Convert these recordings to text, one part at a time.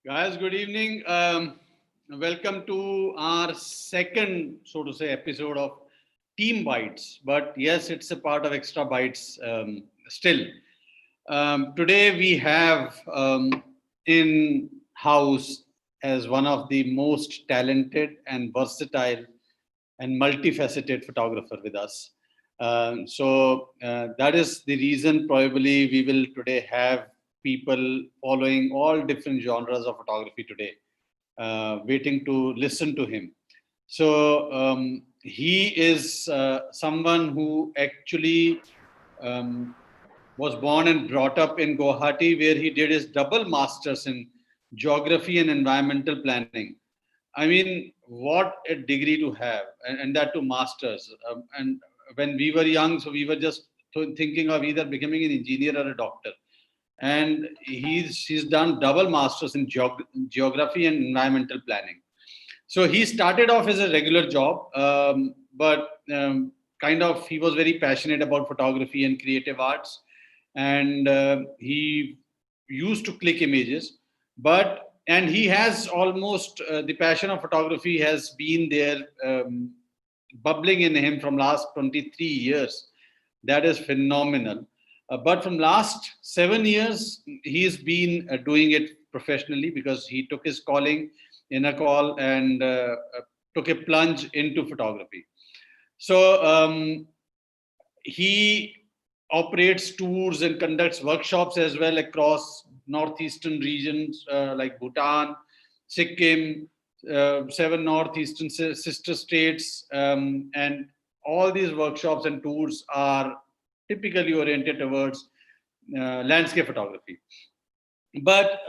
Guys, good evening. Welcome to our second, so to say, episode of Team Bytes. But yes, it's a part of Xtra Bytes still. Today we have in house as one of the most talented and versatile and multifaceted photographer with us. That is the reason probably we will today have people following all different genres of photography today, waiting to listen to him. He is someone who actually was born and brought up in Guwahati, where he did his double masters in geography and environmental planning. I mean, what a degree to have, and that to masters. And when we were young, so we were just thinking of either becoming an engineer or a doctor. And he's done double masters in geography and environmental planning. So he started off as a regular job, but kind of he was very passionate about photography and creative arts, and he used to click images. But and he has almost the passion of photography has been there, bubbling in him from last 23 years. That is phenomenal. But from last 7 years, he's been doing it professionally because he took his calling in a call and took a plunge into photography. So he operates tours and conducts workshops as well across northeastern regions like Bhutan, Sikkim, seven northeastern sister states, and all these workshops and tours are typically oriented towards landscape photography. But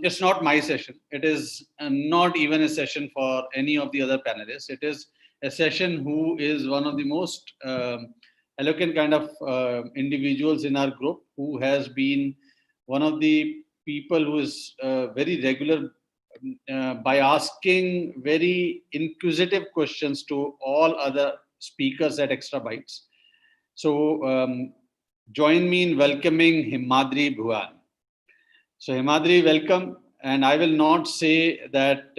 it's not my session. It is not even a session for any of the other panelists. It is a session who is one of the most eloquent kind of individuals in our group, who has been one of the people who is very regular by asking very inquisitive questions to all other speakers at Extra Bytes. So join me in welcoming HIMADRI Bhuyan. So Himadri, welcome. And I will not say that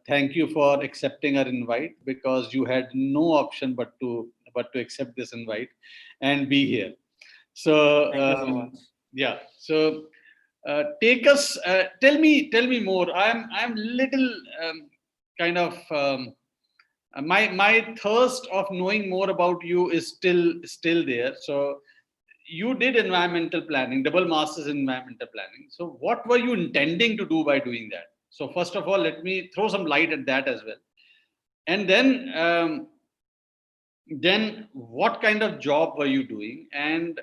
thank you for accepting our invite, because you had no option but to accept this invite and be here. So Thank you so much. yeah. So take us. Tell me more. I'm little kind of my thirst of knowing more about you is still there. So you did environmental planning, double masters in environmental planning. So what were you intending to do by doing that? So first of all, let me throw some light at that as well. And then what kind of job were you doing? And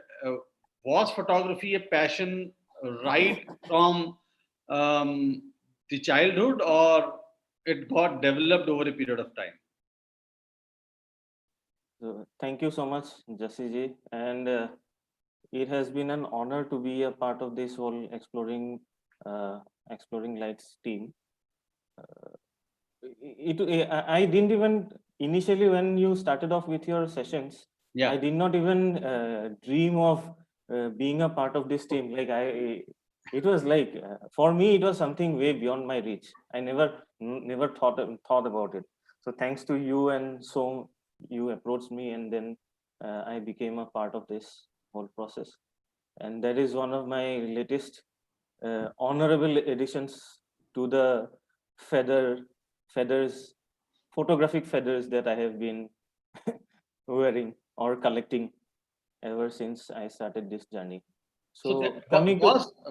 was photography a passion right from the childhood, or it got developed over a period of time? So, thank you so much, Jassi ji. And it has been an honor to be a part of this whole exploring lights team. I didn't even initially, when you started off with your sessions, Yeah. I did not even dream of being a part of this team. It was like for me, it was something way beyond my reach. I never thought about it. So thanks to you, and so you approached me, and then I became a part of this whole process. And that is one of my latest honorable additions to the feathers, photographic feathers that I have been wearing or collecting ever since I started this journey. So So that, coming to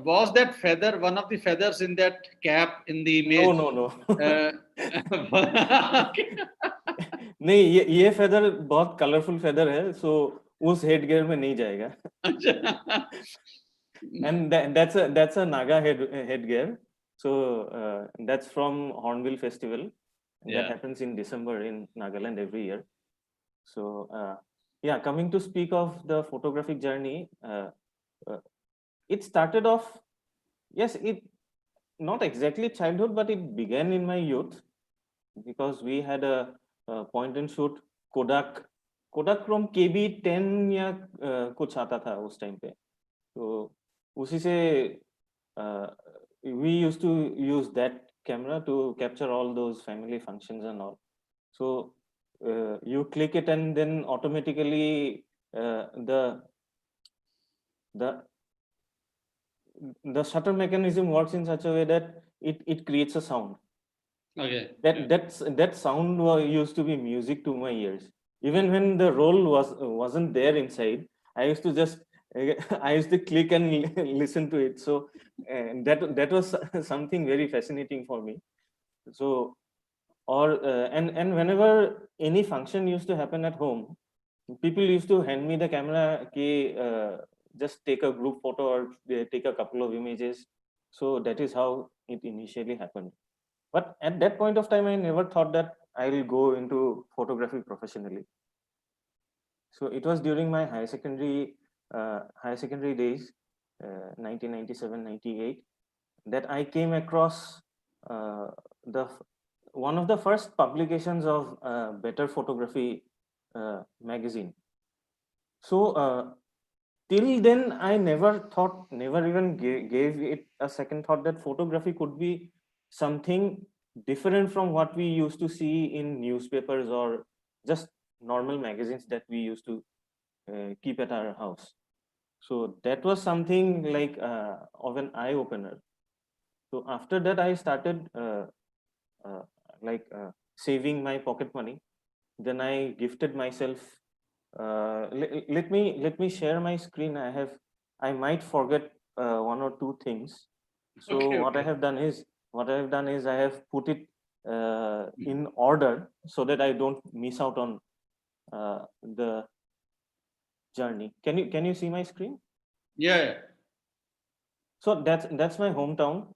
was that feather one of the feathers in that cap in the image? no Uh, नहीं ये feather बहुत colorful feather है, so उस headgear में नहीं जाएगा. And that's a Naga headgear. So that's from Hornbill Festival. Yeah. That happens in December in Nagaland every year. So yeah, coming to speak of the photographic journey, it started off, yes, it not exactly childhood, but it began in my youth, because we had a point and shoot Kodak from KB10 या कुछ आता था उस time पे. तो उसी से we used to use that camera to capture all those family functions and all. So you click it and then automatically the the shutter mechanism works in such a way that it creates a sound. Okay. That sound used to be music to my ears. Even when the roll wasn't there inside, I used to just I used to click and listen to it. So that was something very fascinating for me. So or and whenever any function used to happen at home, people used to hand me the camera. Just take a group photo or take a couple of images. So that is how it initially happened. But at that point of time, I never thought that I will go into photography professionally. So it was during my higher secondary days, 1997, 98, that I came across uh, the one of the first publications of Better Photography magazine. So till then, I never thought, never even gave it a second thought that photography could be something different from what we used to see in newspapers or just normal magazines that we used to keep at our house. So that was something like of an eye opener. So after that, I started uh, saving my pocket money. Then I gifted myself. Let me share my screen. I might forget one or two things. So Okay. Okay. what I have done is I have put it in order so that I don't miss out on the journey. Can you see my screen? Yeah. Yeah. So that's my hometown.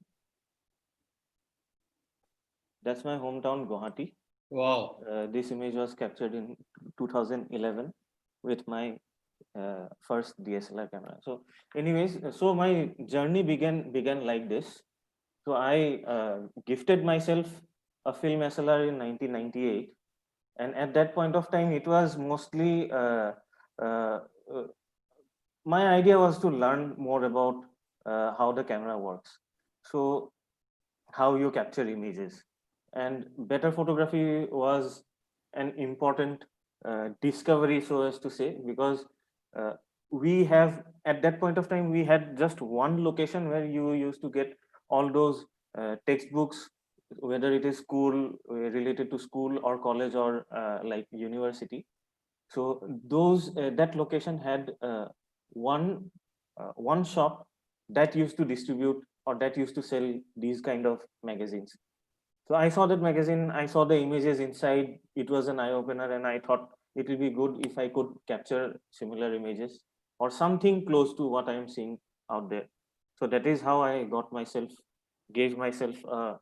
That's my hometown, Guwahati. Wow. This image was captured in 2011 with my first DSLR camera. So, anyways, so my journey began like this. So I gifted myself a film SLR in 1998, and at that point of time, it was mostly uh, uh, my idea was to learn more about how the camera works. So how you capture images, and better photography was an important discovery, so as to say, because uh, we have at that point of time we had just one location where you used to get all those textbooks, whether it is school related to school or college or like university. So those that location had one shop that used to distribute or that used to sell these kind of magazines. So I saw that magazine, I saw the images inside. It was an eye opener, and I thought it will be good if I could capture similar images or something close to what I am seeing out there. So that is how I gave myself a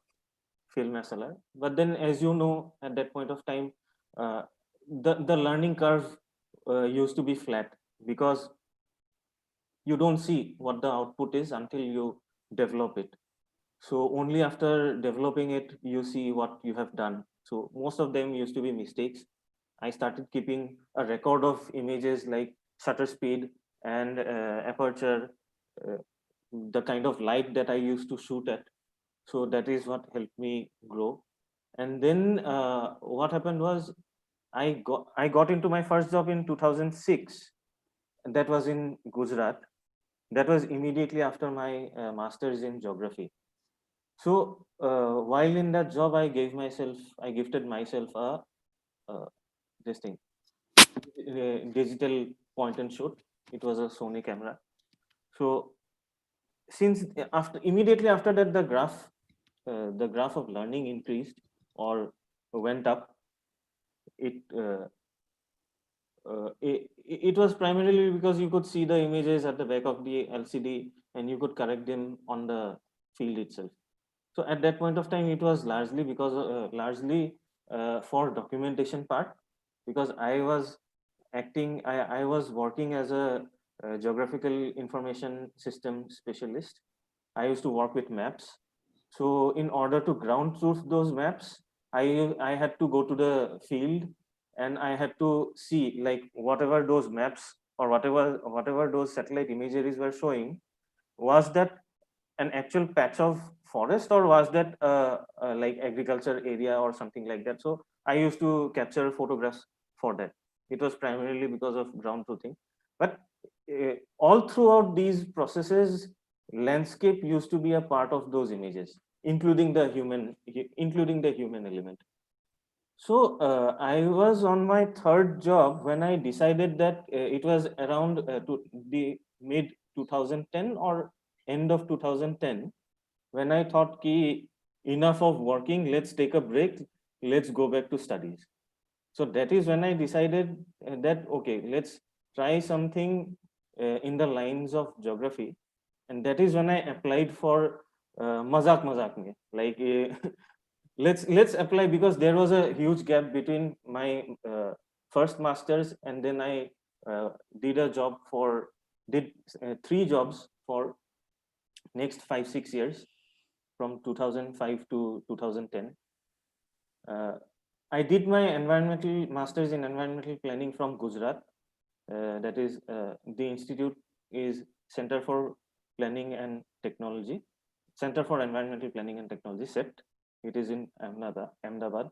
film SLR. But then, as you know, at that point of time, uh, the learning curve used to be flat because you don't see what the output is until you develop it. So only after developing it, you see what you have done. So most of them used to be mistakes. I started keeping a record of images like shutter speed and aperture, uh, the kind of light that I used to shoot at. So that is what helped me grow. And then what happened was I got into my first job in 2006. That was in Gujarat. That was immediately after my master's in geography. So while in that job, I gifted myself a this thing, digital point and shoot. It was a Sony camera. So since after immediately after that, the graph of learning increased or went up. It it was primarily because you could see the images at the back of the LCD and you could correct them on the field itself. So at that point of time, it was largely for documentation part, because I was working as a geographical information system specialist. I used to work with maps. So in order to ground truth those maps, I had to go to the field and I had to see like whatever those maps or whatever those satellite imageries were showing, was that an actual patch of forest or was that like agriculture area or something like that? So I used to capture photographs for that. It was primarily because of ground truthing, but all throughout these processes, landscape used to be a part of those images, including the human element. So I was on my third job when I decided that it was around to the mid 2010 or end of 2010 when I thought ki enough of working, let's take a break, let's go back to studies. So that is when I decided that okay, let's try something in the lines of geography, and that is when I applied for mazak mein, like let's apply, because there was a huge gap between my first masters and then I uh, did a job for did three jobs for next 5 6 years from 2005 to 2010. uh, I did my environmental masters in environmental planning from Gujarat. That is the institute is Center for Planning and Technology, Center for Environmental Planning and Technology, CET. It is in Ahmedabad.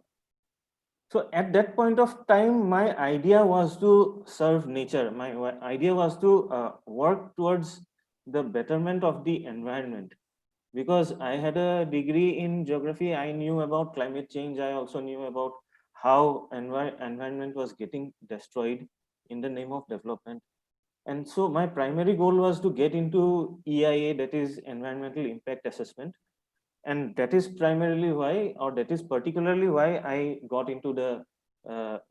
So at that point of time, my idea was to serve nature. My idea was to work towards the betterment of the environment, because I had a degree in geography. I knew about climate change. I also knew about how environment was getting destroyed in the name of development. And so my primary goal was to get into EIA, that is environmental impact assessment. And that is primarily why, or that is particularly why I got into the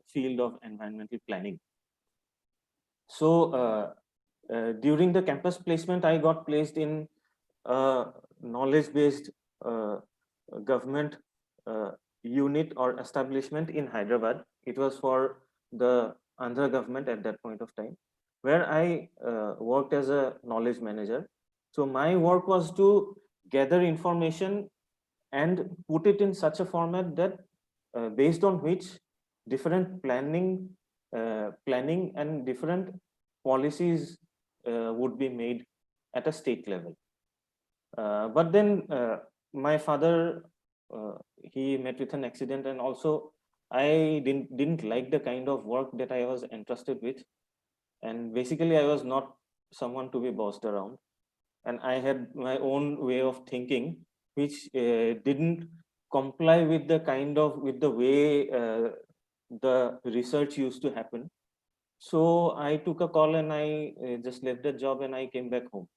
field of environmental planning. So during the campus placement, I got placed in a knowledge-based uh, government uh, unit or establishment in Hyderabad. It was for the Andhra government at that point of time, where I worked as a knowledge manager. So my work was to gather information and put it in such a format that based on which different planning and different policies would be made at a state level. But then my father, he met with an accident, and also I didn't like the kind of work that I was entrusted with, and basically I was not someone to be bossed around, and I had my own way of thinking, which didn't comply with the with the way the research used to happen. So I took a call and I just left the job and I came back home.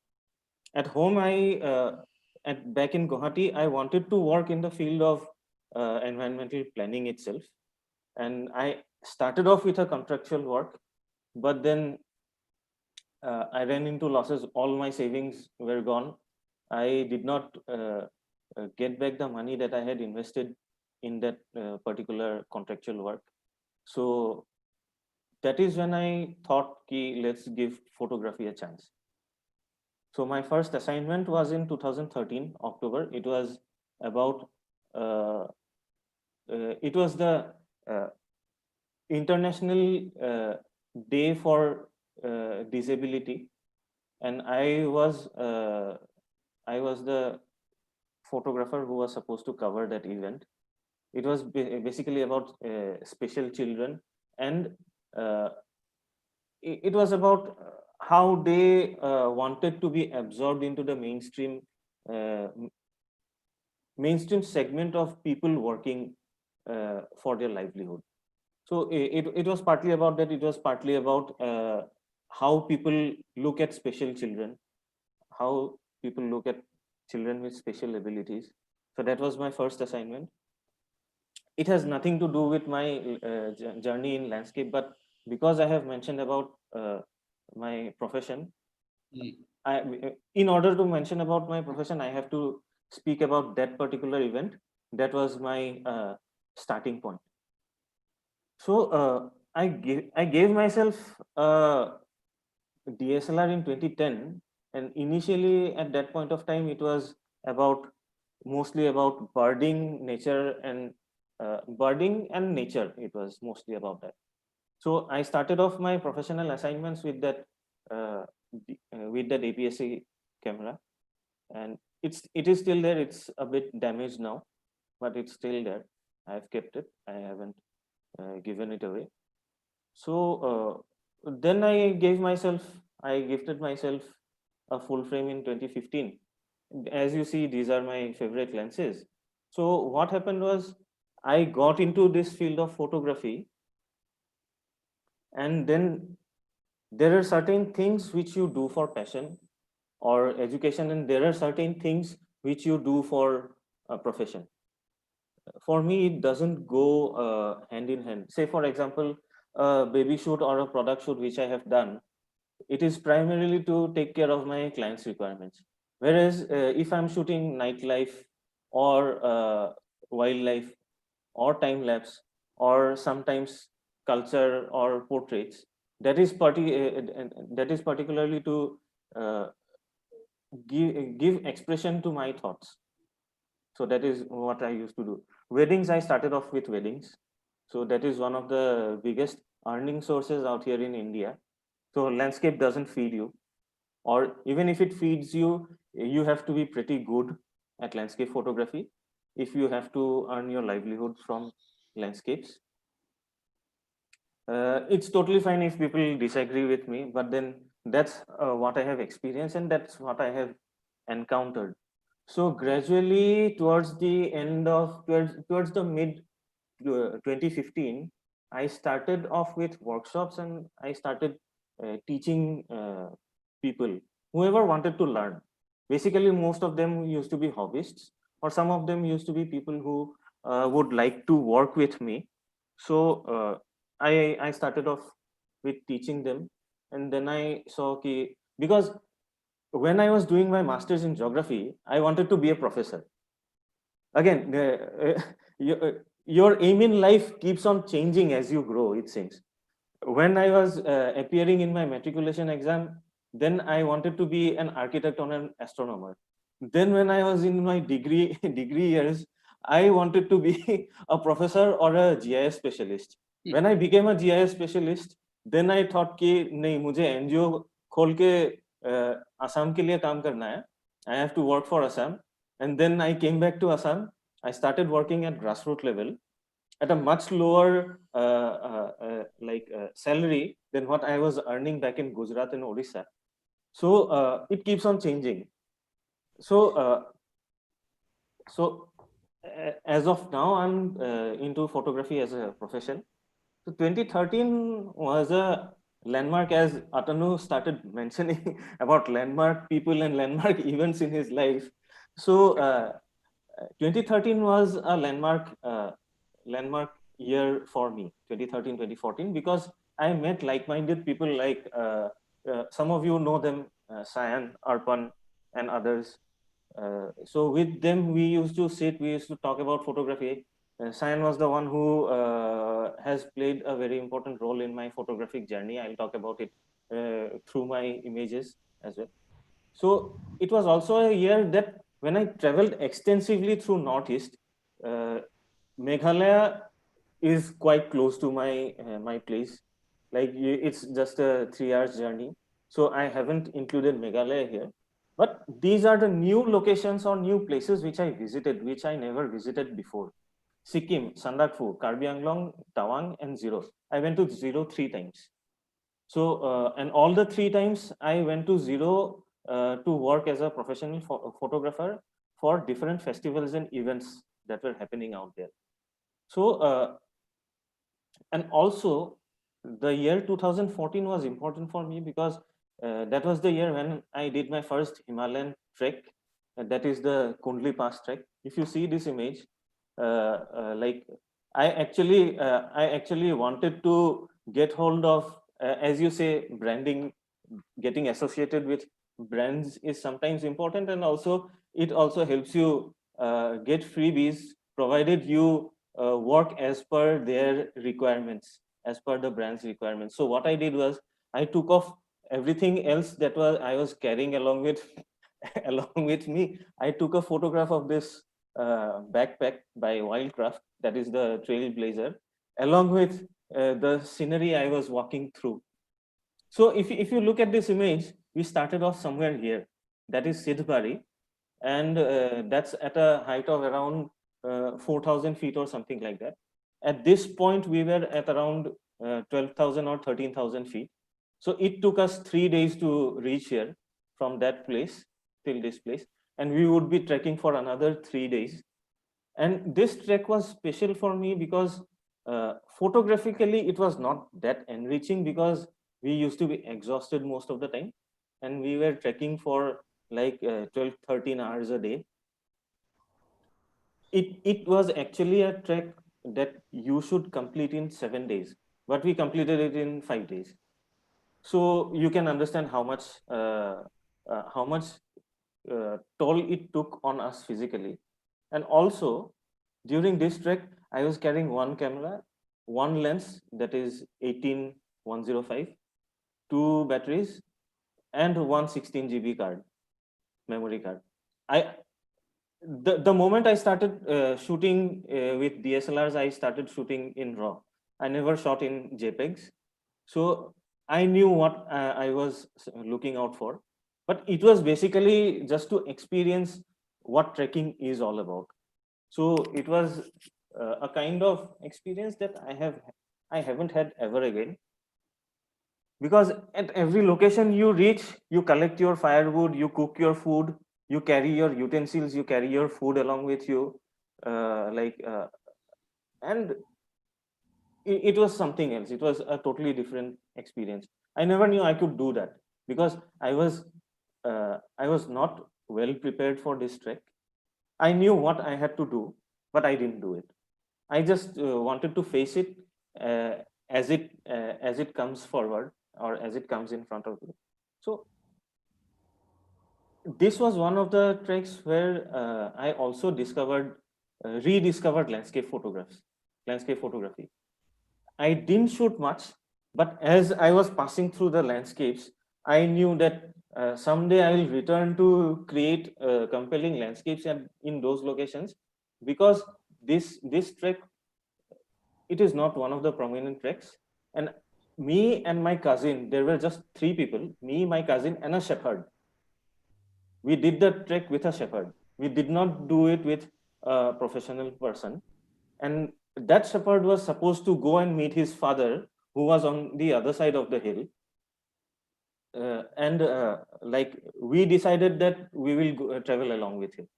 At home, back in Guwahati, I wanted to work in the field of environmental planning itself, and I started off with a contractual work, but then I ran into losses. All my savings were gone. I did not get back the money that I had invested in that particular contractual work. So that is when I thought, ki, let's give photography a chance. So my first assignment was in 2013 October. It was about it was the uh, international day for disability, and I was the photographer who was supposed to cover that event. It was basically about special children, and uh, it was about how they wanted to be absorbed into the uh, mainstream segment of people working for their livelihood. So it was partly about that. It was partly about how people look at special children, how people look at children with special abilities. So that was my first assignment. It has nothing to do with my journey in landscape, but because I have mentioned about my profession, in order to mention about my profession, I have to speak about that particular event. That was my starting point. So I gave myself a DSLR in 2010, and initially at that point of time, it was about mostly about birding and nature. It was mostly about that. So I started off my professional assignments with that APS-C camera, and it is still there. It's a bit damaged now, but it's still there. I've kept it. I haven't given it away. So then I gifted myself a full frame in 2015. As you see, these are my favorite lenses. So what happened was I got into this field of photography, and then there are certain things which you do for passion or education, and there are certain things which you do for a profession. For me, it doesn't go hand in hand. Say, for example, a baby shoot or a product shoot which I have done, it is primarily to take care of my clients' requirements. Whereas if I'm shooting nightlife or wildlife or time lapse or sometimes culture or portraits, that is particularly to uh, give expression to my thoughts. So that is what I used to do. Weddings, I started off with weddings. So that is one of the biggest earning sources out here in India. So landscape doesn't feed you, or even if it feeds you, you have to be pretty good at landscape photography if you have to earn your livelihood from landscapes. It's totally fine if people disagree with me, but then that's what I have experienced and that's what I have encountered. So gradually, towards the mid 2015, I started off with workshops and I started teaching people, whoever wanted to learn. Basically, most of them used to be hobbyists, or some of them used to be people who would like to work with me. So I started off with teaching them, and then I saw because when I was doing my master's in geography, I wanted to be a professor. Again, your, your aim in life keeps on changing as you grow, it seems. When I was appearing in my matriculation exam, then I wanted to be an architect or an astronomer. Then when I was in my degree years, I wanted to be a professor or a GIS specialist. When I became a GIS specialist, then I thought कि नहीं मुझे NGO खोल के असम के लिए काम करना है. I have to work for Assam, and then I came back to Assam. I started working at grassroots level at a much lower salary than what I was earning back in Gujarat and Odisha. So it keeps on changing. So as of now, I'm into photography as a profession. So 2013 was a landmark, as Atanu started mentioning about landmark people and landmark events in his life. So 2013 was a landmark year for me, 2013, 2014, because I met like-minded people like some of you know them, Sayan, Arpan, and others. So with them, we used to talk about photography. Sayan was the one who has played a very important role in my photographic journey. I'll talk about it through my images as well. So it was also a year that when I traveled extensively through Northeast, uh, Meghalaya is quite close to my place. Like it's just a 3 hours journey. So I haven't included Meghalaya here. But these are the new locations or new places which I visited, which I never visited before. Sikkim, Sandakphu, Karbi Anglong, Tawang, and Zero. I went to Zero 3 times. So, and all the 3 times I went to Zero to work as a professional photographer for different festivals and events that were happening out there. So, and also the year 2014 was important for me because that was the year when I did my first Himalayan trek. That is the Kundli Pass trek. If you see this image, like I actually wanted to get hold of, as you say, branding. Getting associated with brands is sometimes important, and also it also helps you get freebies provided you work as per their requirements, as per the brand's requirements. So what I did was I took off everything else that was I was carrying along with along with me. I took a photograph of this backpack by Wildcraft, that is the Trailblazer, along with the scenery I was walking through. So if you look at this image, we started off somewhere here. That is Sidhbari. and that's at a height of around 4,000 feet or something like that. At this point, we were at around 12,000 or 13,000 feet. So it took us 3 days to reach here from that place till this place, and we would be trekking for another 3 days. And this trek was special for me because photographically it was not that enriching, because we used to be exhausted most of the time, and we were trekking for like 12 13 hours a day. It was actually a trek that you should complete in 7 days, but we completed it in 5 days. So you can understand how much toll it took on us physically. And also during this trek, I was carrying one camera, one lens that is 18105, two batteries, and one 16 GB card, memory card. I the moment I started shooting with DSLRs, I started shooting in RAW. I never shot in JPEGs, so I knew what I was looking out for. But it was basically just to experience what trekking is all about. So it was a kind of experience that I haven't had ever again, because at every location you reach, you collect your firewood, you cook your food, you carry your utensils, you carry your food along with you, and it was something else. It was a totally different experience. I never knew I could do that, because I was not well prepared for this trek. I knew what I had to do, but I didn't do it. I just wanted to face it uh, as it comes forward, or as it comes in front of you. So this was one of the treks where I also rediscovered landscape photography. I didn't shoot much, but as I was passing through the landscapes, I knew that someday I will return to create compelling landscapes in those locations, because this trek, it is not one of the prominent treks. And me and my cousin, there were just three people, me, my cousin, and a shepherd. We did the trek with a shepherd. We did not do it with a professional person. And that shepherd was supposed to go and meet his father, who was on the other side of the hill. And like, we decided that we will travel along with him.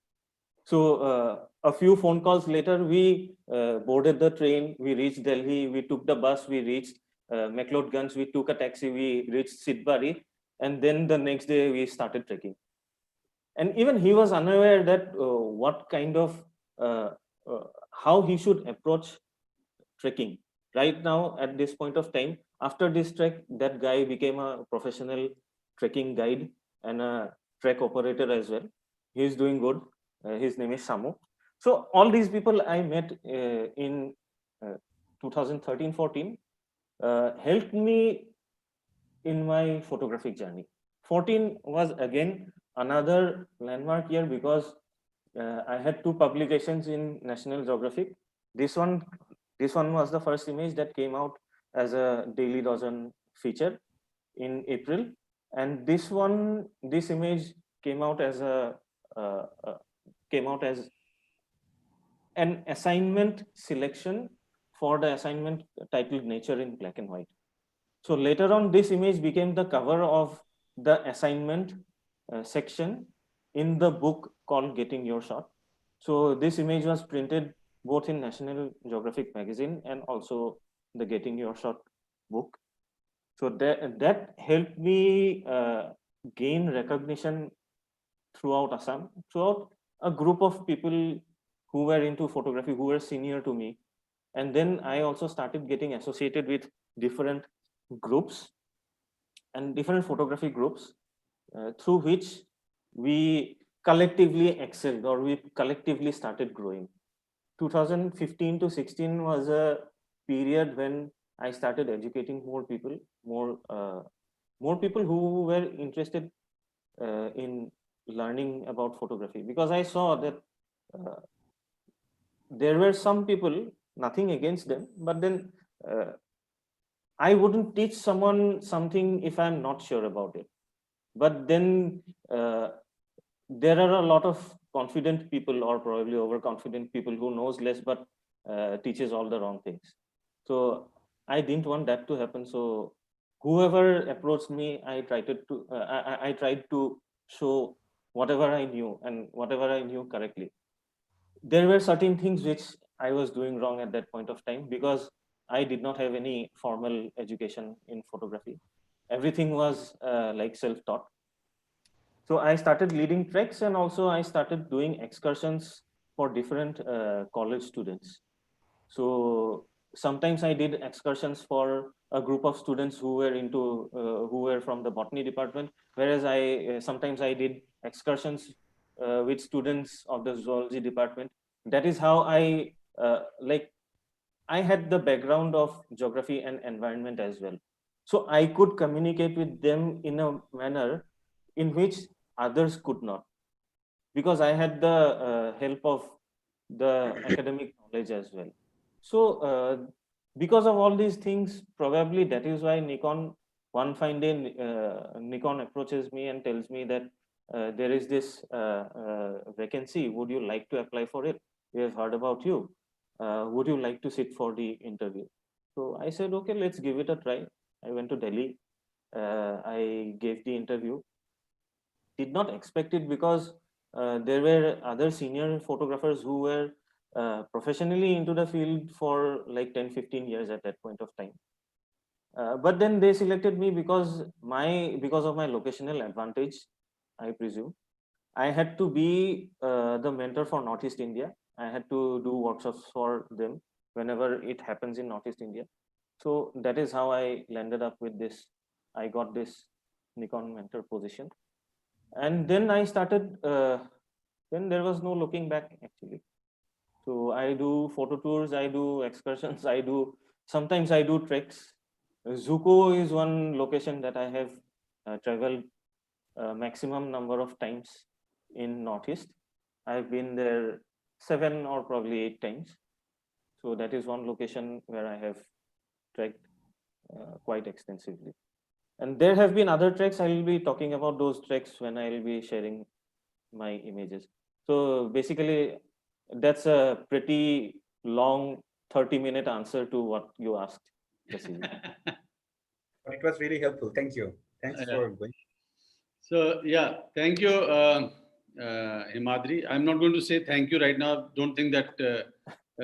So a few phone calls later, we boarded the train, we reached Delhi, we took the bus, we reached McLeodganj, we took a taxi, we reached Sidbari, and then the next day we started trekking. And even he was unaware that what kind of how he should approach trekking. Right now, at this point of time, after this trek, that guy became a professional trekking guide and a trek operator as well. He's doing good. His name is Samu. So all these people I met in 2013-14 helped me in my photographic journey. 14 was again another landmark year, because I had two publications in National Geographic. This one, this one was the first image that came out as a daily dozen feature in April, and this image came out as an assignment selection for the assignment titled Nature in Black and White. So later on, this image became the cover of the assignment section in the book called Getting Your Shot. So this image was printed both in National Geographic magazine and also the Getting Your Shot book. So that helped me gain recognition throughout Assam, throughout a group of people who were into photography, who were senior to me. And then I also started getting associated with different groups and different photography groups through which we collectively excelled, or we collectively started growing. 2015 to 16 was a period when I started educating more people who were interested in learning about photography, because I saw that uh, there were some people, nothing against them, but then I wouldn't teach someone something if I'm not sure about it. But then there are a lot of confident people, or probably overconfident people, who knows less but teaches all the wrong things. So I didn't want that to happen. So whoever approached me, I tried to show whatever I knew and whatever I knew correctly. There were certain things which I was doing wrong at that point of time, because I did not have any formal education in photography. Everything was like self-taught. So I started leading treks, and also I started doing excursions for different college students. So sometimes I did excursions for a group of students who were from the botany department, whereas I sometimes I did excursions with students of the zoology department. That is how like I had the background of geography and environment as well. So I could communicate with them in a manner in which others could not, because I had the help of the academic knowledge as well. So because of all these things, probably that is why one fine day, Nikon approaches me and tells me that there is this vacancy. Would you like to apply for it? We have heard about you. Would you like to sit for the interview? So I said, okay, let's give it a try. I went to Delhi. I gave the interview. Did not expect it, because there were other senior photographers who were professionally into the field for like 10-15 years at that point of time. But then they selected me because of my locational advantage, I presume. I had to be the mentor for Northeast India. I had to do workshops for them whenever it happens in Northeast India. So that is how I landed up with this. I got this Nikon mentor position, and then I started. Then there was no looking back, actually. So I do photo tours, I do excursions, sometimes I do treks. Zuko is one location that I have traveled maximum number of times in Northeast. I've been there 7 or probably 8 times. So that is one location where I have trekked quite extensively. And there have been other treks. I will be talking about those treks when I will be sharing my images. So basically, that's a pretty long 30-minute answer to what you asked, Jassi. It was really helpful. Thank you. Thanks Yeah. for going. So yeah, thank you, Himadri. I'm not going to say thank you right now. Don't think that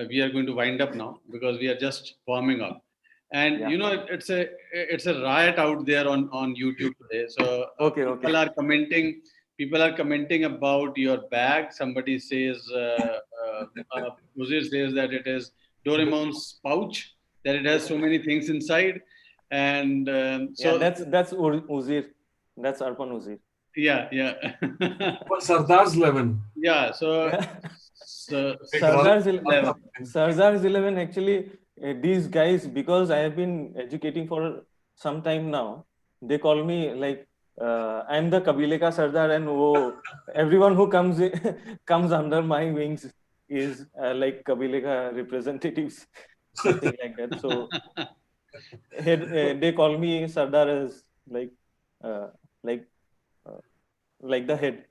we are going to wind up now, because we are just warming up. And Yeah. you know, it's a riot out there on YouTube today. So Okay. people are commenting about your bag. Somebody says, Uzir says that it is Doraemon's pouch, that it has so many things inside. And Yeah, so that's Uzir. That's Arpan Uzir. yeah. Sardar's 11. Yeah, so, Yeah. so Sardar's level. Sardar's 11, actually, these guys, because I have been educating for some time now, they call me like I'm the Kabile ka Sardar, and everyone who comes comes under my wings is like Kabile ka representatives, something like that. So they call me Sardar as uh, like uh, like the head.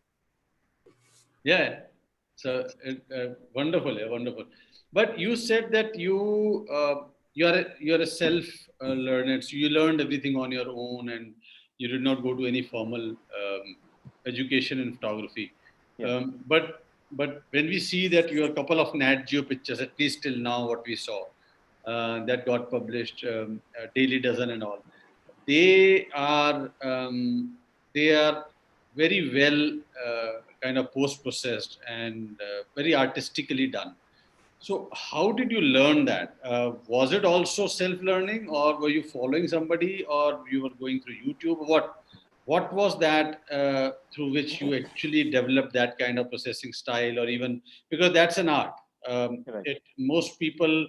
Yeah, so wonderful, yeah, wonderful. But you said that you're a self learner, so you learned everything on your own, and you did not go to any formal education in photography. Yeah. But when we see that your couple of Nat Geo pictures, at least till now, what we saw that got published, Daily Dozen and all, they are um, they are very well kind of post processed and very artistically done. So how did you learn that? Was it also self learning, or were you following somebody, or you were going through YouTube? What was that through which you actually developed that kind of processing style, or even because that's an art? Right. Most people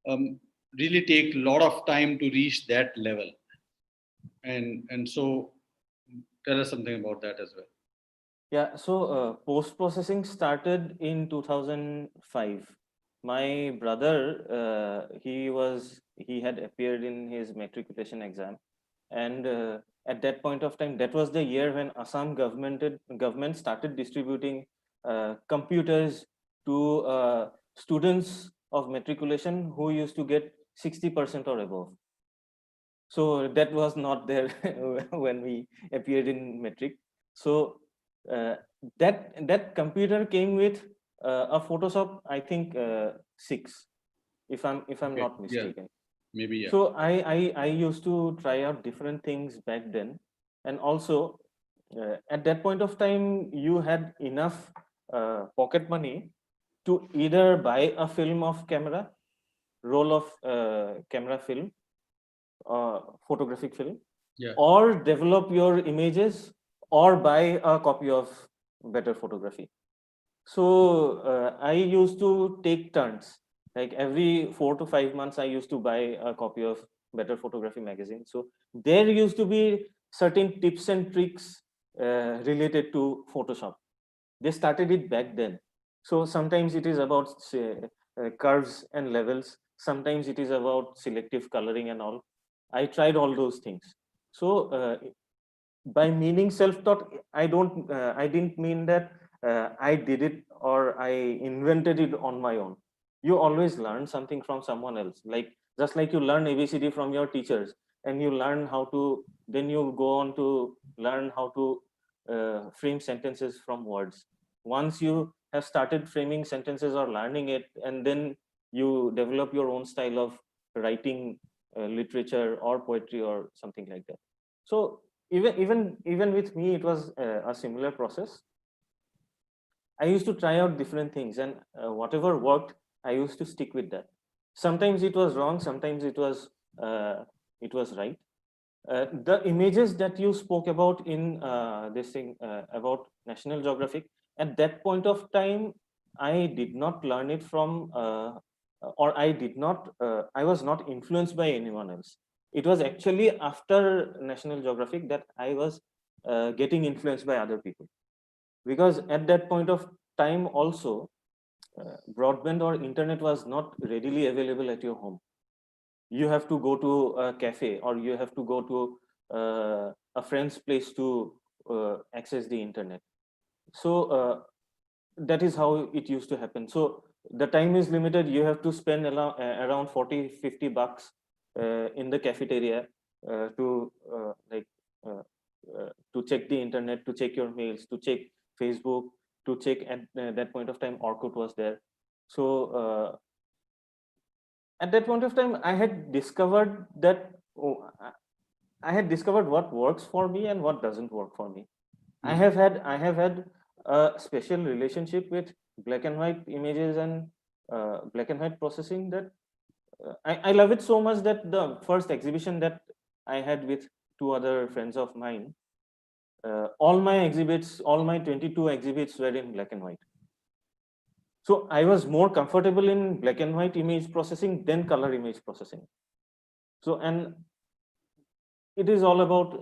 um, really take a lot of time to reach that level, and so tell us something about that as well. Yeah, so post processing started in 2005. My brother, he had appeared in his matriculation exam, and At that point of time, that was the year when Assam government started distributing computers to students of matriculation who used to get 60% or above. So that was not there when we appeared in metric. So that computer came with a Photoshop, I think 6, if I'm Okay. not Yeah. mistaken. Maybe, yeah. So I used to try out different things back then, and also at that point of time you had enough pocket money to either buy a film of camera, roll of camera film, photographic film, Yeah. or develop your images, or buy a copy of better photography. So I used to take turns. Like every 4 to 5 months, I used to buy a copy of Better Photography magazine. So there used to be certain tips and tricks related to Photoshop. They started it back then. So sometimes it is about say, curves and levels. Sometimes it is about selective coloring and all. I tried all those things. So by meaning self-taught, I didn't mean that I did it or I invented it on my own. You always learn something from someone else, like just like you learn ABCD from your teachers, and you learn how to, then you go on to learn how to frame sentences from words. Once you have started framing sentences or learning it, and then you develop your own style of writing literature or poetry or something like that. So even with me, it was a similar process. I used to try out different things, and whatever worked, I used to stick with that. Sometimes it was wrong, sometimes it was right. The images that you spoke about in this thing about National Geographic, at that point of time, I did not learn it from, or I did not, I was not influenced by anyone else. It was actually after National Geographic that I was getting influenced by other people. Because at that point of time also, broadband or internet was not readily available at your home. You have to go to a cafe, or you have to go to a friend's place to access the internet. So that is how it used to happen. So the time is limited. You have to spend around 40-50 bucks in the cafeteria to to check the internet, to check your mails, to check Facebook, to check at that point of time Orkut was there. So at that point of time I had discovered that, oh, I had discovered what works for me and what doesn't work for me. I have had a special relationship with black and white images and black and white processing, that I love it so much that the first exhibition that I had with two other friends of mine, all my exhibits, all my 22 exhibits were in black and white. So I was more comfortable in black and white image processing than color image processing. So, and it is all about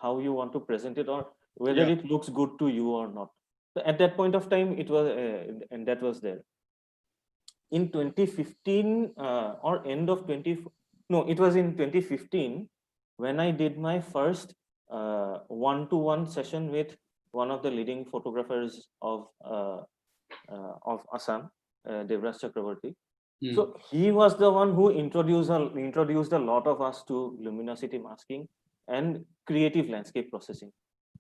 how you want to present it, or whether Yeah. it looks good to you or not. So at that point of time, it was, and that was there. In 2015 or end of 20, no, it was in 2015 when I did my first one-to-one session with one of the leading photographers of Assam, Devraj Chakraborty. So he was the one who introduced a lot of us to luminosity masking and creative landscape processing.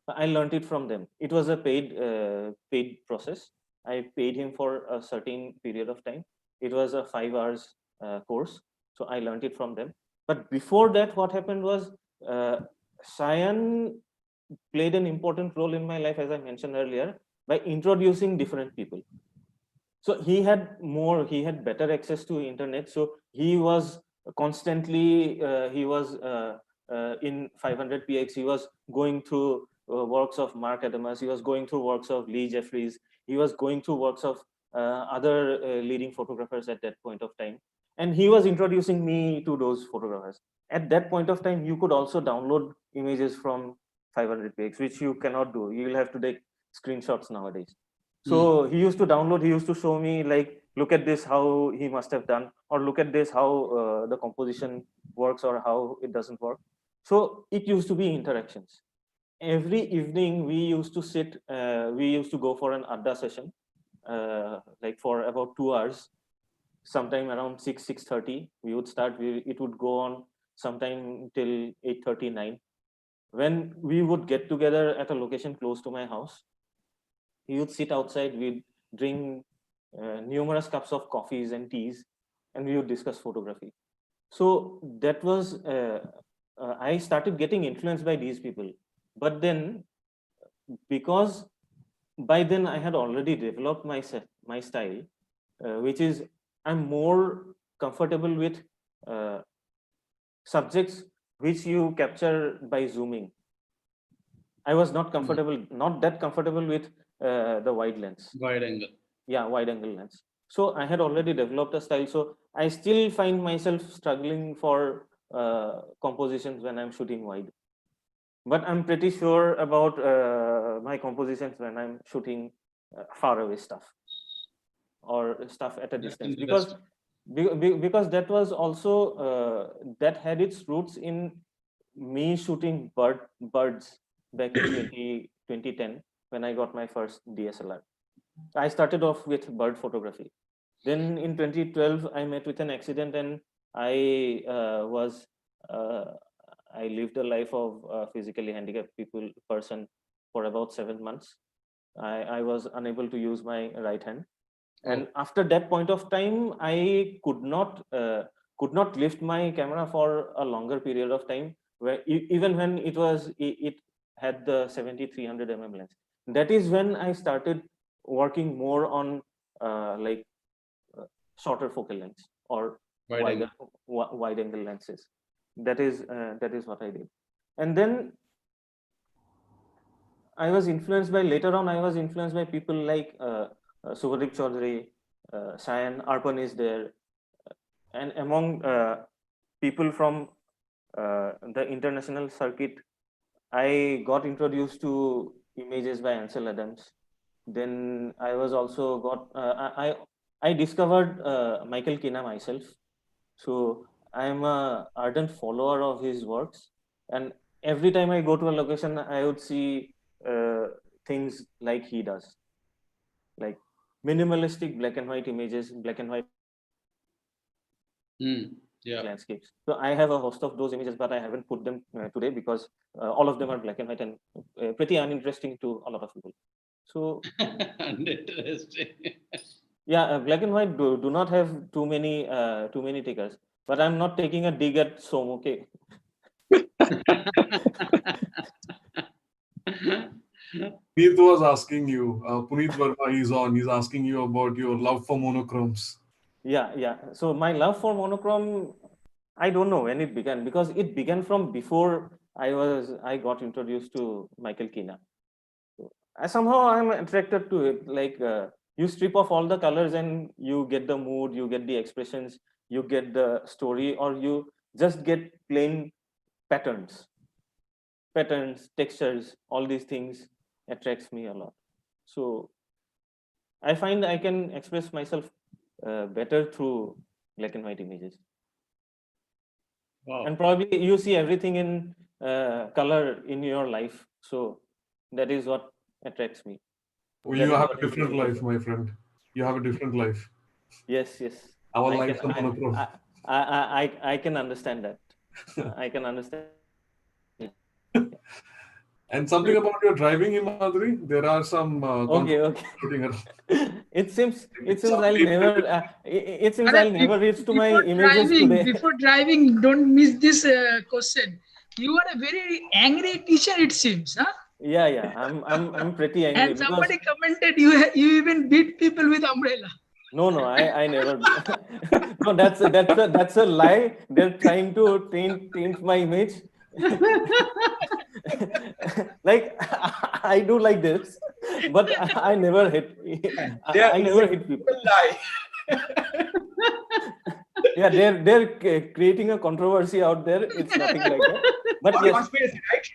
I learned it from them. It was a paid process. I paid him for a certain period of time. It was a 5 hours course. So I learned it from them. But before that, what happened was Sayan played an important role in my life, as I mentioned earlier, by introducing different people. So he had better access to internet. So he was constantly, he was in 500px, he was going through works of Mark Adamus, he was going through works of Lee Jeffries, he was going through works of other leading photographers at that point of time. And he was introducing me to those photographers. At that point of time, you could also download images from 500px, which you cannot do. You will have to take screenshots nowadays. So he used to download, he used to show me, like, look at this, how he must have done, or look at this, how the composition works or how it doesn't work. So it used to be interactions. Every evening we used to we used to go for an adda session, like for about 2 hours, sometime around 6:30 we would start. It would go on sometime till 8:39. When we would get together at a location close to my house, we would sit outside, we'd drink numerous cups of coffees and teas, and we would discuss photography. So that was, I started getting influenced by these people. But then, because by then I had already developed my style, which is I'm more comfortable with subjects which you capture by zooming. I was not that comfortable with the wide lens. Wide angle. Yeah, wide angle lens. So I had already developed a style. So I still find myself struggling for compositions when I'm shooting wide. But I'm pretty sure about my compositions when I'm shooting far away stuff or stuff at a distance, because that was also that had its roots in me shooting birds back in 2010 when I got my first DSLR. I started off with bird photography. Then in 2012, I met with an accident, and I I lived a life of a physically handicapped person for about 7 months. I was unable to use my right hand, and after that point of time, I could not lift my camera for a longer period of time. Where even when it had the 70-300 mm lens, that is when I started working more on shorter focal lengths or wide angle lenses. That is what I did. And then later on I was influenced by people like Subhadeep Chaudhary, Sayan Arpan is there, and among people from the international circuit, I got introduced to images by Ansel Adams. Then I was also I discovered Michael Kina myself. So I'm a ardent follower of his works, and every time I go to a location, I would see things like he does, like minimalistic black and white images, black and white landscapes. So I have a host of those images, but I haven't put them today because all of them are black and white and pretty uninteresting to a lot of people. So uninteresting. Yeah, black and white do not have too many takers. But I'm not taking a dig at Som, okay? Puneet was asking you, Puneet Verma is on, he's asking you about your love for monochromes. Yeah. So my love for monochrome, I don't know when it began, because it began from before I got introduced to Michael Kina. So somehow I'm attracted to it. Like you strip off all the colors and you get the mood, you get the expressions, you get the story, or you just get plain patterns, textures, all these things attracts me a lot. So I find I can express myself better through black and white images. Wow. And probably you see everything in color in your life. So that is what attracts me. Oh, you have a different life, my friend. You have a different life. Yes. Our lives are monochrome. I can understand that. I can understand. And something about your driving, Himadri. There are some Okay. It seems I'll never reach to my images today. Before driving, don't miss this question. You are a very angry teacher, it seems, huh? Yeah. I'm pretty angry. And somebody commented you even beat people with umbrella. No, I never. No, that's a lie. They're trying to taint my image. Like I do like this, but I never hit. I never hit people. Lie. Yeah, they're creating a controversy out there. It's nothing like that. But yes, Conspiracy, right?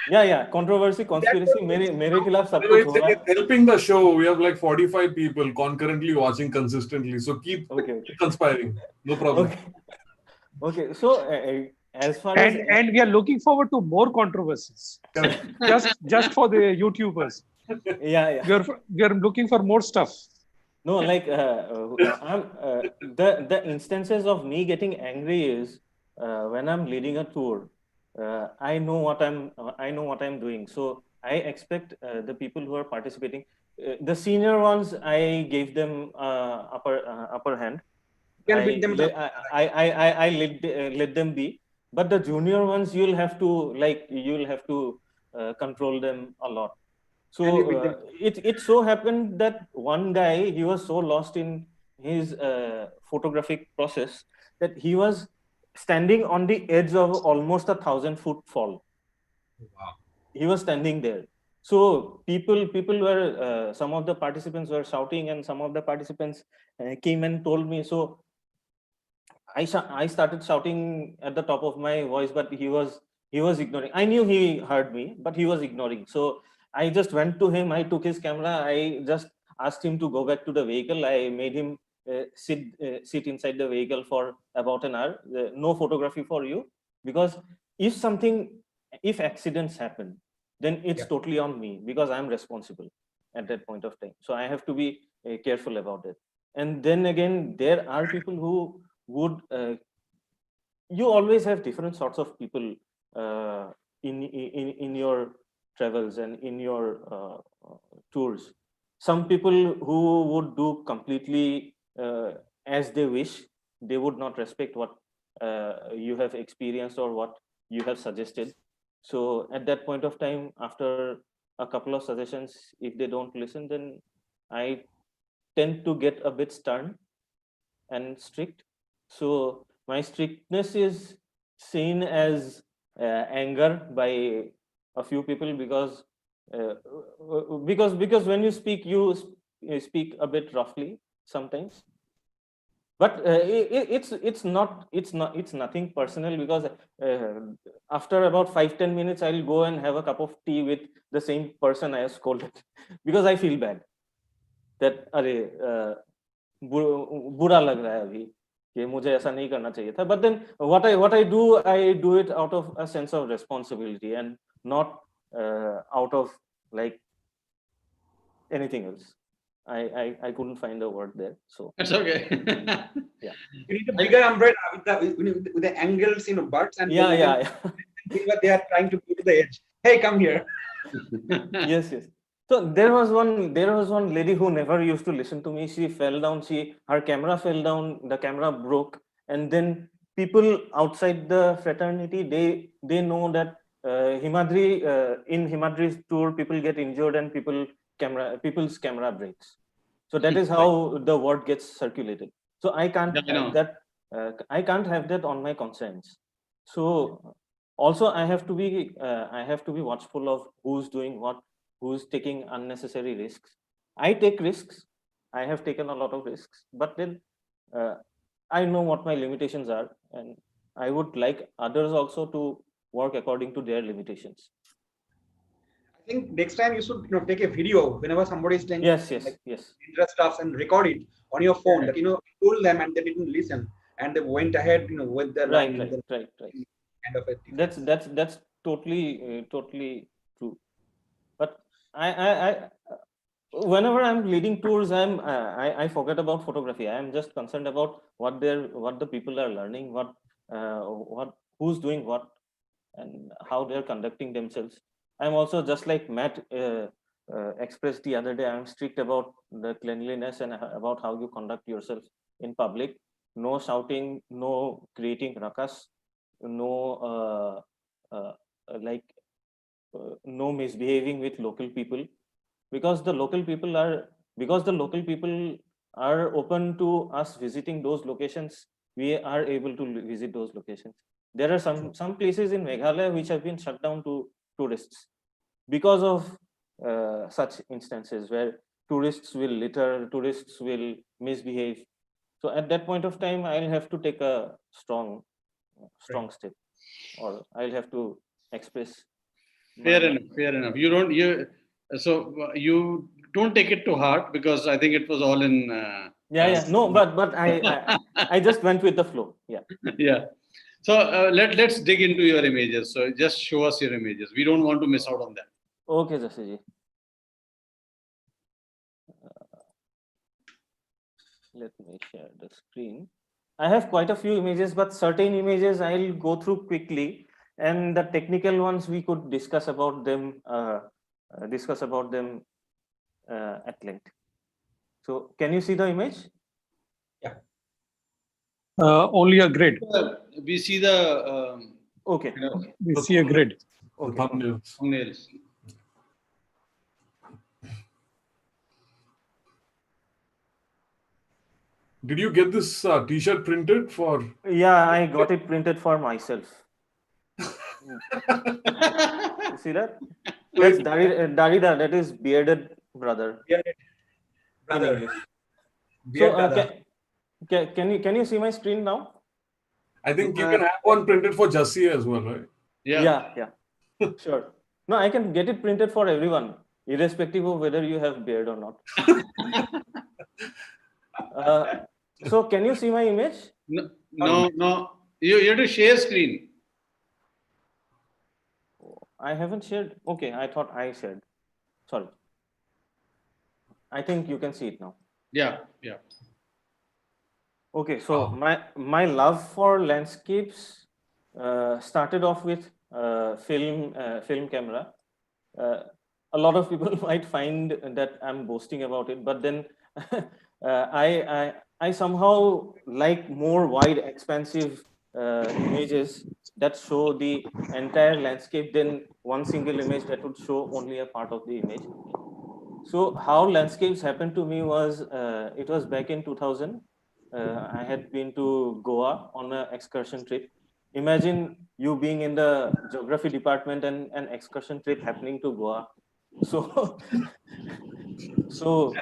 Yeah, controversy, conspiracy. मेरे खिलाफ सब कुछ हो रहा है. It's helping the show. We have like 45 people concurrently watching consistently. So keep conspiring. No problem. Okay. So as far as And we are looking forward to more controversies. just for the YouTubers. yeah. We are looking for more stuff. No, like the instances of me getting angry is when I'm leading a tour. I know what I'm doing. So I expect the people who are participating, the senior ones, I gave them upper hand. You can beat them down. I let them be, but the junior ones you'll have to control them a lot. And you beat So them. it so happened that one guy, he was so lost in his photographic process that he was standing on the edge of almost 1,000-foot fall. Wow. He was standing there. So people were some of the participants were shouting, and some of the participants came and told me. So I started shouting at the top of my voice, but he was ignoring. I knew he heard me, but he was ignoring. So I just went to him. I took his camera. I just asked him to go back to the vehicle. I made him sit inside the vehicle for about an hour. No photography for you, because if accidents happen, then it's Yeah. totally on me, because I'm responsible at that point of time. So I have to be careful about it. And then again, there are people who would you always have different sorts of people in your travels and in your tours. Some people who would do completely as they wish. They would not respect what you have experienced or what you have suggested. So at that point of time, after a couple of suggestions, if they don't listen, then I tend to get a bit stern and strict. So my strictness is seen as anger by a few people, because when you speak, you speak a bit roughly sometimes. But it's nothing personal, because after about 5-10 minutes, I'll go and have a cup of tea with the same person I have scolded, because I feel bad that बुरा लग रहा है अभी कि मुझे ऐसा नहीं करना चाहिए था. But then what I do it out of a sense of responsibility, and not out of like anything else. I couldn't find a word there, so That's okay. You need a bigger umbrella with the angles, butts, and yeah. they are trying to go to the edge. Hey, come here. Yes. So there was one lady who never used to listen to me. She fell down. Her camera fell down. The camera broke, and then people outside the fraternity, they know that in Himadri's tour, people get injured and people's camera breaks. So that is how the word gets circulated. So I can't have that. I can't have that on my conscience. So also I have to be watchful of who's doing what, who's taking unnecessary risks. I take risks. I have taken a lot of risks, but then I know what my limitations are, and I would like others also to work according to their limitations. I think next time you should take a video whenever somebody is saying Yes. dangerous stuff, and record it on your phone. That you told them and they didn't listen, and they went ahead with their line. Right. Kind of a That's totally true. But I whenever I'm leading tours, I forget about photography. I'm just concerned about what the people are learning, who's doing what, and how they're conducting themselves. I'm also, just like Matt expressed the other day, I'm strict about the cleanliness and about how you conduct yourself in public. No shouting, no creating ruckus, no no misbehaving with local people, because the local people are open to us visiting those locations. We are able to visit those locations. There are some places in Meghalaya which have been shut down to tourists because of such instances where tourists will litter, tourists will misbehave. So at that point of time, I'll have to take a strong step, or I'll have to express. Fair enough. You don't take it to heart, because I think it was all in. No, but I just went with the flow. Yeah. Yeah. So let's dig into your images. So just show us your images. We don't want to miss out on that. Okay, Jassi ji. Let me share the screen. I have quite a few images, but certain images I'll go through quickly, and the technical ones we could discuss about them. At length. So, can you see the image? Yeah. Only a grid. We see the Okay. okay, We see a grid. The thumbnails. thumbnails. Did you get this T-shirt printed for? Yeah, I got it printed for myself. You see that? That's Darida. That is bearded brother. Bearded In brother. English. Beard So, brother. can you see my screen now? I think you can have one printed for Jassi as well, right? Yeah. Sure. No, I can get it printed for everyone, irrespective of whether you have beard or not. So, can you see my image? No. You have to share screen. I haven't shared. Okay, I thought I shared. Sorry. I think you can see it now. Yeah. Okay, so my love for landscapes started off with film camera. A lot of people might find that I'm boasting about it, but then I somehow like more wide, expansive images that show the entire landscape than one single image that would show only a part of the image. So how landscapes happened to me was it was back in 2000. I had been to Goa on an excursion trip. Imagine you being in the geography department and an excursion trip happening to Goa. So, so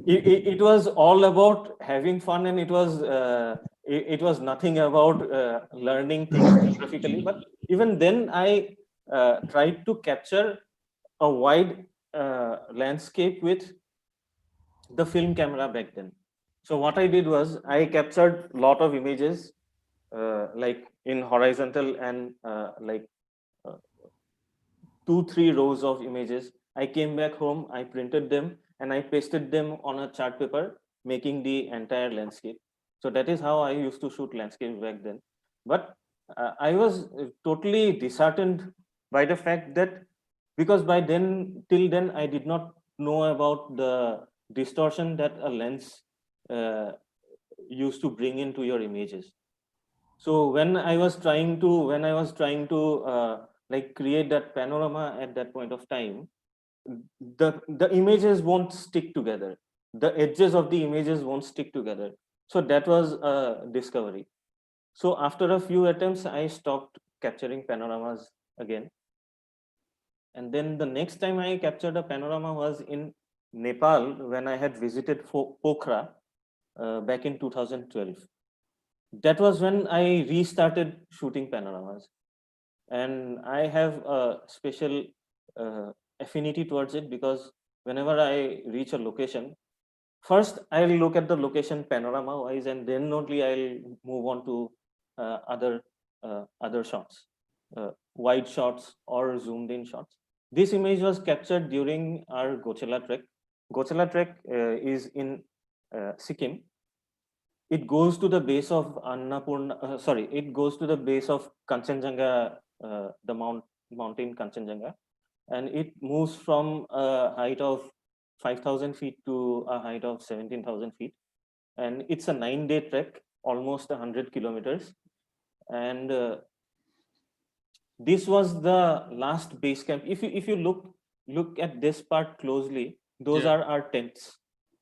it was all about having fun, and it was nothing about learning things geographically. But even then, I tried to capture a wide landscape with the film camera back then. So what I did was I captured a lot of images like in horizontal and like 2-3 rows of images. I came back home, I printed them, and I pasted them on a chart paper, making the entire landscape. So that is how I used to shoot landscape back then. But I was totally disheartened by the fact that because by then till then I did not know about the distortion that a lens uh, used to bring into your images. So when I was trying to like create that panorama at that point of time, the images won't stick together. The edges of the images won't stick together. So that was a discovery. So after a few attempts, I stopped capturing panoramas again. And then the next time I captured a panorama was in Nepal when I had visited Pokhara back in 2012. That was when I restarted shooting panoramas. And I have a special affinity towards it because whenever I reach a location, first I'll look at the location panorama wise, and then only I'll move on to other shots, wide shots or zoomed in shots. This image was captured during our Gochela trek. Gochela trek is in Sikkim. It goes to the base of Annapurna. It goes to the base of Kanchenjunga, the mountain Kanchenjunga, and it moves from a height of 5,000 feet to a height of 17,000 feet, and it's a 9-day trek, almost 100 kilometers, and this was the last base camp. If you look at this part closely, those are our tents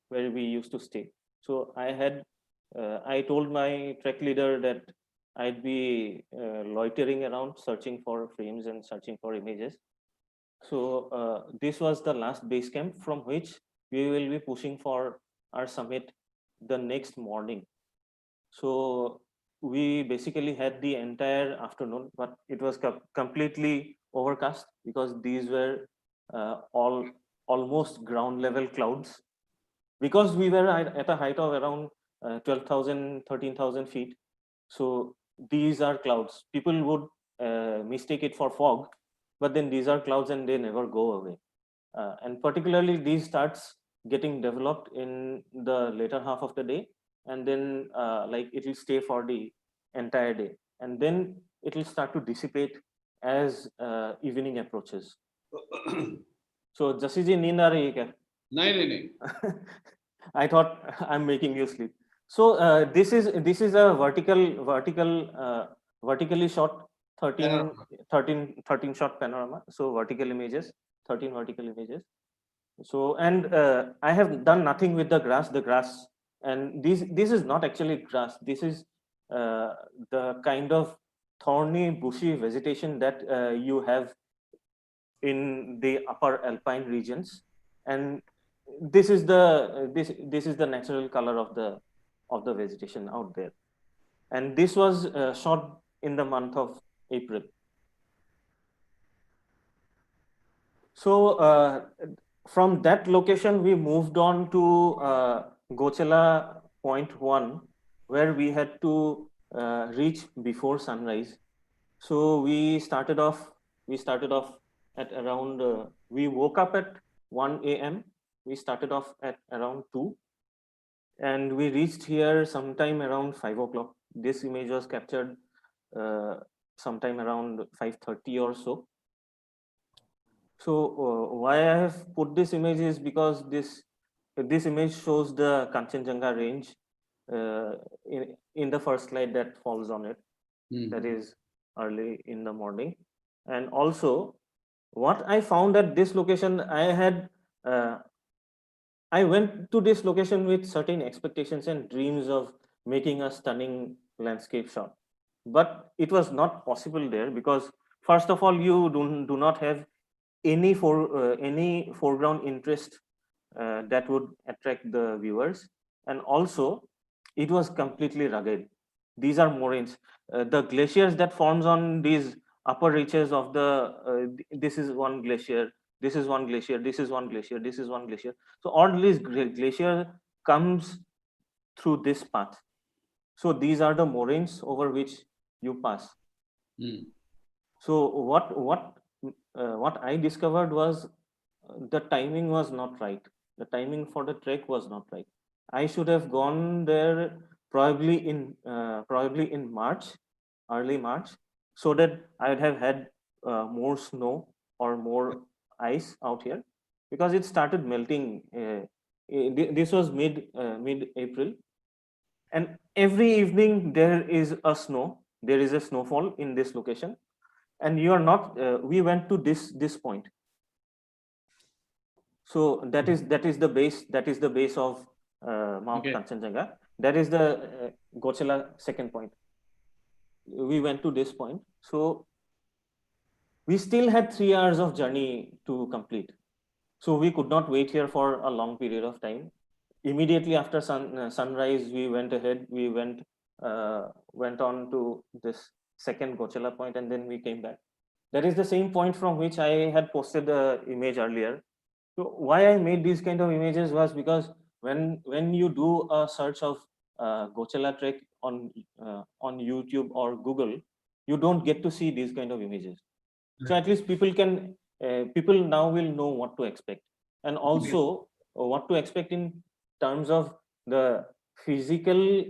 where we used to stay. So I told my trek leader that I'd be loitering around, searching for frames and searching for images. So this was the last base camp from which we will be pushing for our summit the next morning. So we basically had the entire afternoon, but it was completely overcast because these were all almost ground level clouds. Because we were at a height of around 12,000, 13,000 feet. So these are clouds. People would mistake it for fog, but then these are clouds and they never go away. And particularly these starts getting developed in the later half of the day, and then like it will stay for the entire day, and then it will start to dissipate as evening approaches. So Jassi ji, neend aa rahi hai kya? नहीं नहीं नहीं. I thought I'm making you sleep. So this is a vertically shot 13 shot panorama. So vertical images, 13 vertical images. So and I have done nothing with the grass, and this is not actually grass. This is the kind of thorny bushy vegetation that you have in the upper alpine regions, and this is the natural color of the vegetation out there. And this was shot in the month of April. So from that location we moved on to Gochela Point 1, where we had to reach before sunrise. So we started off at around we woke up at 1 a.m. We started off at around 2, and we reached here sometime around 5 o'clock. This image was captured sometime around 5:30 or so. So why I have put this image is because this image shows the Kanchenjunga range in the first slide that falls on it. That is early in the morning. And also what I found at this location, I went to this location with certain expectations and dreams of making a stunning landscape shot, but it was not possible there because first of all you do not have any foreground interest that would attract the viewers, and also it was completely rugged. These are moraines. The glaciers that forms on these upper reaches of the this is one glacier, this is one glacier, this is one glacier, this is one glacier. So all these glacier comes through this path. So these are the moraines over which you pass. So what I discovered was the timing was not right. The timing for the trek was not right. I should have gone there probably in March, early March, so that I would have had more snow or more ice out here, because it started melting. This was mid April, and every evening there is a snowfall in this location, and you are not. We went to this point. So that is the base of Mount Kanchenjunga. That is the Gochela second point. We went to this point. So we still had 3 hours of journey to complete. So we could not wait here for a long period of time. Immediately after sunrise, we went ahead. We went on to this second Gochela point, and then we came back. That is the same point from which I had posted the image earlier. So why I made these kind of images was because when you do a search of Gochela trek on YouTube or Google, you don't get to see these kind of images. So at least people now will know what to expect, and also what to expect in terms of the physical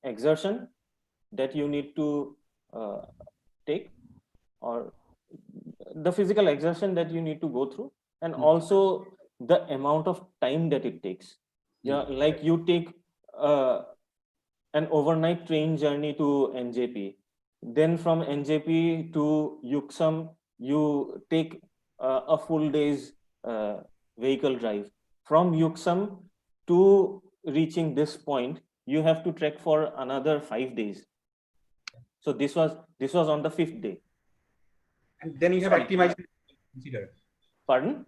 exertion that you need to take, or the physical exertion that you need to go through, and also the amount of time that it takes. Yeah, like you take an overnight train journey to NJP, then from NJP to Yuksam you take a full day's vehicle drive. From Yuksam to reaching this point, you have to trek for another 5 days. So this was on the 5th day. And then you have acclimatization to consider. Pardon?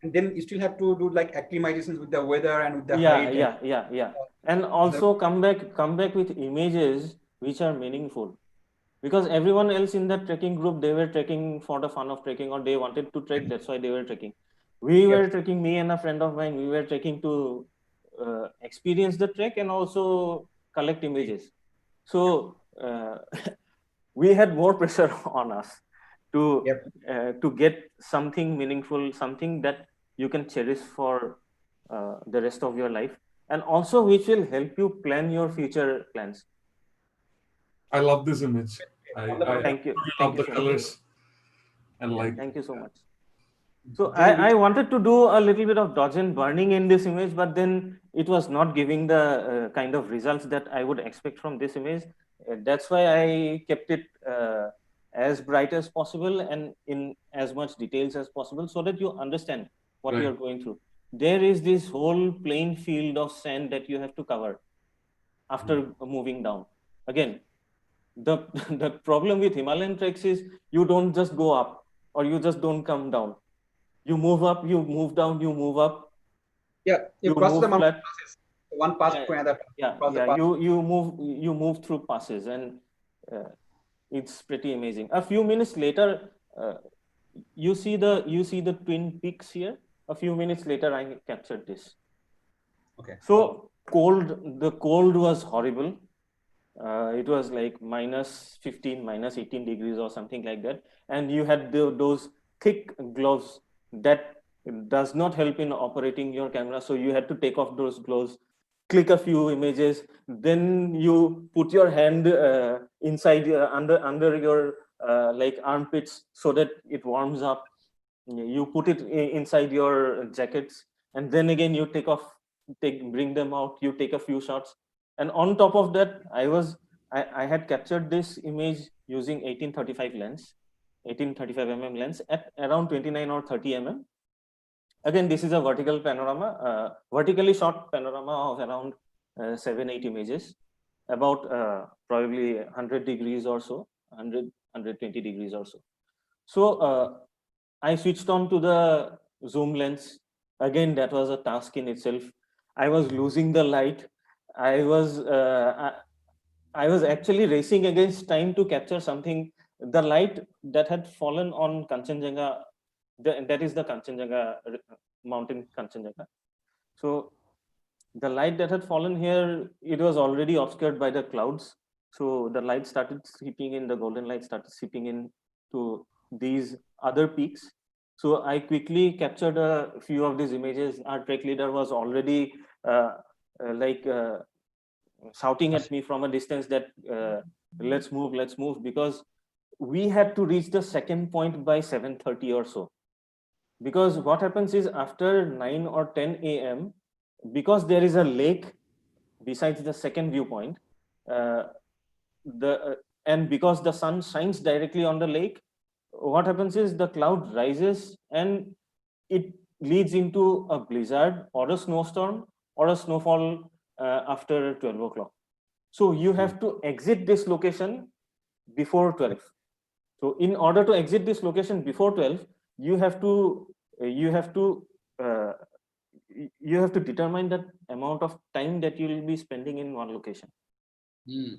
And then you still have to do like acclimatizations with the weather and with the height. Yeah. And also come back with images which are meaningful, because everyone else in that trekking group, they were trekking for the fun of trekking, or they wanted to trek, that's why they were trekking. We were trekking, me and a friend of mine, we were trekking to experience the trek and also collect images. So we had more pressure on us to Yep. to get something meaningful, something that you can cherish for the rest of your life, and also which will help you plan your future plans. I love this image. I Wonderful. Thank you. really Thank love you the so much. colors and Yeah, like. thank you so much. So Very rich. I wanted to do a little bit of dodge and burning in this image, but then it was not giving the kind of results that I would expect from this image. That's why I kept it as bright as possible and in as much details as possible so that you understand what Right. you're going through. There is this whole plain field of sand that you have to cover after moving down. Again, the the problem with Himalayan treks is you don't just go up or you just don't come down. You move up, you move down, you move up, Yeah, you you cross the move mountain flat. passes. One pass Yeah, to another. Cross the yeah. pass. You move through passes, and uh, it's pretty amazing. A few minutes later, you see the twin peaks here. A few minutes later, I captured this. Okay. So cold, the cold was horrible. It was like minus 15, minus 18 degrees or something like that. And you had those thick gloves that does not help in operating your camera. So you had to take off those gloves, click a few images, then you put your hand inside under your like armpits so that it warms up. You put it inside your jackets, and then again you bring them out. You take a few shots, and on top of that, I had captured this image using 1835 lens, 1835 lens at around 29 or 30 Again, this is a vertical panorama, vertically shot panorama of around 7-8 images, about probably 100 degrees or so, 120 degrees or so. So I switched on to the zoom lens. Again, that was a task in itself. I was losing the light. I was I was actually racing against time to capture something. The light that had fallen on Kanchenjunga, that is the Kanchenjunga mountain, Kanchenjunga. So the light that had fallen here, it was already obscured by the clouds. So the light started seeping in, the golden light started seeping in to these other peaks. So I quickly captured a few of these images. Our trek leader was already like shouting at me from a distance that let's move, because we had to reach the second point by 7:30 or so. Because what happens is after 9 or 10 a.m., because there is a lake besides the second viewpoint, uh, and because the sun shines directly on the lake, what happens is the cloud rises and it leads into a blizzard or a snowstorm or a snowfall after 12 o'clock. So you have to exit this location before 12. So in order to exit this location before 12, you have to you have to uh, you have to determine that amount of time that you will be spending in one location.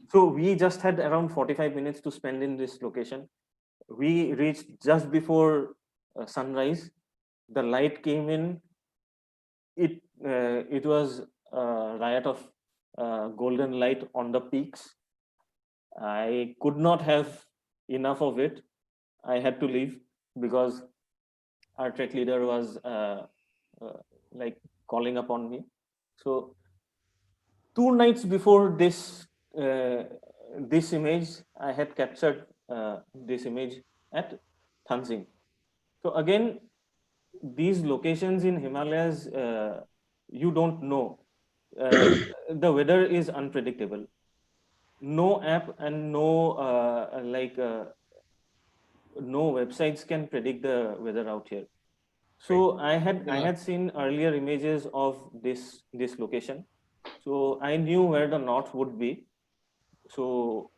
So we just had around 45 minutes to spend in this location. We reached just before sunrise. The light came in. It was a riot of golden light on the peaks. I could not have enough of it. I had to leave because our trek leader was uh, like calling upon me. So 2 nights before uh, this image, I had captured this image at Thanzing. So again, these locations in Himalayas, you don't know. The weather is unpredictable. No app and no websites can predict the weather out here. So I had seen earlier images of this location. So I knew where the north would be. So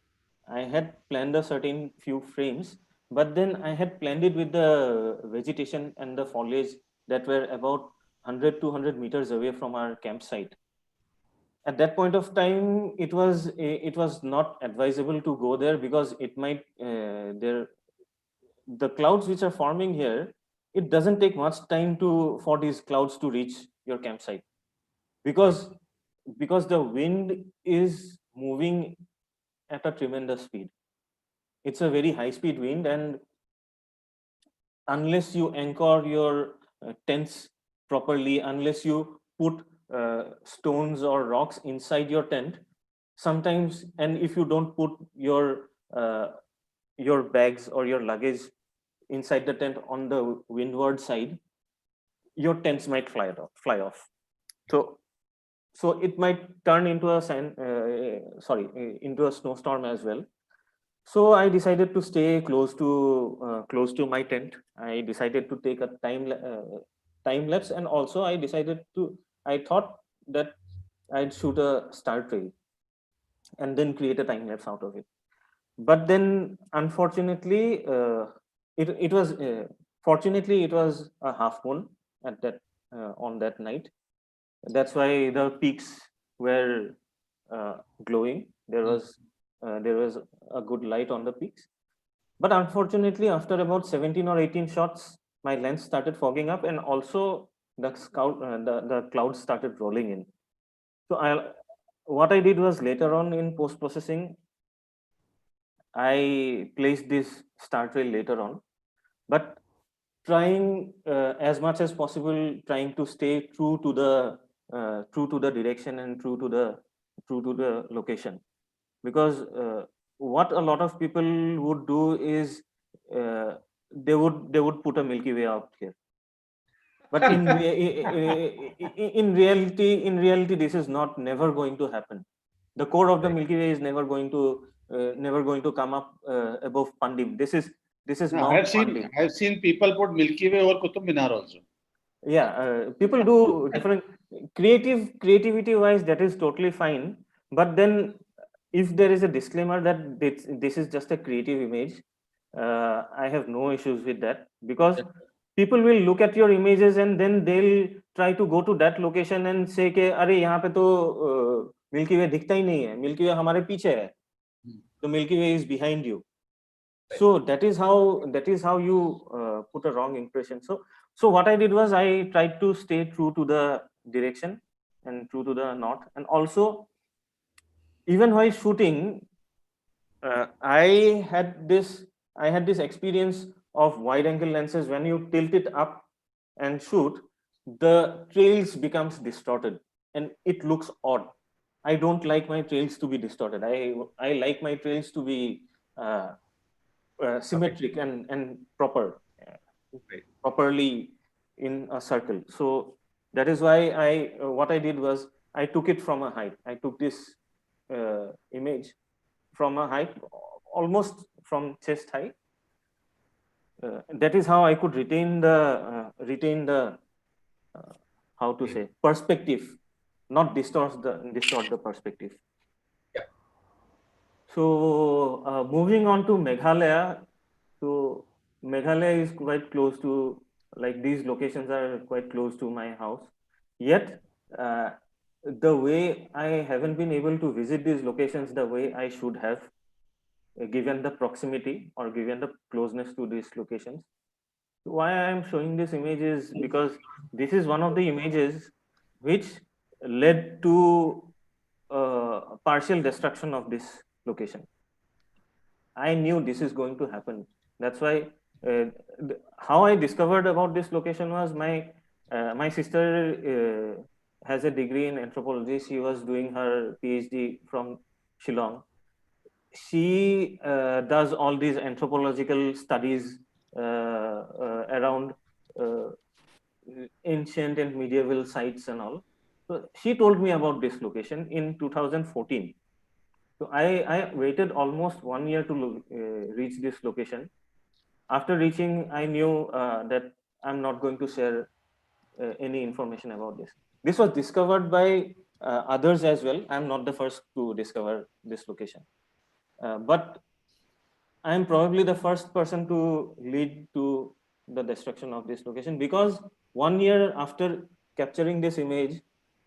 I had planned a certain few frames, but then I had planned it with the vegetation and the foliage that were about 100-200 meters away from our campsite. At that point of time, it was not advisable to go there because it might the clouds which are forming here, it doesn't take much time for these clouds to reach your campsite, because the wind is moving at a tremendous speed. It's a very high speed wind, and unless you anchor your tents properly, unless you put stones or rocks inside your tent, sometimes, and if you don't put your bags or your luggage inside the tent on the windward side, your tents might fly off. So it might turn into a into a snowstorm as well. So I decided to stay close to my tent. I decided to take a time lapse, and also I thought that I'd shoot a star trail and then create a time lapse out of it. But then, unfortunately, it was fortunately it was a half moon at that on that night. That's why the peaks were glowing. There was a good light on the peaks. But unfortunately, after about 17 or 18 shots, my lens started fogging up, and also the clouds started rolling in. So what I did was, later on in post processing, I placed this star trail later on, but trying as much as possible, trying to stay true to the direction and true to the location, because what a lot of people would do is they would put a Milky Way out here, but in reality this is never going to happen. The core of the Milky Way is never going to come up above Pandim. This is No, Mount Pandim. I've seen people put Milky Way over Qutub Minar also. Yeah, people do different creativity wise, that is totally fine. But then, if there is a disclaimer that this is just a creative image, I have no issues with that, because people will look at your images and then they'll try to go to that location and say कि अरे यहाँ पे तो Milky Way दिखता ही नहीं है, Milky Way हमारे पीछे है, the Milky Way is behind you. So that is how you put a wrong impression. So what I did was, I tried to stay true to the direction and true to the north. And also, even while shooting, I had this experience of wide angle lenses. When you tilt it up and shoot, the trails becomes distorted and it looks odd. I don't like my trails to be distorted. I like my trails to be symmetric and properly in a circle. So that is why what I did was, I took it from a height. I took this image from a height, almost from chest height. That is how I could retain the how to say, perspective, not distort the perspective. So moving on to Meghalaya. So Meghalaya is quite close to, like, these locations are quite close to my house. Yet the way I haven't been able to visit these locations the way I should have, given the proximity or given the closeness to these locations. Why I am showing this image is because this is one of the images which led to partial destruction of this location. I knew this is going to happen. That's why how I discovered about this location was, my sister has a degree in anthropology. She was doing her PhD from Shillong. She does all these anthropological studies around ancient and medieval sites and all. So she told me about this location in 2014. So I waited almost 1 year to reach this location. After reaching, I knew that I'm not going to share any information about this. This was discovered by others as well. I'm not the first to discover this location. But I'm probably the first person to lead to the destruction of this location, because 1 year after capturing this image,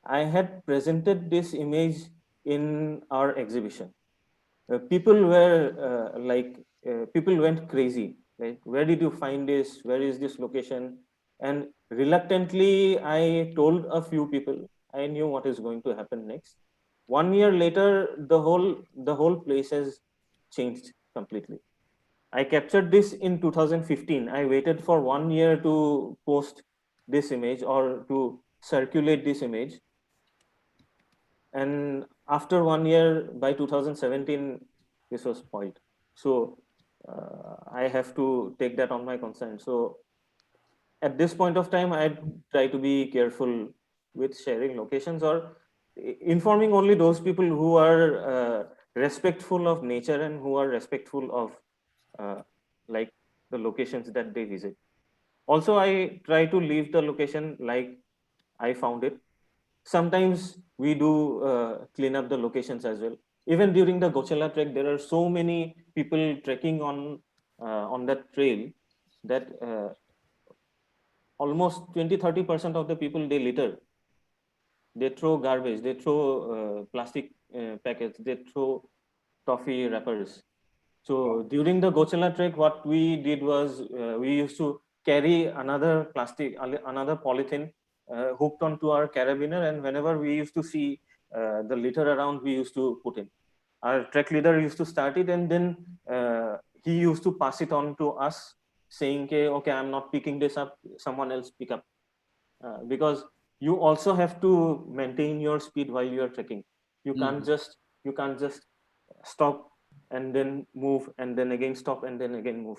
I had presented this image in our exhibition. People went crazy. Like, where did you find this? Where is this location? And reluctantly, I told a few people. I knew what is going to happen next. 1 year later, the whole place has changed completely. I captured this in 2015. I waited for 1 year to post this image or to circulate this image. And after 1 year, by 2017, this was spoiled. So I have to take that on my concern. So at this point of time, I try to be careful with sharing locations or informing only those people who are respectful of nature and who are respectful of like the locations that they visit. Also, I try to leave the location like I found it. Sometimes we do clean up the locations as well. Even during the Gochela trek, there are so many people trekking on that trail that almost 20-30% of the people, they litter. They throw garbage, they throw plastic packets, they throw toffee wrappers. So during the Gochela trek, what we did was we used to carry another polythene hooked onto our carabiner, and whenever we used to see the litter around, we used to put in. Our trek leader used to start it, and then he used to pass it on to us, saying, okay, I'm not picking this up, someone else pick up. Because you also have to maintain your speed while you are trekking. You can't just stop and then move and then again stop and then again move.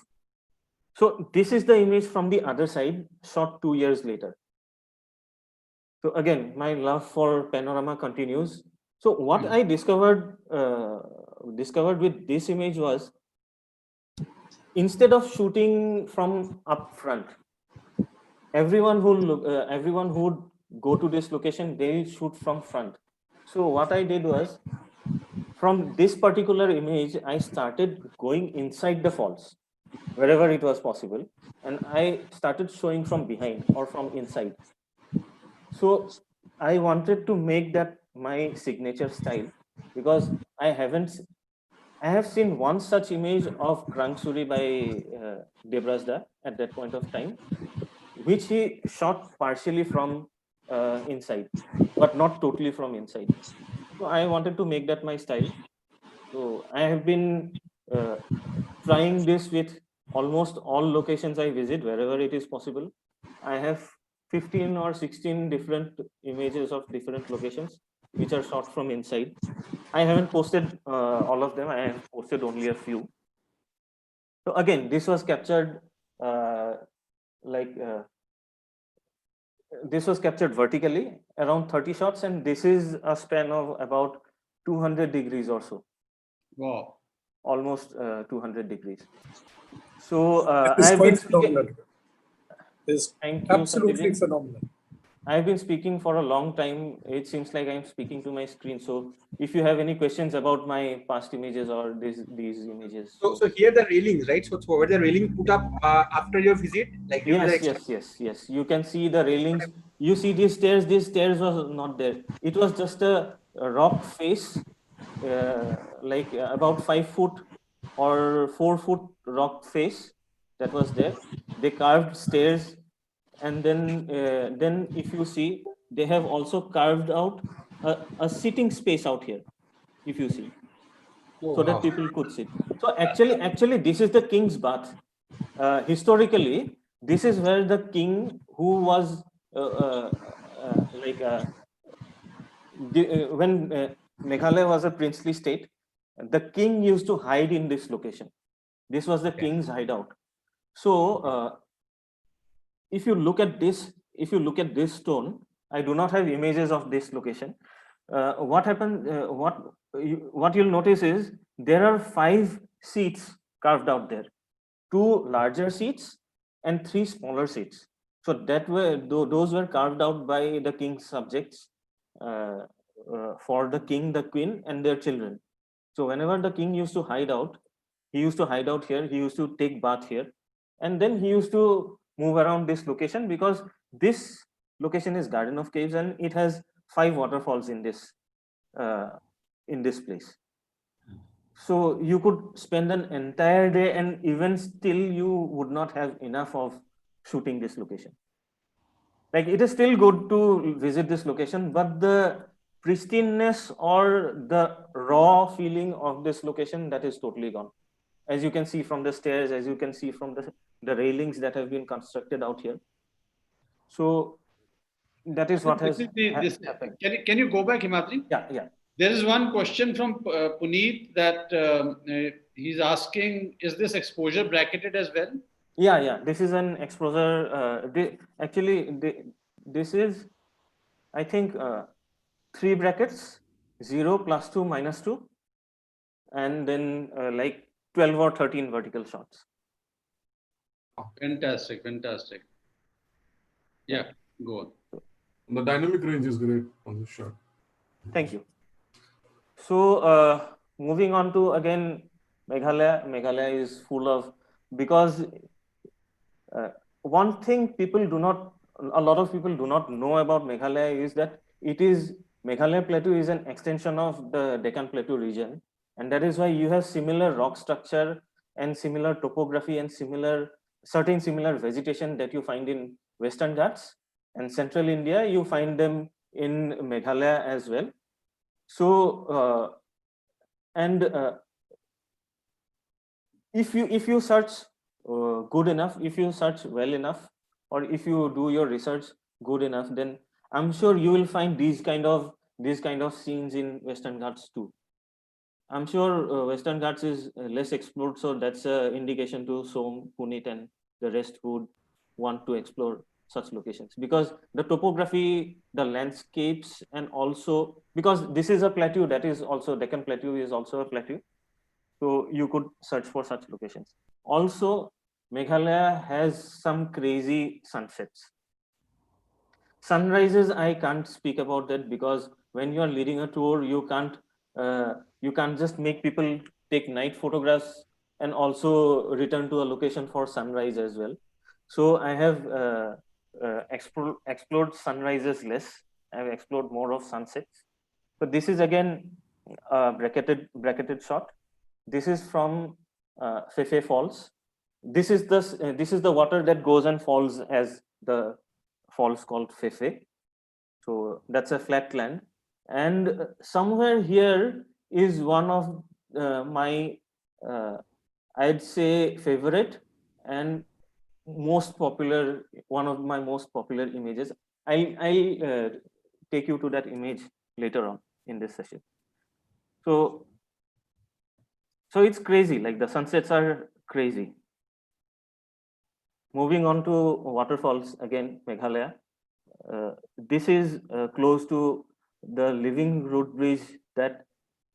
So this is the image from the other side, shot 2 years later. So again, my love for panorama continues. So what I discovered with this image was, instead of shooting from up front, everyone who would go to this location, they'll shoot from front. So what I did was, from this particular image, I started going inside the falls wherever it was possible, and I started showing from behind or from inside. So I wanted to make that my signature style, because I have seen one such image of Krangsuri by Debrasda at that point of time, which he shot partially from inside, but not totally from inside. So I wanted to make that my style. So I have been trying this with almost all locations I visit, wherever it is possible. I have 15 or 16 different images of different locations, which are shot from inside. I haven't posted all of them. I have posted only a few. So again, this was captured this was captured vertically, around 30 shots, and this is a span of about 200 degrees or so. Wow. Almost 200 degrees. So It's I have quite been speaking. phenomenal. It's Thank you, absolutely Sanjay. phenomenal. I've been speaking for a long time. It seems like I'm speaking to my screen. So if you have any questions about my past images or these images. So here the railings, right? So were the railing put up after your visit? Like Yes. You can see the railings. You see these stairs. These stairs was not there. It was just a rock face, about 5 foot or 4 foot rock face that was there. They carved stairs, and then if you see, they have also carved out a sitting space out here, if you see, so that people could sit. So actually this is the king's bath. Historically, this is where the king, who was when Meghalaya was a princely state, the king used to hide in this location. This was the king's hideout. So if you look at this stone, I do not have images of this location. What happened? What you'll notice is there are 5 seats carved out there, 2 larger seats and 3 smaller seats. So those were carved out by the king's subjects for the king, the queen, and their children. So whenever the king used to hide out, he used to hide out here. He used to take bath here, and then he used to move around this location, because this location is Garden of Caves and it has 5 waterfalls in this place. So you could spend an entire day, and even still you would not have enough of shooting this location. Like, it is still good to visit this location, but the pristineness or the raw feeling of this location, that is totally gone. As you can see from the stairs, as you can see from the railings that have been constructed out here. So that is what has happened. Can you go back, Himadri? Yeah. There is one question from Puneet that he's asking, is this exposure bracketed as well? Yeah. This is an exposure. This is, I think, 3 brackets, 0, +2, -2, and then like 12 or 13 vertical shots. Fantastic. Yeah, go on. The dynamic range is great on this shot. Thank you. So moving on to again Meghalaya. Meghalaya is full of, because one thing a lot of people do not know about Meghalaya is that Meghalaya Plateau is an extension of the Deccan Plateau region, and that is why you have similar rock structure and similar topography and certain similar vegetation that you find in Western Ghats and Central India. You find them in Meghalaya as well. So if you search good enough, if you search well enough, or if you do your research good enough, then I'm sure you will find these kind of scenes in Western Ghats too. I'm sure Western Ghats is less explored, so that's an indication to Som, Puneet, and the rest who would want to explore such locations, because the topography, the landscapes, and also because this is a plateau, that is also Deccan Plateau is also a plateau, so you could search for such locations. Also, Meghalaya has some crazy sunsets. Sunrises, I can't speak about that, because when you are leading a tour, you can't just make people take night photographs and also return to a location for sunrise as well. So I have explored sunrises less. I've explored more of sunsets. But this is again a bracketed shot. This is from Fefe Falls. This is the water that goes and falls as the falls called Fefe. So that's a flat land. And somewhere here is one of my, I'd say, favorite and most popular, one of my most popular images. I'll take you to that image later on in this session. So it's crazy, like the sunsets are crazy. Moving on to waterfalls, again, Meghalaya. This is close to the living root bridge that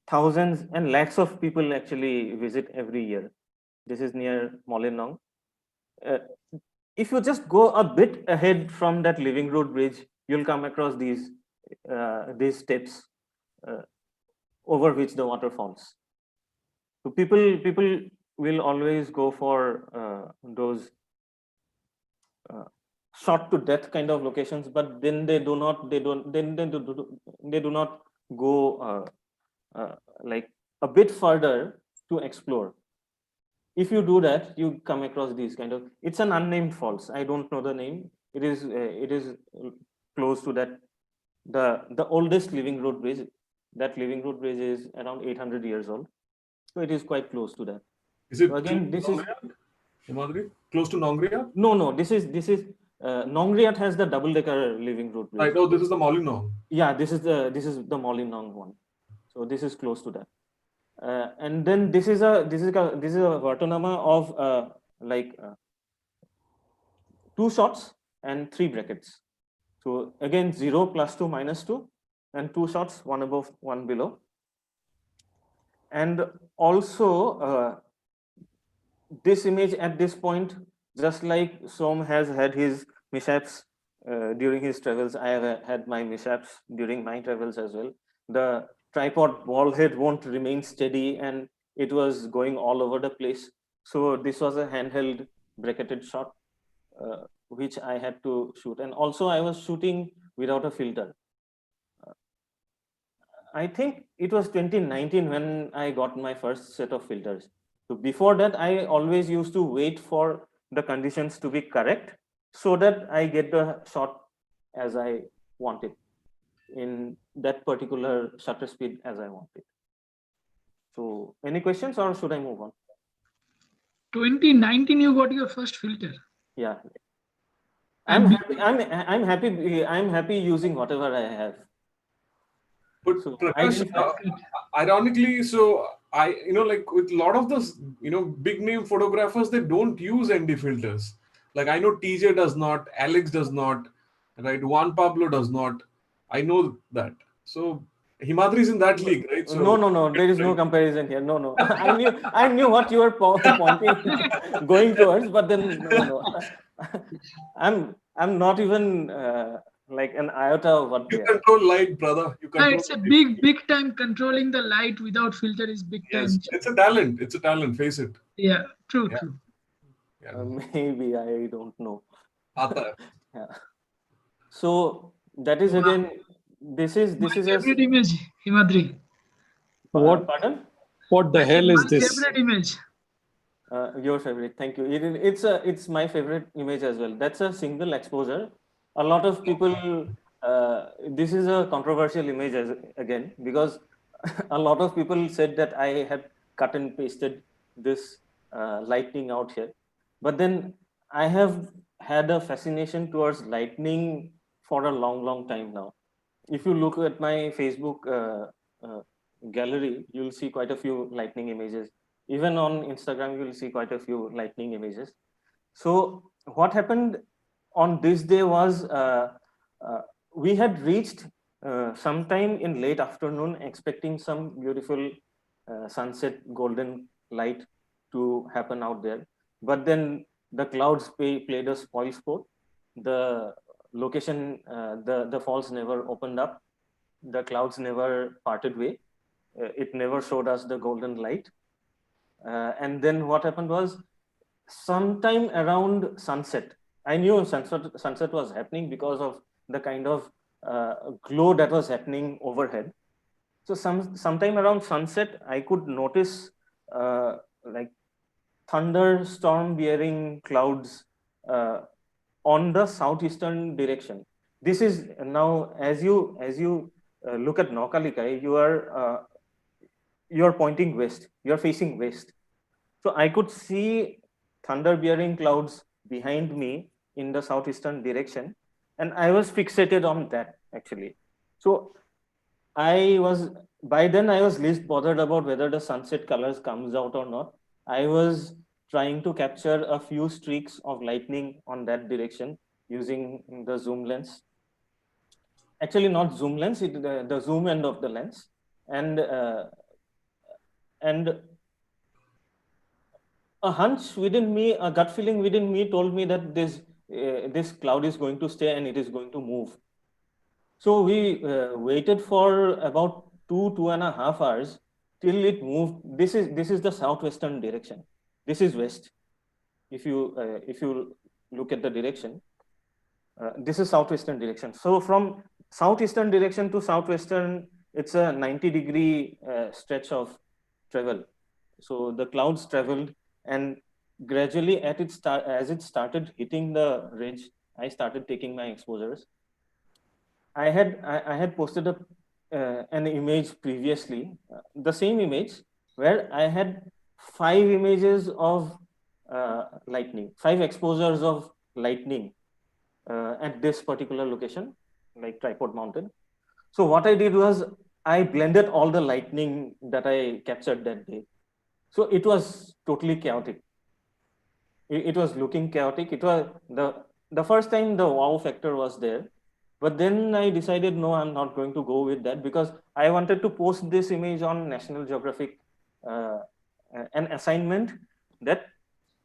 thousands and lakhs of people actually visit every year. This is near Molinong. If you just go a bit ahead from that living root bridge, you'll come across these steps over which the water falls. So people will always go for those shot to death kind of locations, but then they do not go like a bit further to explore. If you do that, you come across these kind of, it's an unnamed falls. I don't know the name. It is close to that, the oldest living root bridge. That living root bridge is around 800 years old. So it is quite close to that. Is it so again, this is Himadri? Close to Nongriat? No, this is Nongriat has the double-decker living root bridge. Right. Oh, this is the Molinong. Yeah, this is the Molinong one. So this is close to that. And then this is a Vartanama of 2 shots and 3 brackets. So again 0, +2, -2, and 2 shots, 1 above, 1 below. And also this image at this point, just like Som has had his mishaps during his travels, I have had my mishaps during my travels as well. The tripod ball head won't remain steady and it was going all over the place. So this was a handheld bracketed shot which I had to shoot. And also I was shooting without a filter. I think it was 2019 when I got my first set of filters. So before that, I always used to wait for the conditions to be correct so that I get the shot as I want it. In that particular shutter speed as I wanted. So any questions or should I move on? 2019, you got your first filter. Yeah. And I'm happy using whatever I have. But So Prakash, ironically, so like with a lot of those, big name photographers, they don't use ND filters. Like I know TJ does not, Alex does not, right? Juan Pablo does not. I know that. So Himadri is in that league, right? So no. There is no comparison here. No. I knew what you were pointing, going towards, but then no. I'm not even like an iota of what you they are. control light, brother. You control. it's a big time. Controlling the light without filter is big time. Yes, it's a talent. It's a talent. Face it. Yeah, true. Yeah. Maybe I don't know. Aata hai. Yeah. So that is again. This is My a favorite image, Himadri. pardon? What the hell is My this? favorite image. Your favorite, thank you. It's my favorite image as well. That's a single exposure. A lot of people. This is a controversial image again because a lot of people said that I had cut and pasted this lightning out here, but then I have had a fascination towards lightning for a long time now. If you look at my Facebook gallery, you'll see quite a few lightning images. Even on Instagram, you'll see quite a few lightning images. So what happened on this day was we had reached sometime in late afternoon, expecting some beautiful sunset golden light to happen out there. But then the clouds played a spoil sport. The location, the falls never opened up. The clouds never parted way. It never showed us the golden light. And then what happened was sometime around sunset, I knew sunset was happening because of the kind of glow that was happening overhead. So sometime around sunset, I could notice like thunderstorm bearing clouds on the southeastern direction. This is now as you look at Naukalikai, you are pointing west. You are facing west. So I could see thunder bearing clouds behind me in the southeastern direction, and I was fixated on that actually. So by then I was least bothered about whether the sunset colors comes out or not. I was trying to capture a few streaks of lightning on that direction using the zoom lens. Actually, not zoom lens, the zoom end of the lens, and a hunch within me, a gut feeling within me told me that this cloud is going to stay and it is going to move. So we waited for about 2.5 hours till it moved. This is the southwestern direction. This is west. If you look at the direction, this is southwestern direction. So from southeastern direction to southwestern, it's a 90-degree stretch of travel. So the clouds traveled, and gradually as it started hitting the ridge, I started taking my exposures. I had posted an image previously, the same image where I had 5 images of lightning, 5 exposures of lightning at this particular location, like tripod mounted. So what I did was I blended all the lightning that I captured that day. So it was totally chaotic. It was looking chaotic. It was the first time the wow factor was there. But then I decided, no, I'm not going to go with that because I wanted to post this image on National Geographic, an assignment that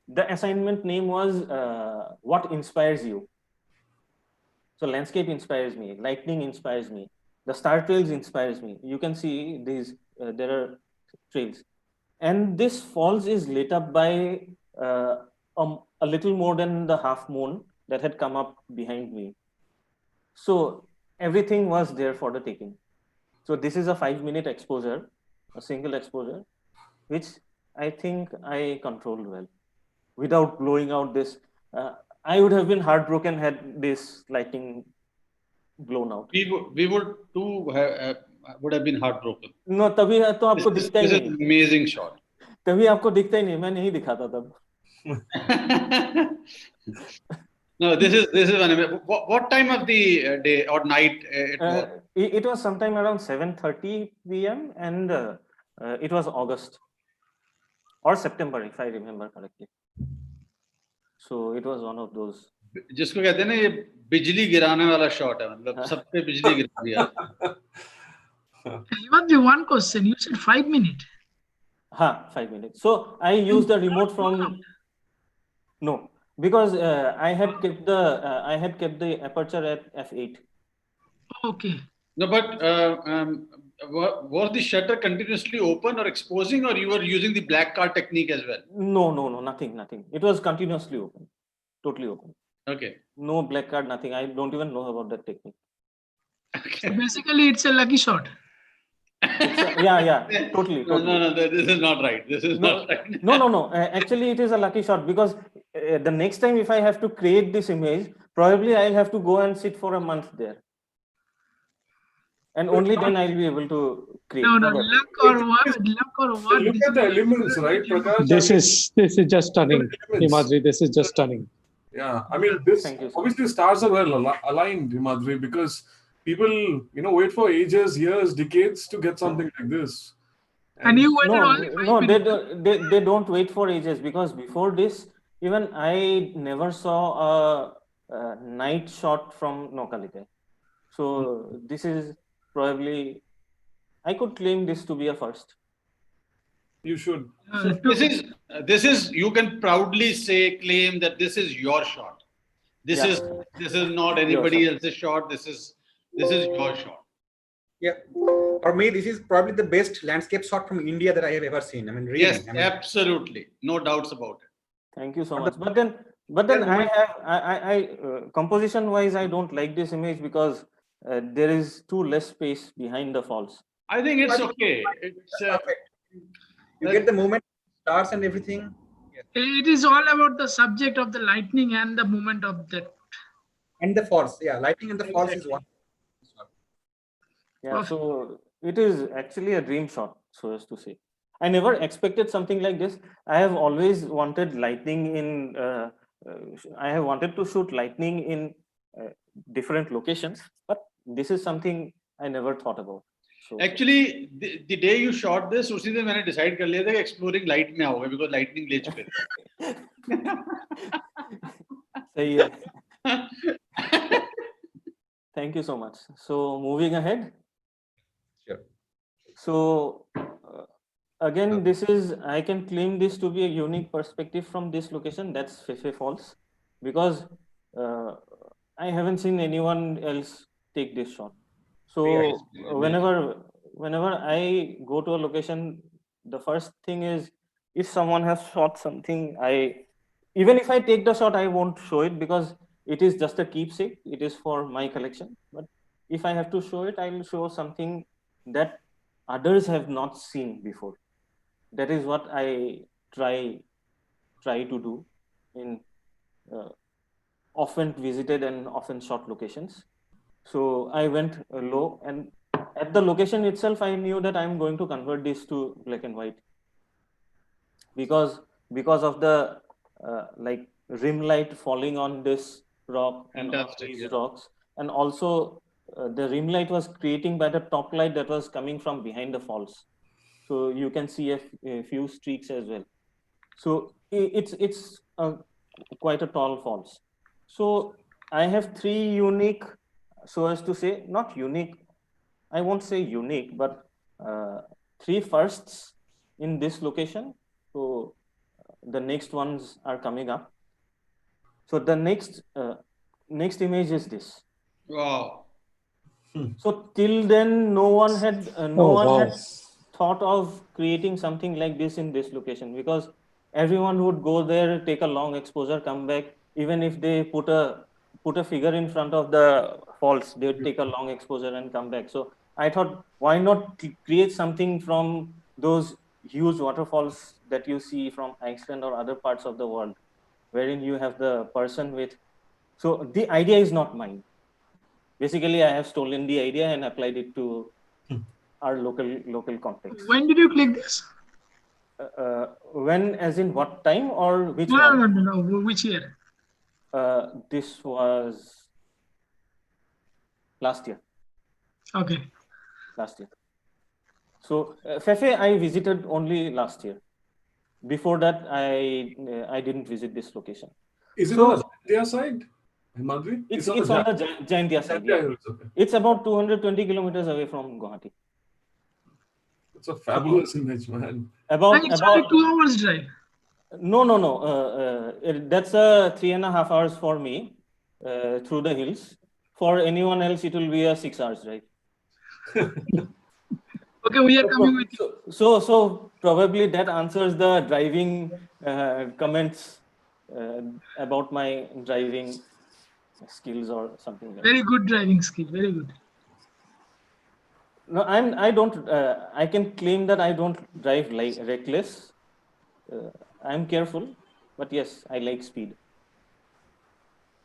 the assignment name was what inspires you. So landscape inspires me, lightning inspires me, the star trails inspires me. You can see these, there are trails. And this falls is lit up by a little more than the half moon that had come up behind me. So everything was there for the taking. So this is a 5-minute exposure, a single exposure, which I think I controlled well without blowing out this. I would have been heartbroken had this lightning blown out. We would too would have been heartbroken. No, तभी तो आपको दिखता ही This is नहीं, an amazing shot. तभी आपको दिखता ही नहीं, मैं नहीं दिखाता तब. No, this is what time of the day or night it was? It was sometime around 7:30 p.m. and it was August or September, if I remember correctly. So it was one of those. जिसको कहते हैं ना ये बिजली गिराने वाला shot है, मतलब सब पे बिजली गिरा दिया. Himadri, one question. You said 5 minutes. 5 minutes. So I used the remote from no, because I had kept the aperture at f8. Okay. No, but was the shutter continuously open or exposing, or you were using the black card technique as well? No, nothing. It was continuously open, totally open. Okay. No black card, nothing. I don't even know about that technique. So basically, it's a lucky shot. Yeah, totally. No, this is not right. This is not right. No. Actually, it is a lucky shot because the next time if I have to create this image, probably I'll have to go and sit for a month there. And only then I'll be able to create. No, luck or what? Look at the elements, right, Prakash? This is just stunning, Himadri. This is just stunning. Yeah, I mean, this Thank you, sir. obviously stars are well aligned, Himadri, because people, wait for ages, years, decades to get something like this. And you waited only 5 No, minutes. they don't wait for ages, because before this, even I never saw a night shot from locality. So this is probably, I could claim this to be a first. You should. This is you can proudly claim that this is your shot. This is not anybody else's shot. This is your shot. Yeah. For me, this is probably the best landscape shot from India that I have ever seen. I mean, really. Yes, I mean, absolutely, no doubts about it. Thank you so much. But then I composition wise, I don't like this image because there is too less space behind the falls. I think it's okay. It's perfect. You get the movement, stars and everything. It is all about the subject of the lightning and the movement of that. And the falls. Yeah, lightning and the falls is one. Yeah, so it is actually a dream shot, so as to say. I never expected something like this. I have always wanted lightning in, I have wanted to shoot lightning in different locations, but this is something I never thought about. So, actually the day you shot this, उसी दिन मैंने decide कर लिया था कि exploring light में आओगे because lightning ले चुके थे. सही है. Thank you so much. So moving ahead. Sure. So again, this is, I can claim this to be a unique perspective from this location. That's Fefe Falls, because I haven't seen anyone else take this shot. So whenever I go to a location, the first thing is, if someone has shot something, even if I take the shot, I won't show it because it is just a keepsake. It is for my collection. But if I have to show it, I will show something that others have not seen before. That is what I try to do in often visited and often shot locations. So I went low, and at the location itself, I knew that I'm going to convert this to black and white because of the like rim light falling on this rock and on these rocks, and also the rim light was creating by the top light that was coming from behind the falls. So you can see a few streaks as well. So it's quite a tall falls. So I have three unique, so as to say, not unique, I won't say unique, but three firsts in this location. So the next ones are coming up. So the next image is this. Wow. So till then, no one had thought of creating something like this in this location, because everyone would go there, take a long exposure, come back. Even if they put a figure in front of the falls, they would take a long exposure and come back. So I thought, why not create something from those huge waterfalls that you see from Iceland or other parts of the world, wherein you have the person with. So the idea is not mine. basically I have stolen the idea and applied it to our local context. When did you click this? When, as in what time or which No, month? no. Which year? This was last year. Okay. Last year. So Fefe I visited only last year. Before that, I didn't visit this location. Is it So- on the Jaintia side? Himadri? It's on the Jaintia side. Jaintia Yeah. Hills, okay. It's about 220 kilometers away from Guwahati. It's a fabulous image, man. About It's only 2 hours drive. no. That's a 3.5 hours for me through the hills. For anyone else, it will be a 6 hours drive. Okay, we are coming with you. So probably that answers the driving comments about my driving skills or something like that. Very good driving skill. Very good. No, I don't. I can claim that I don't drive like reckless. I'm careful, but yes, I like speed.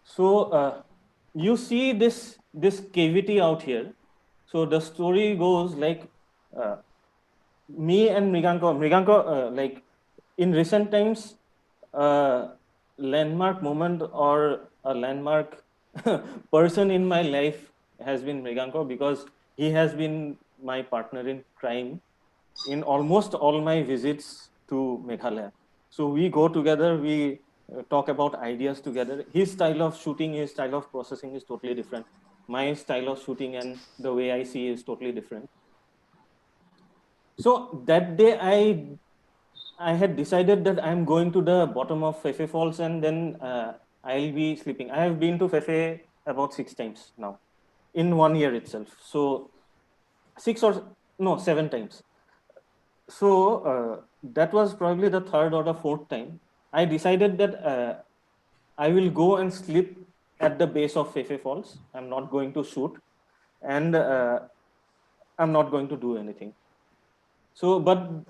So you see this cavity out here. So the story goes like me and Mriganko, like in recent times, landmark moment or a landmark person in my life has been Mriganko, because he has been my partner in crime in almost all my visits to Meghalaya. So we go together, we talk about ideas together. His style of shooting, his style of processing is totally different. My style of shooting and the way I see is totally different. So that day I had decided that I'm going to the bottom of Fefe Falls and then I'll be sleeping. I have been to Fefe about 6 times now in 1 year itself. So 7 times. So that was probably the 3rd or the 4th time. I decided that I will go and sleep at the base of Fefe Falls. I'm not going to shoot, and I'm not going to do anything. So, but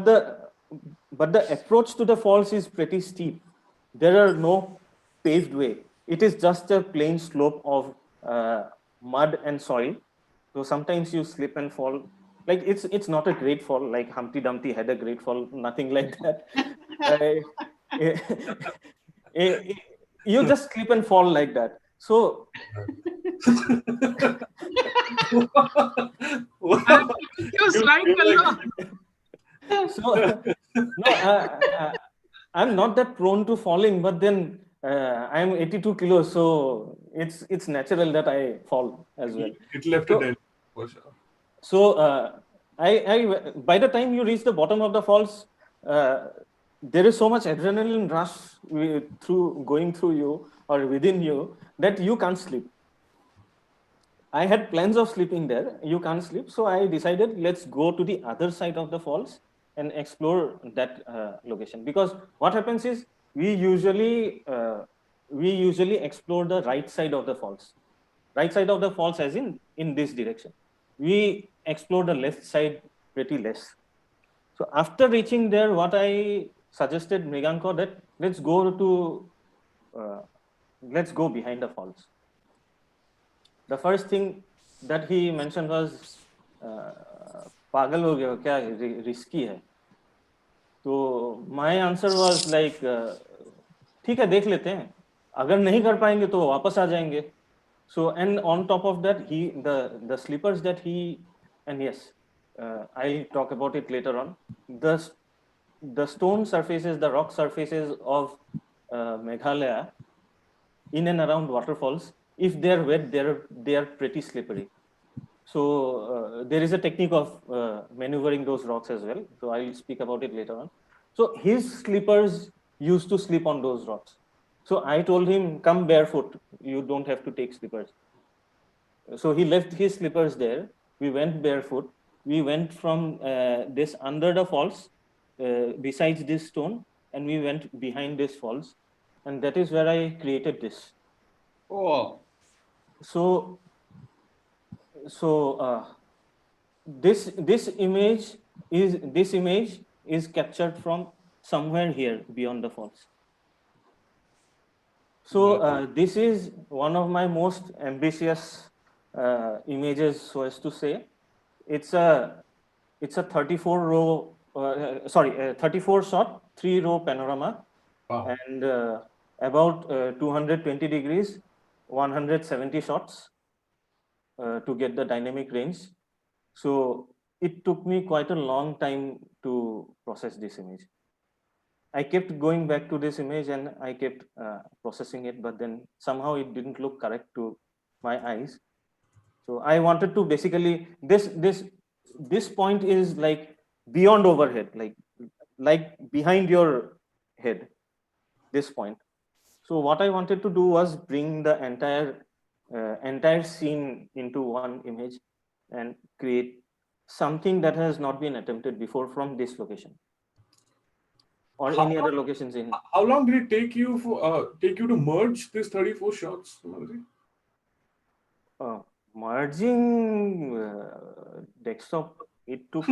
the approach to the falls is pretty steep. There are no paved way. It is just a plain slope of mud and soil. So sometimes you slip and fall. Like it's not a great fall. Like Humpty Dumpty had a great fall. Nothing like that. You just slip and fall like that. So You slide, Kalna. so no, I'm not that prone to falling, but then I'm 82 kilos, so it's natural that I fall as well. It left a dent for sure. So I by the time you reach the bottom of the falls, there is so much adrenaline rush going through you or within you that you can't sleep. I had plans of sleeping there. You can't sleep, so I decided let's go to the other side of the falls and explore that location. Because what happens is we usually explore the right side of the falls. Right side of the falls, as in this direction. We explore the left side pretty less. So after reaching there, what I suggested Mriganko that let's go behind the falls. The first thing that he mentioned was पागल हो गया क्या, risky है. So my answer was like ठीक है देख लेते हैं, अगर नहीं कर पाएंगे तो वापस आ जाएंगे. So and on top of that the slippers that he, and yes, I'll talk about it later on. The stone surfaces, the rock surfaces of Meghalaya in and around waterfalls, if they're wet, they are pretty slippery. So there is a technique of maneuvering those rocks as well. So I'll speak about it later on. So his slippers used to slip on those rocks. So I told him, come barefoot. You don't have to take slippers. So he left his slippers there. We went barefoot. We went from this under the falls, besides this stone, and we went behind this falls. And that is where I created this. Oh. So this image is captured from somewhere here beyond the falls. So this is one of my most ambitious images, so as to say. It's a 34 row, 34 shot, 3 row panorama, Wow. and about 220 degrees, 170 shots to get the dynamic range. So it took me quite a long time to process this image. I kept going back to this image and I kept processing it, but then somehow it didn't look correct to my eyes. So I wanted to basically this point is like beyond overhead, like behind your head. This point. So what I wanted to do was bring the entire scene into one image and create something that has not been attempted before from this location or any other locations in. How long did it take you to merge these 34 shots, Himadri? Merging desktop, it took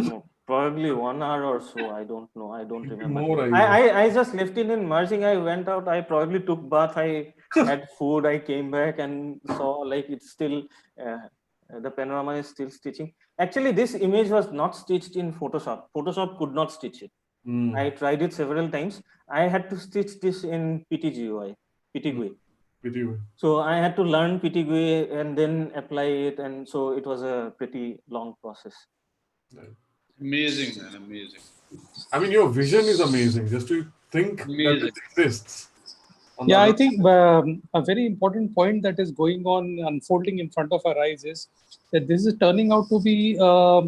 probably 1 hour or so. I don't know. I don't Maybe remember. more, I guess. I just left it in merging. I went out. I probably took bath. I had food. I came back and saw like it's still the panorama is still stitching. Actually, this image was not stitched in Photoshop. Photoshop could not stitch it. I tried it several times. I had to stitch this in PTGUI. So I had to learn PTGUI and then apply it, and so it was a pretty long process. Amazing, man, amazing. I mean, your vision is amazing. Just to think that it exists. Yeah, I think a very important point that is going on, unfolding in front of our eyes is that this is turning out to be a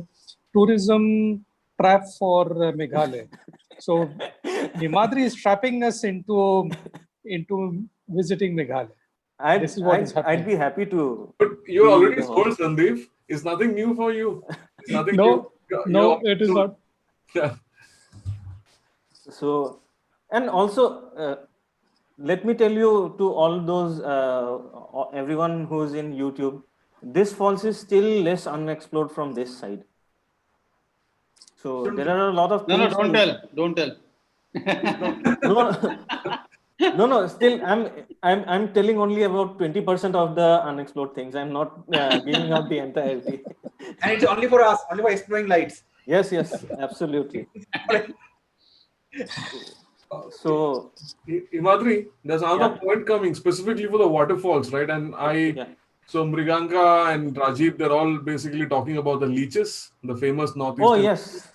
tourism trap for Meghalaya. So Himadri is trapping us into visiting Meghalaya. I'd be happy to. But you already told Sandeep. It's nothing new for you. It's nothing new. No, it is not. Yeah. So, and also, let me tell you to all those, everyone who's in YouTube, this falls is still less unexplored from this side. So there are a lot of things. No, don't tell. No. Still, I'm telling only about 20% of the unexplored things. I'm not giving out the entirety. And it's only for us, only for exploring lights. Yes, absolutely. So, Himadri, there's another point coming specifically for the waterfalls, right? And so Mriganka and Rajiv, they're all basically talking about the leeches, the famous northeastern. Oh, yes.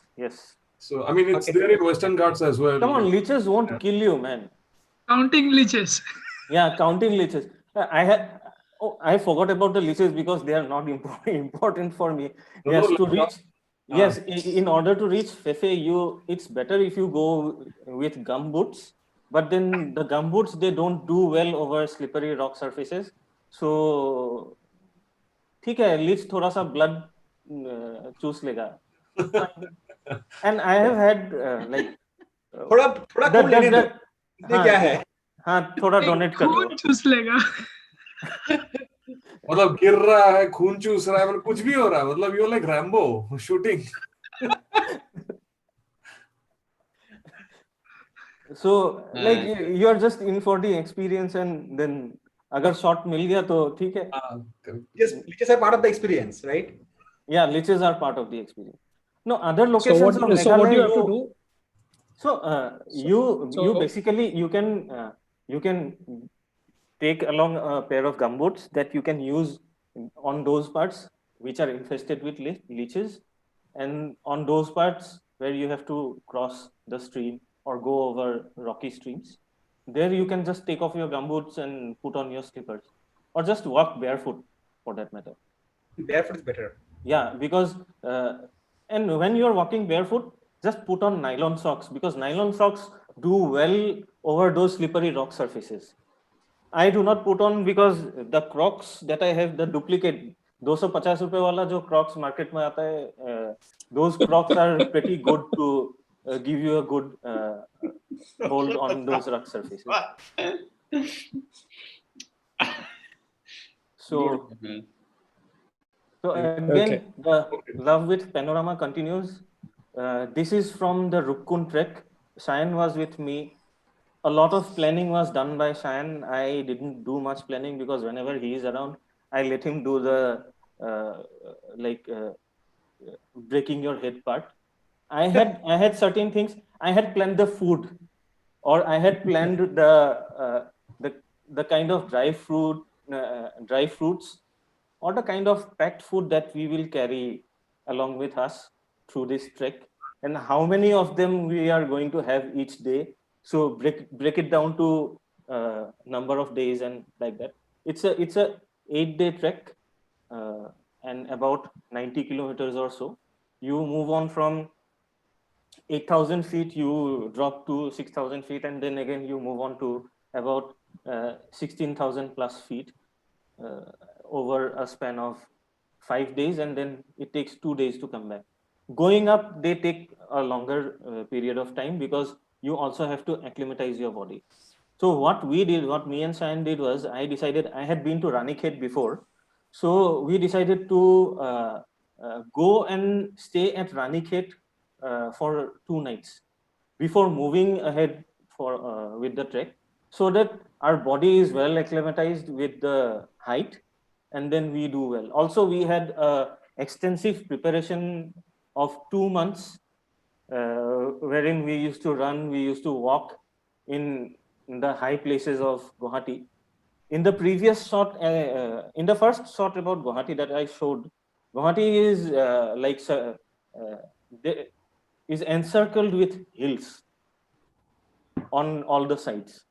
So, I mean, it's there in Western Ghats as well. Come on, leeches won't kill you, man. Counting leeches. Yeah, counting leeches. I forgot about the leeches because they are not important for me. In order to reach Fefe, it's better if you go with gum boots. But then the gum boots, they don't do well over slippery rock surfaces. So, ठीक है, leech थोड़ा सा blood चूस लेगा. And I have had थोड़ा donate कर दो. चूस लेगा. मतलब गिर रहा है, खून चूस रहा है, मतलब कुछ भी हो रहा है, मतलब you're like Rambo shooting. So like you are just in for the experience, and then अगर shot मिल गया तो ठीक है. Yes, leeches are part of the experience, right? Yeah, leeches are part of the experience. No, other locations of Meghalaya. So what do you have to do? So you basically you can take along a pair of gumboots that you can use on those parts which are infested with leeches, and on those parts where you have to cross the stream or go over rocky streams, there you can just take off your gumboots and put on your slippers, or just walk barefoot for that matter. Barefoot is better. Yeah, because and when you're walking barefoot, just put on nylon socks, because nylon socks do well over those slippery rock surfaces. I do not put on because the Crocs that I have, the duplicate 250 रुपए वाला जो Crocs market में आता है, those Crocs are pretty good to give you a good hold on those rock surfaces. So again, the love with panorama continues. This is from the Rukkun trek. Sayan was with me a lot of planning was done by Shayan. I didn't do much planning because whenever he is around, I let him do the uh, like breaking your head part. I had certain things. I had planned the food, or I had planned the the kind of dry fruits, or the kind of packed food that we will carry along with us through this trek, and how many of them we are going to have each day. So break it down to number of days and like that. It's a 8-day trek, uh, and about 90 kilometers or so. You move on from 8,000 feet, you drop to 6,000 feet, and then again you move on to about 16,000 plus feet uh, over a span of 5 days, and then it takes 2 days to come back. Going up, they take a longer period of time because you also have to acclimatize your body. So what me and Sayan did was, I decided, I had been to Ranikhet before, so we decided to go and stay at Ranikhet for 2 nights before moving ahead for with the trek, so that our body is well acclimatized with the height, and then we do well. Also, we had extensive preparation of 2 months, wherein we used to run, we used to walk in the high places of Guwahati. In the previous shot, in the first shot about Guwahati that I showed, Guwahati is is encircled with hills on all the sides.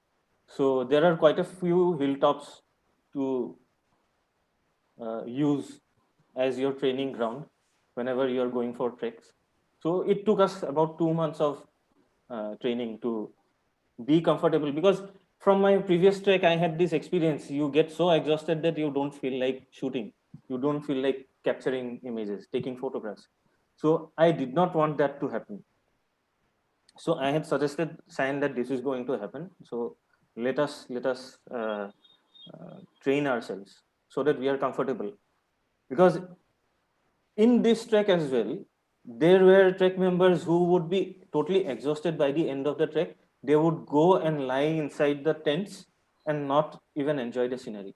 So there are quite a few hilltops to use as your training ground whenever you are going for treks. So it took us about 2 months of training to be comfortable, because from my previous trek I had this experience. You get so exhausted that you don't feel like shooting, you don't feel like capturing images, taking photographs. So I did not want that to happen. So I had suggested Sayan that this is going to happen, so let us train ourselves so that we are comfortable, because in this trek as well, there were trek members who would be totally exhausted by the end of the trek. They would go and lie inside the tents and not even enjoy the scenery.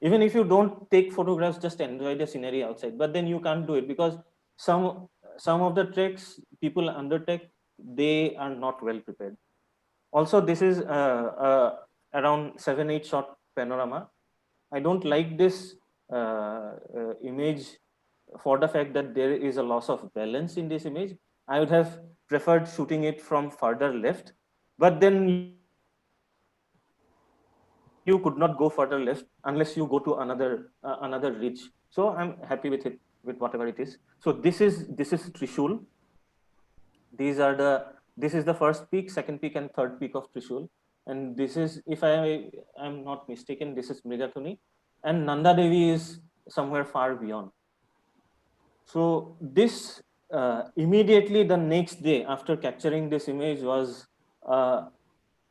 Even if you don't take photographs, just enjoy the scenery outside. But then you can't do it because some some of the treks people undertake, they are not well prepared. Also, this is around 7-8 shot panorama. I don't like this image for the fact that there is a loss of balance in this image. I would have preferred shooting it from further left, but then you could not go further left unless you go to another ridge. So I'm happy with it, with whatever it is. So this is Trishul. This is the first peak, second peak, and third peak of Trishul. And this is, if I'm not mistaken, this is Mrigathuni, and Nanda Devi is somewhere far beyond. So this immediately the next day after capturing this image was a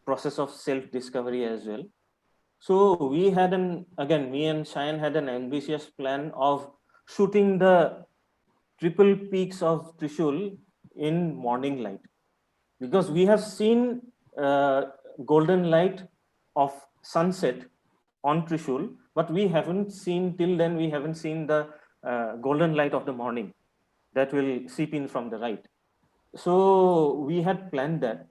process of self-discovery as well. So we had again, me and Shayan had an ambitious plan of shooting the triple peaks of Trishul in morning light, because we have seen golden light of sunset on Trishul, but we haven't seen, till then we haven't seen the golden light of the morning that will seep in from the right. So we had planned that.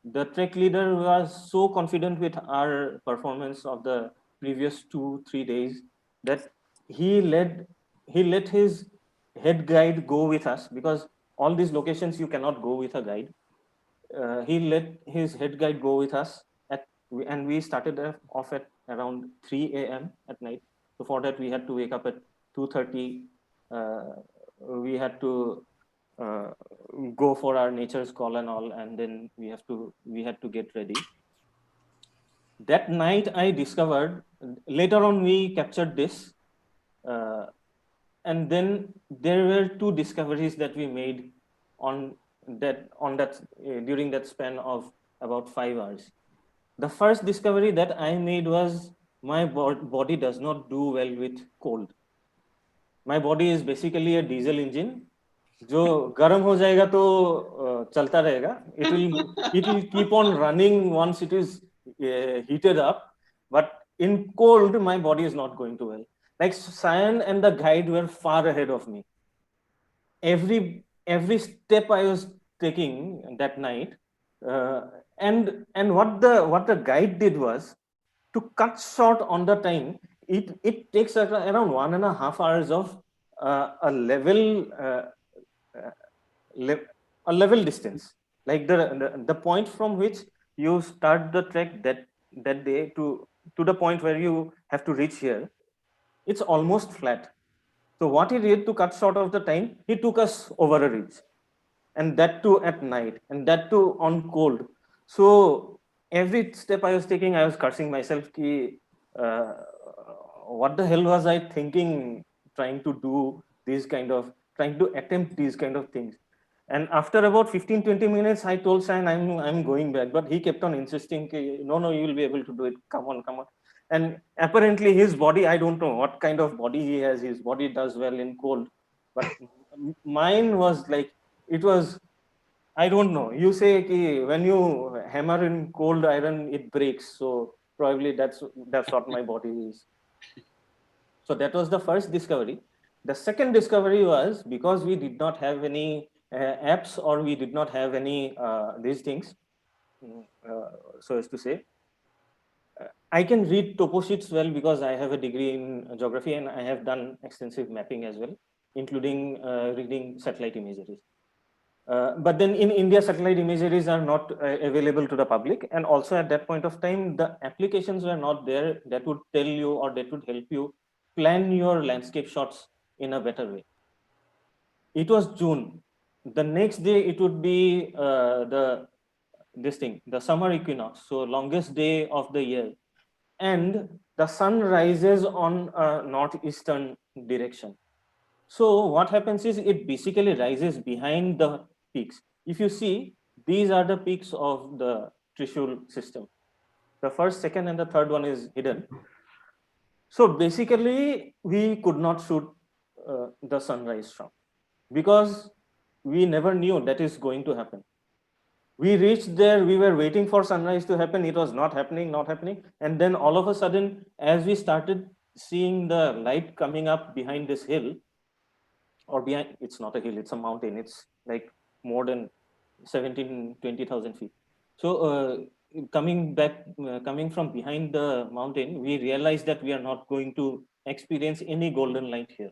The trek leader was so confident with our performance of the previous 2-3 days that he let his head guide go with us, because all these locations you cannot go with a guide. He let his head guide go with us and we started off at around 3 a.m. at night. So for that we had to wake up at 2:30. We had to uh, go for our nature's call and all, and then we had to get ready. That night I discovered, later on we captured this, uh, and then there were two discoveries that we made on that during that span of about 5 hours. The first discovery that I made was my body does not do well with cold. My body is basically a diesel engine. जो गर्म हो जाएगा तो चलता रहेगा. It will keep on running once it is heated up, but in cold, my body is not going too well. Like Cyan and the guide were far ahead of me. Every step I was taking that night, and what the guide did was to cut short on the time. It takes around 1.5 hours of a level a level distance, like the point from which you start the trek that day to the point where you have to reach here. It's almost flat. So what he did to cut short of the time, he took us over a ridge, and that too at night, and that too on cold. So every step I was taking, I was cursing myself. Ki, uh, what the hell was I thinking? Trying to do trying to attempt these kind of things. And after about 15-20 minutes, I told Shine, I'm going back, but he kept on insisting, ki, no, you will be able to do it. Come on. And apparently his body, I don't know what kind of body he has. His body does well in cold, but mine was like, it was, I don't know. You say ki when you hammer in cold iron, it breaks. So probably that's what my body is. So that was the first discovery. The second discovery was because we did not have any apps, or we did not have any these things, so as to say. I can read topo sheets well because I have a degree in geography and I have done extensive mapping as well, including reading satellite imageries. But then in India, satellite imageries are not available to the public. And also at that point of time, the applications were not there that would tell you or that would help you plan your landscape shots in a better way. It was June. The next day, it would be the summer equinox, so longest day of the year. And the sun rises on a northeastern direction. So what happens is it basically rises behind the peaks. If you see, these are the peaks of the Trishul system. The first, second, and the third one is hidden. So basically, we could not shoot the sunrise from, because we never knew that is going to happen. We reached there, we were waiting for sunrise to happen. It was not happening. And then all of a sudden, as we started seeing the light coming up behind this hill, or behind, it's not a hill, it's a mountain. It's like more than 20,000 feet. So coming from behind the mountain, we realized that we are not going to experience any golden light here.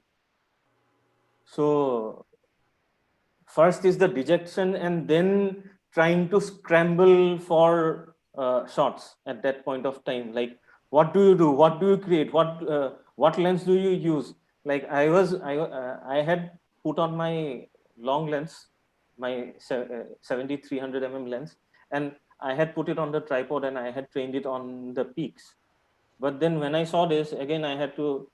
So first is the dejection, and then trying to scramble for shots at that point of time. Like, what do you do? What do you create? What lens do you use? Like I had put on my long lens, my 70-300 mm lens, and I had put it on the tripod and I had trained it on the peaks. But then when I saw this, again, I had to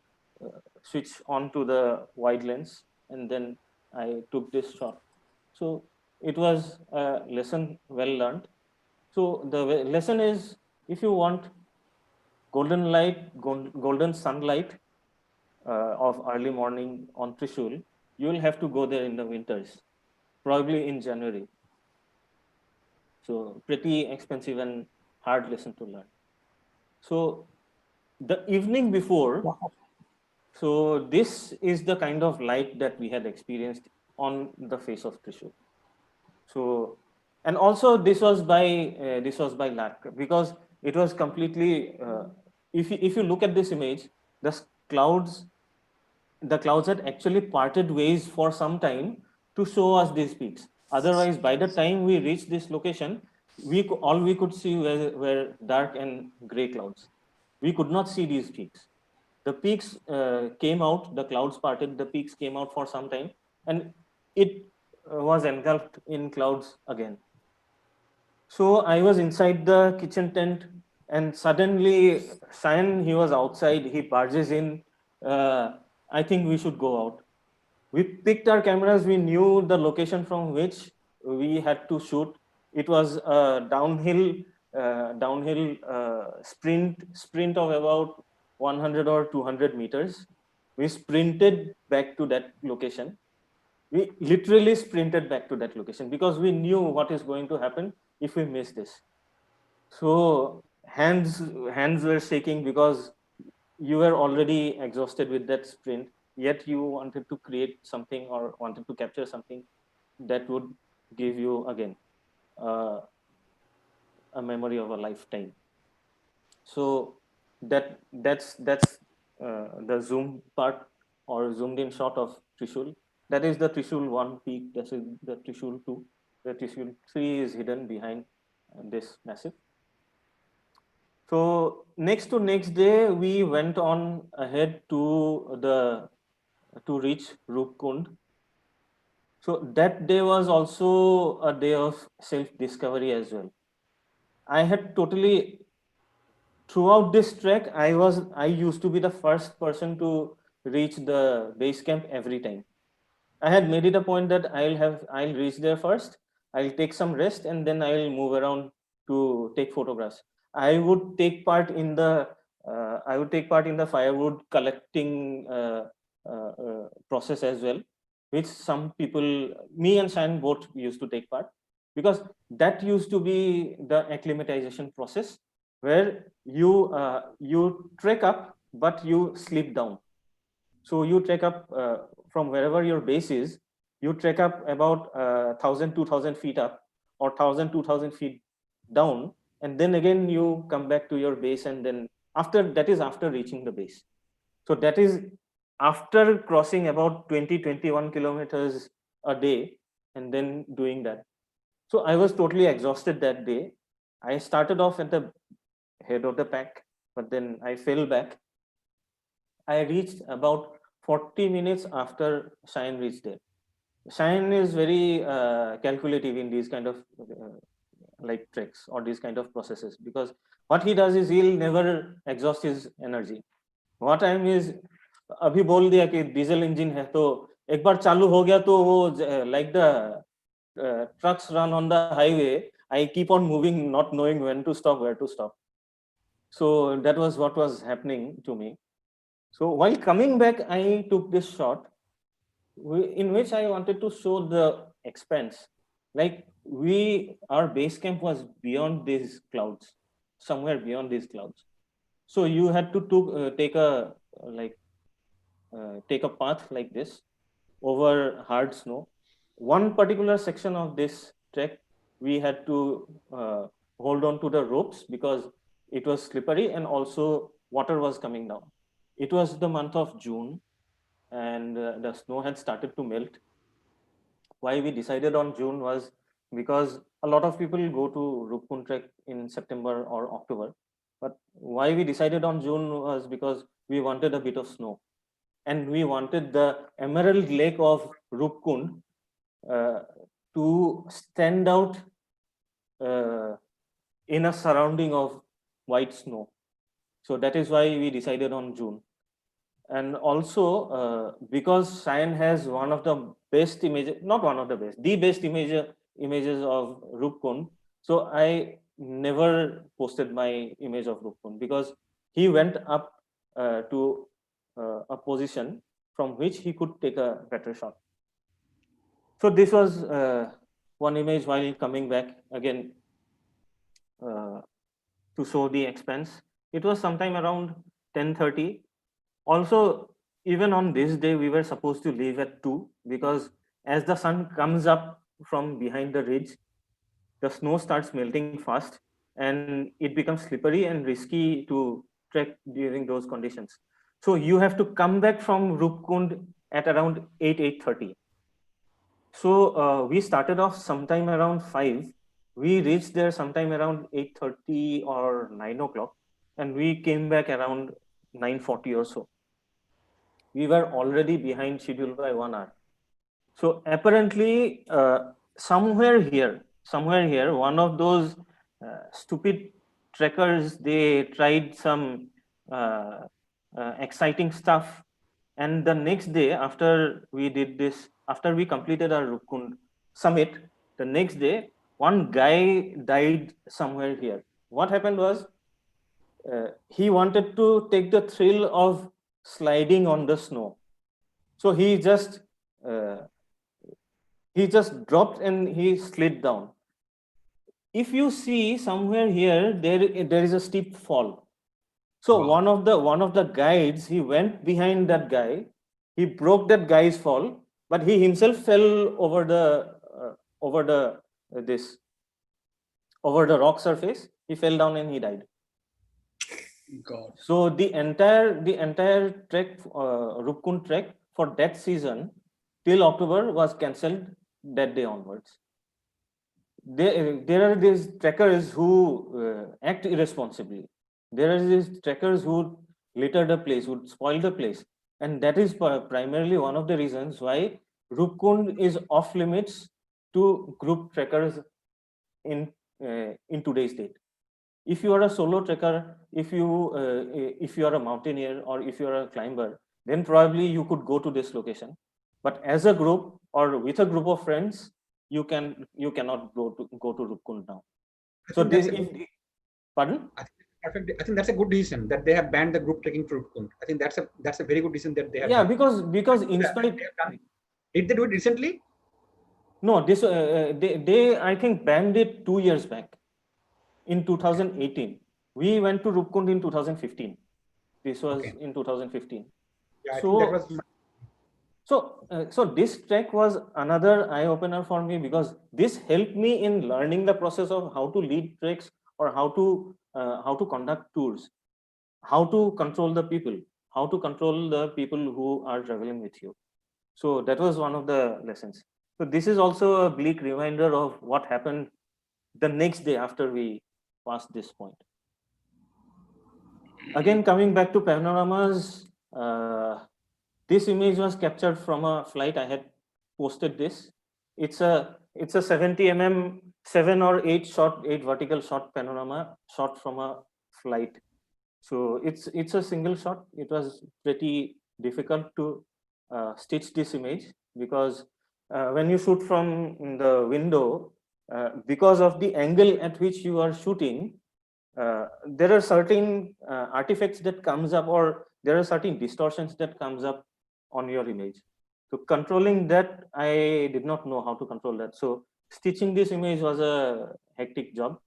switch on to the wide lens, and then I took this shot. So it was a lesson well learned. So the lesson is, if you want golden light, golden sunlight of early morning on Trishul, you will have to go there in the winters, probably in January. So pretty expensive and hard lesson to learn. So the evening before, Wow. so this is the kind of light that we had experienced on the face of Trishul. So, and also this was by luck, because it was completely. If you look at this image, the clouds had actually parted ways for some time to show us these peaks. Otherwise, by the time we reached this location, all we could see were dark and gray clouds. We could not see these peaks. The peaks came out, the clouds parted, the peaks came out for some time, and it was engulfed in clouds again. So I was inside the kitchen tent, and suddenly Sayan, he was outside, he barges in. I think we should go out. We picked our cameras, we knew the location from which we had to shoot. It was a downhill sprint of about 100 or 200 meters. We sprinted back to that location. We literally sprinted back to that location because we knew what is going to happen if we miss this. So hands were shaking because you were already exhausted with that sprint, yet you wanted to create something or wanted to capture something that would give you again uh, a memory of a lifetime. So that's the zoom part or zoomed in shot of Trishul. That is the Trishul 1 peak. That is the Trishul 2. The Trishul 3 is hidden behind this massive. So next day, we went on ahead to reach Rupkund. So that day was also a day of self-discovery as well. I had totally throughout this trek, I used to be the first person to reach the base camp every time. I had made it a point that I'll reach there first, I'll take some rest, and then I'll move around to take photographs. I would take part in the firewood collecting process as well, which some people, me and Shine both used to take part, because that used to be the acclimatization process where you trek up but you sleep down. So you trek up from wherever your base is, you trek up about 1,000-2,000 feet up or 1,000-2,000 feet down, and then again you come back to your base, and then after reaching the base. So that is after crossing about 20-21 kilometers a day and then doing that. So I was totally exhausted that day. I started off at the head of the pack, but then I fell back. I reached about 40 minutes after Shine reached there. Shine is very calculative in these kind of like treks or these kind of processes, because what he does is he'll never exhaust his energy. What time is अभी बोल दिया कि diesel engine है तो एक बार चालू हो गया तो वो like the trucks run on the highway, I keep on moving not knowing when to stop, where to stop. So that was what was happening to me. So while coming back, I took this shot in which I wanted to show the expanse. Like our base camp was beyond these clouds, somewhere beyond these clouds. So you had to take a path like this over hard snow. One particular section of this trek, we had to hold on to the ropes because it was slippery and also water was coming down. It was the month of June and the snow had started to melt. Why we decided on June was because a lot of people go to Rupkund trek in September or October. But why we decided on June was because we wanted a bit of snow. And we wanted the Emerald Lake of Rupkund to stand out in a surrounding of white snow. So that is why we decided on June. And also because Cheyenne has one of the best images, not one of the best, the best images of Rupkund. So I never posted my image of Rupkund because he went up to a position from which he could take a better shot. So this was one image while coming back again to show the expanse. It was sometime around 10:30. Also, even on this day, we were supposed to leave at 2 because as the sun comes up from behind the ridge, the snow starts melting fast and it becomes slippery and risky to trek during those conditions. So you have to come back from Rupkund at around 8:30. So we started off sometime around 5. We reached there sometime around 8:30 or 9 o'clock, and we came back around 9:40 or so. We were already behind schedule by 1 hour. So apparently, somewhere here, one of those stupid trekkers, they tried some exciting stuff. And the next day, after we completed our Rupkund summit, the next day, one guy died somewhere here. What happened was, he wanted to take the thrill of sliding on the snow. So he just dropped and he slid down. if you see somewhere here, there is a steep fall. So Wow. one of the guides, he went behind that guy, he broke that guy's fall, but he himself fell over over the this over the rock surface. He fell down and he died. God. So the entire trek, Rupkund trek for that season till October was cancelled that day onwards. There are these trekkers who act irresponsibly. There are these trekkers who litter the place, who spoil the place, and that is primarily one of the reasons why Rupkund is off limits to group trekkers in today's date. If you are a solo trekker, if you are a mountaineer or if you are a climber, then probably you could go to this location. But as a group or with a group of friends, you cannot go to Rupkund now. I So think this, that's a good, pardon? perfect. I think that's a good decision that they have banned the group trekking to Rupkund. I think that's a very good decision that they have Yeah, done. because in They spite, have done it. Did they do it recently? no, this they I think banned it 2 years back in 2018. We went to Rupkund in 2015. This was Okay. in 2015. Yeah, I think that was. So this trek was another eye opener for me because this helped me in learning the process of how to lead treks or how to conduct tours, how to control the people, how to control the people who are traveling with you. So that was one of the lessons. So this is also a bleak reminder of what happened the next day after we passed this point. Again, coming back to panoramas, this image was captured from a flight. I had posted this. It's a 70 mm 7 or 8 vertical shot panorama shot from a flight. So it's a single shot. It was pretty difficult to stitch this image because when you shoot from the window, because of the angle at which you are shooting, there are certain artifacts that comes up, or there are certain distortions that comes up on your image. So controlling that, I did not know how to control that. So stitching this image was a hectic job.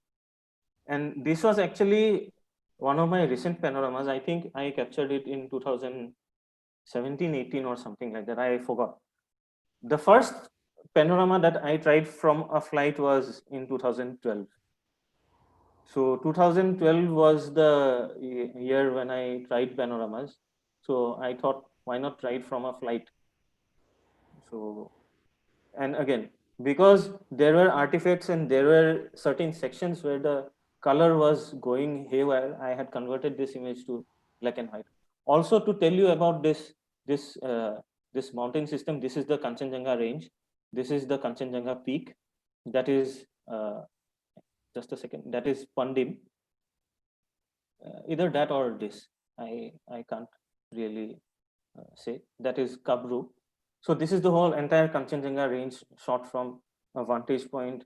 And this was actually one of my recent panoramas. I think I captured it in 2017, 18 or something like that. I forgot. The first panorama that I tried from a flight was in 2012. So 2012 was the year when I tried panoramas. So I thought, why not try it from a flight? So, and again, because there were artifacts and there were certain sections where the color was going haywire, I had converted this image to black and white. Also, to tell you about this mountain system, this is the Kanchenjunga range. This is the Kanchenjunga peak. That is just a second. That is Pandim. Either that or this. I can't really say. That is Kabru. So this is the whole entire Kanchenjunga range shot from a vantage point,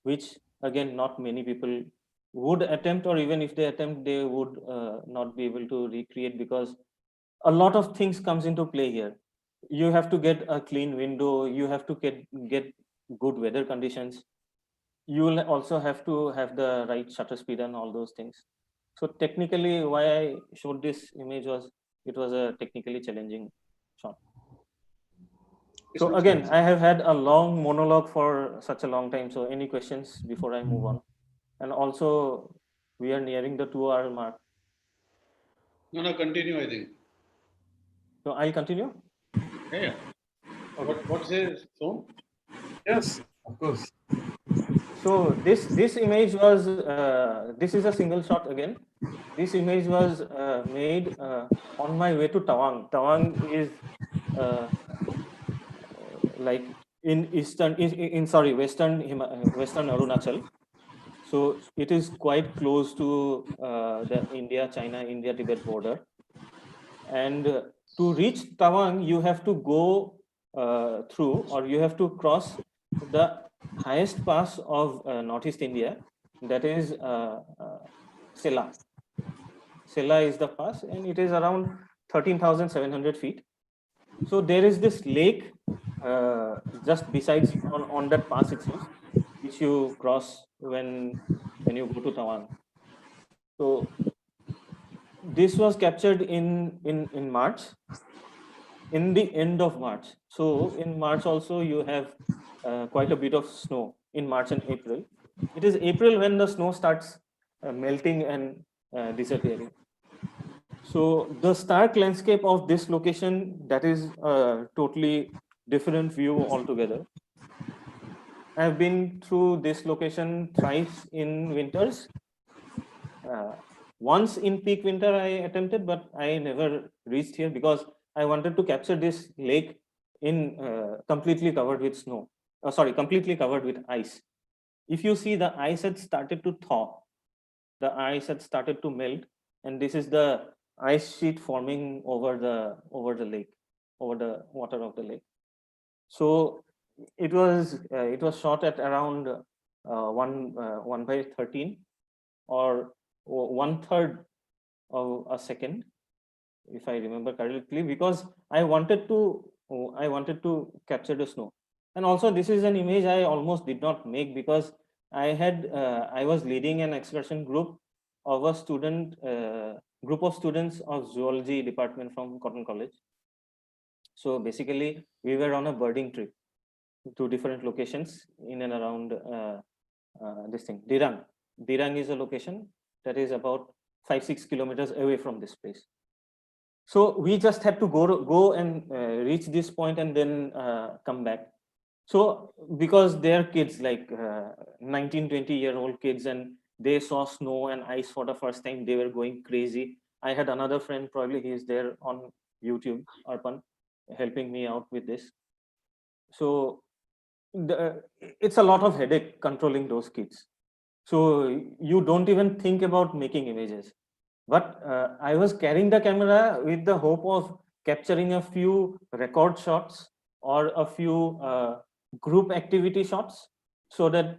which again not many people would attempt, or even if they attempt, they would not be able to recreate because a lot of things comes into play here. You have to get a clean window. You have to get good weather conditions. You will also have to have the right shutter speed and all those things. So technically, why I showed this image was it was a technically challenging shot. It So makes again, sense. I have had a long monologue for such a long time. So any questions before I move on? And also, we are nearing the 2 hour mark. No, continue, I think. So I'll continue. Yeah. Okay. What says so? Yes, of course. So this image was this is a single shot again. This image was made on my way to Tawang. Tawang is like in eastern western Arunachal. So it is quite close to the India Tibet border. And to reach Tawang, you have to go through, or you have to cross the highest pass of Northeast India, that is Sela. Sela is the pass, and it is around 13,700 feet. So there is this lake just besides on that pass itself, which you cross when you go to Tawan. So this was captured in March, in the end of March. So in March also you have quite a bit of snow in March and April. It is April when the snow starts melting and disappearing. So the stark landscape of this location, that is a totally different view altogether. I've been through this location thrice in winters. Once in peak winter I attempted, but I never reached here because I wanted to capture this lake in completely covered with snow. Sorry, completely covered with ice. If you see, the ice had started to thaw, the ice had started to melt, and this is the ice sheet forming over the lake, over the water of the lake. So it was shot at around 1/13 or 1/3 of a second, if I remember correctly, because I wanted to capture the snow. And also this is an image I almost did not make because I was leading an excursion group of a group of students of zoology department from Cotton College. So basically we were on a birding trip to different locations in and around this thing, Dirang. Dirang is a location that is about 5-6 kilometers away from this place. So we just had to go and reach this point and then come back. So because they're kids, like 19-20-year-old kids, and they saw snow and ice for the first time, they were going crazy. I had another friend, probably he is there on YouTube, Arpan, helping me out with this. So it's a lot of headache controlling those kids. So you don't even think about making images. But I was carrying the camera with the hope of capturing a few record shots or a few group activity shots so that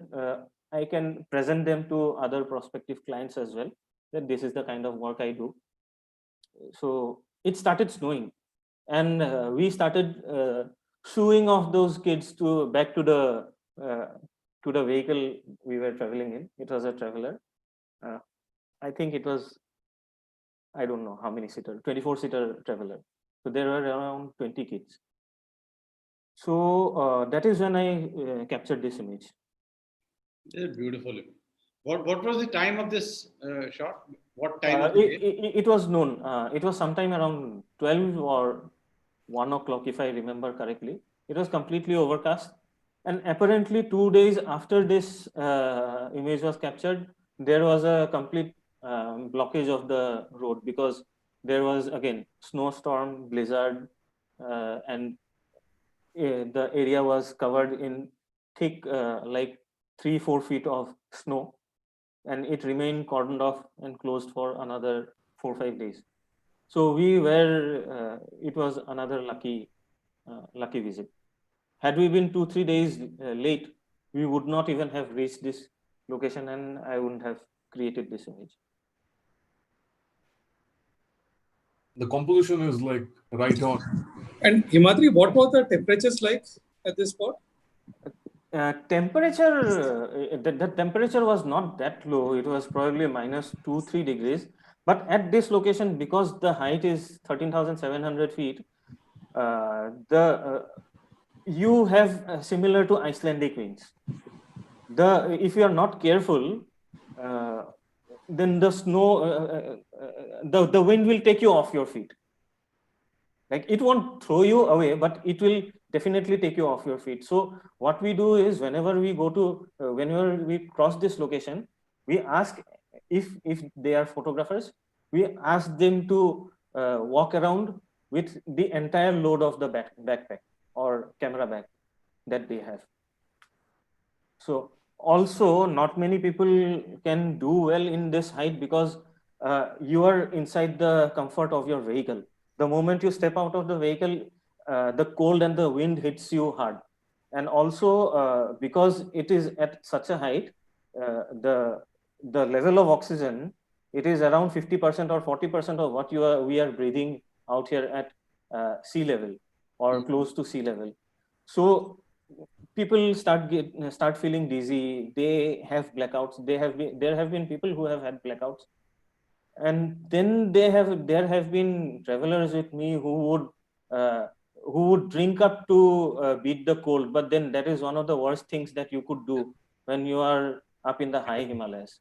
I can present them to other prospective clients as well, that this is the kind of work I do. So it started snowing, and we started shooing off those kids back to the vehicle we were traveling in. It was a traveler. I think it was, I don't know how many seater, 24-seater traveler. So there were around 20 kids. So that is when I captured this image. Yeah, beautiful. What was the time of this shot? What time of the day? It was noon. It was sometime around 12 or 1 o'clock, if I remember correctly. It was completely overcast. And apparently 2 days after this image was captured, there was a complete blockage of the road because there was, again, snowstorm, blizzard, and the area was covered in thick, like 3-4 feet of snow, and it remained cordoned off and closed for another 4-5 days. So it was another lucky visit. Had we been 2-3 days late, we would not even have reached this location, and I wouldn't have created this image. The composition is like right on. And Himadri, what were the temperatures like at this spot? The temperature was not that low. It was probably -2-3 degrees. But at this location, because the height is 13,700 feet, you have similar to Icelandic winds. If you are not careful, then the snow, the wind will take you off your feet. Like, it won't throw you away, but it will definitely take you off your feet. So what we do is, whenever we cross this location, we ask, if they are photographers, we ask them to walk around with the entire load of the backpack or camera bag that they have. So also, not many people can do well in this height because you are inside the comfort of your vehicle. The moment you step out of the vehicle, the cold and the wind hits you hard. And also, because it is at such a height, the level of oxygen, it is around 50% or 40% of what we are breathing out here at sea level or close to sea level. So people start feeling dizzy. They have blackouts. There have been people who have had blackouts, and then there have been travelers with me who would drink up to beat the cold. But then that is one of the worst things that you could do when you are up in the high Himalayas.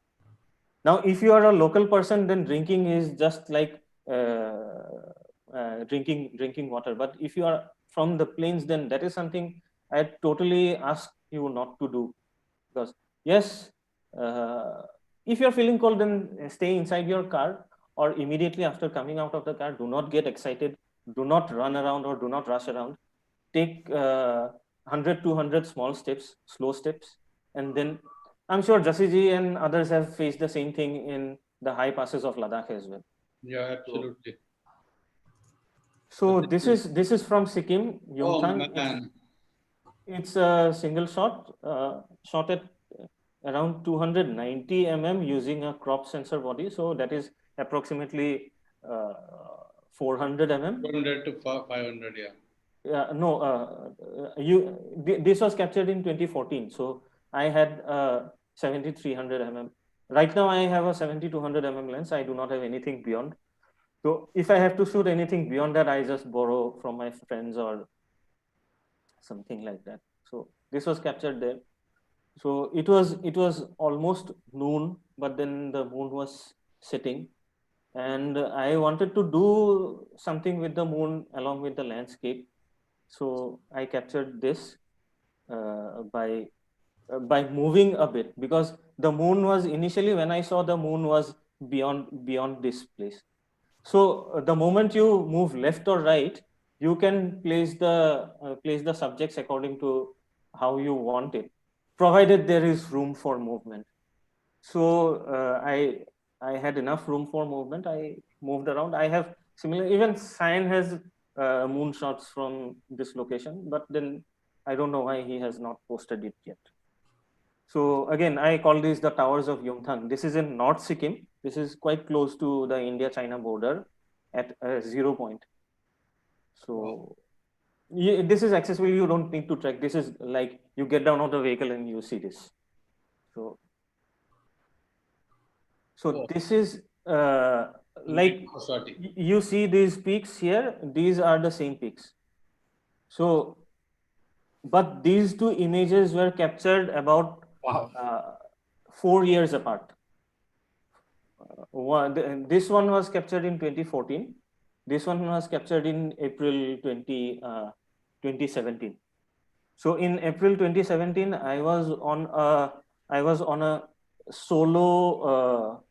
Now, if you are a local person, then drinking is just like drinking water. But if you are from the plains, then that is something I totally ask you not to do. Because yes, if you're feeling cold, then stay inside your car, or immediately after coming out of the car, do not get excited, do not run around or do not rush around. Take 100, 200 small steps, slow steps, and then I'm sure Jassi ji and others have faced the same thing in the high passes of Ladakh as well. Yeah, absolutely. So this is from Sikkim, Oh Yumthang. man. It's a single shot, shot at around 290 mm using a crop sensor body. So that is approximately 400 mm. 400 to 500, yeah. This was captured in 2014. So I had 7300 mm. Right now I have a 7200 mm lens. I do not have anything beyond. So if I have to shoot anything beyond that, I just borrow from my friends or something like that. So this was captured there. So it was almost noon, but then the moon was setting, and I wanted to do something with the moon along with the landscape. So I captured this by moving a bit, because the moon was initially, when I saw the moon, was beyond this place. So the moment you move left or right, you can place the subjects according to how you want it, provided there is room for movement. So I had enough room for movement. I moved around. I have similar, even Cyan has moonshots from this location, but then I don't know why he has not posted it yet. So again, I call these the towers of Yumthang. This is in North Sikkim. This is quite close to the India-China border at 0 point. So this is accessible. You don't need to trek. This is like you get down of the vehicle and you see this. So this is like you see these peaks here. These are the same peaks. So, but these two images were captured about 4 years apart. This one was captured in 2014. This one was captured in April 2017. So in April 2017, I was on a solo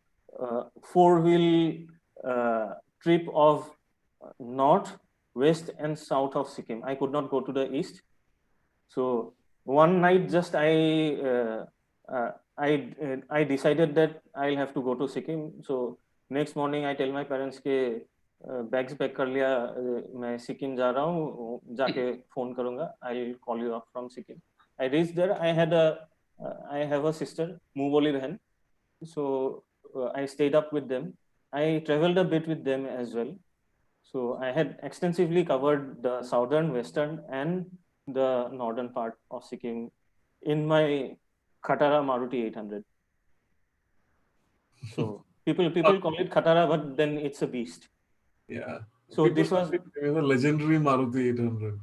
4-wheel trip of north, west, and south of Sikkim. I could not go to the east. So one night, just I decided that I'll have to go to Sikkim. So next morning, I tell my parents के bags pack कर लिया, मैं सिक्किम जा रहा हूँ, जाके phone करूँगा. I'll call you up from Sikkim. I reached there. I have a sister, Muboli Behan. So I stayed up with them. I traveled a bit with them as well. So I had extensively covered the southern, western, and the northern part of Sikkim in my Khatara Maruti 800. So people call it Khatara, but then it's a beast. Yeah. So People this was a legendary Maruti 800.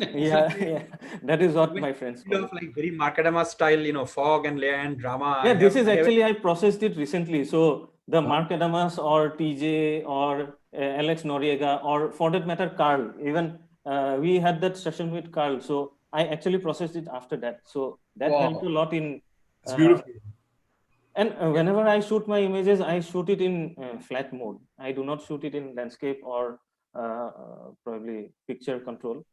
yeah, that is what my friends call it. Like very Markadama style, fog and land drama. Yeah, this is actually, I processed it recently. So the Mark Adamas or TJ or Alex Noriega, or for that matter, Carl, even we had that session with Carl. So I actually processed it after that. So that helped a lot in. It's beautiful. And whenever I shoot my images, I shoot it in flat mode. I do not shoot it in landscape or probably picture control.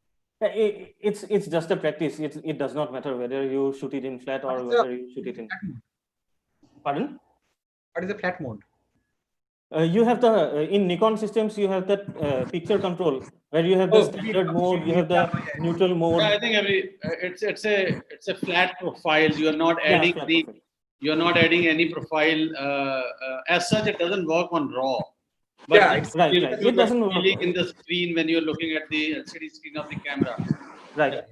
It's just a practice. It does not matter whether you shoot it in flat or whether you shoot it in. Pardon? What is the flat mode? You have the in Nikon systems. You have that picture control where you have the standard mode. You have the neutral mode. Yeah, I think it's a flat profile. You are not adding any profile as such. It doesn't work on RAW. But Yeah, it's it's Right, still right. sort It of doesn't work. feeling in the screen when you're looking at the LCD screen of the camera. Right.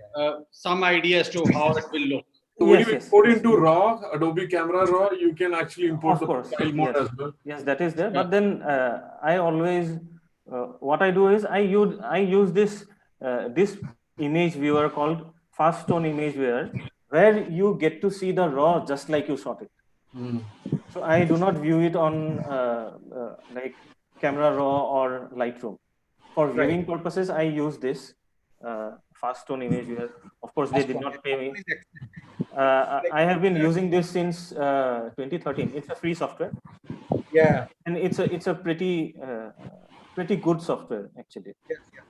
Some idea as to how it will look. So when Yes, you yes, import yes. into RAW, Adobe Camera RAW, you can actually import Of the course, profile mode yes. as well. Yes, that is there. Yeah. But then I always, what I do is I use this this image viewer called fast tone image viewer, where you get to see the raw just like you shot it. Mm. So I do not view it on like Camera Raw or Lightroom. For right. viewing purposes, I use this fast tone image viewer. Of course, they Fast did one. not pay me. Is excellent. I have been using this since 2013. It's a free software, Yeah. and it's a pretty good software actually. Yes. Yeah.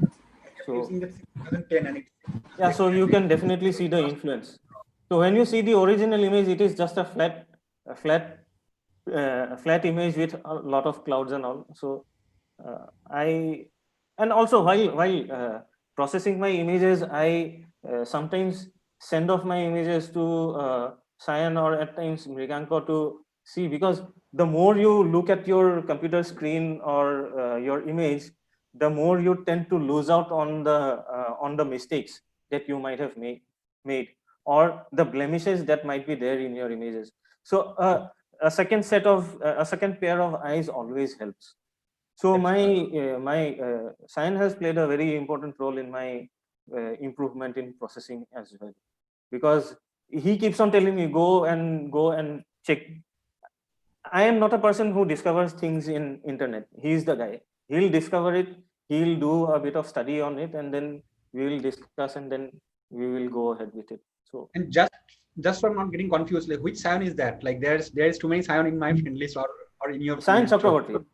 I kept So using that since 2010, and it's yeah, so you can definitely see the influence. So when you see the original image, it is just a flat image with a lot of clouds and all. So I and also while processing my images, I sometimes send off my images to Cyan or at times Mriganko to see, because the more you look at your computer screen or your image, the more you tend to lose out on the mistakes that you might have made or the blemishes that might be there in your images. So a second pair of eyes always helps. So my Cyan has played a very important role in my improvement in processing as well, because he keeps on telling me go and check. I am not a person who discovers things in internet. He's the guy. He'll discover it. He'll do a bit of study on it, and then we will discuss, and then we will go ahead with it. So and just for not getting confused, like which Sion is that? Like there's too many Sion in my friend list or in your Cyan list. Chakravarti.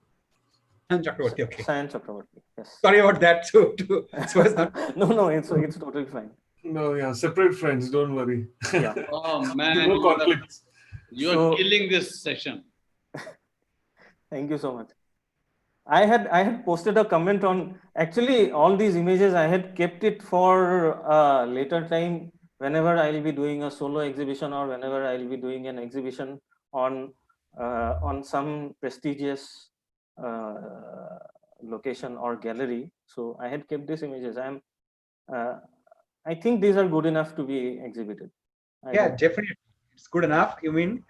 Chakravarti, okay. Cyan Chakravarti. Yes. Sorry about that too. So it's not. No, it's totally fine. No, yeah, separate friends. Don't worry. Yeah. Oh man, No conflicts. you are So- killing this session. Thank you so much. I had posted a comment on, actually all these images I had kept it for a later time, whenever I'll be doing a solo exhibition or whenever I'll be doing an exhibition on some prestigious location or gallery. So I had kept these images. I think these are good enough to be exhibited. I Yeah, hope. definitely. It's good enough. You mean?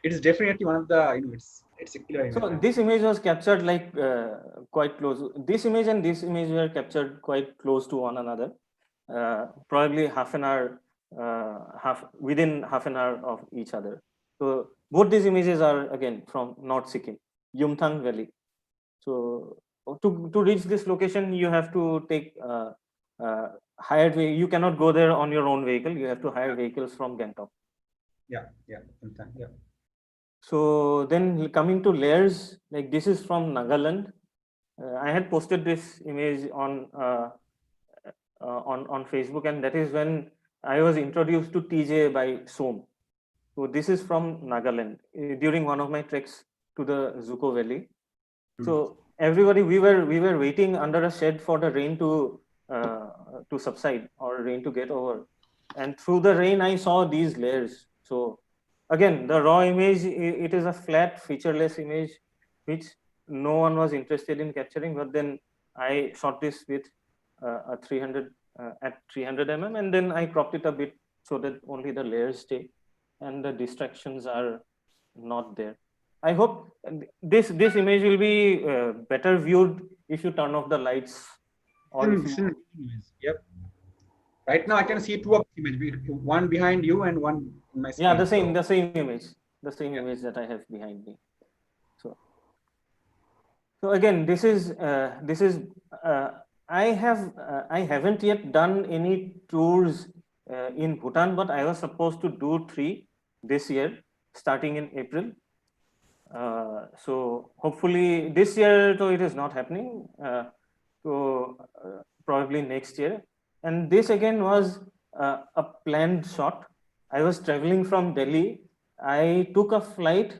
It is definitely one of the, it's a killer image. So this image was captured like quite close. This image and this image were captured quite close to one another. Probably half an hour, within half an hour of each other. So both these images are again from North Sikkim, Yumthang Valley. So to reach this location, you have to take hired vehicle. You cannot go there on your own vehicle. You have to hire vehicles from Gangtok. Yeah. So then coming to layers, like this is from Nagaland. I had posted this image on Facebook, and that is when I was introduced to TJ by Som. So this is from Nagaland during one of my treks to the Zuko Valley. So everybody, we were waiting under a shed for the rain to subside or rain to get over, and through the rain I saw these layers. So again, the raw image, it is a flat featureless image which no one was interested in capturing, but then I shot this with a 300 at 300 mm, and then I cropped it a bit so that only the layers stay and the distractions are not there. I hope this image will be better viewed if you turn off the lights, or if you, Yep. Right now I can see two of the images, one behind you and one in my screen. yeah, the same image that I have behind me. So again, this is I haven't yet done any tours in Bhutan, but I was supposed to do 3 this year, starting in April. So hopefully this year, though it is not happening. So probably next year. And this again was a planned shot. I was traveling from Delhi. I took a flight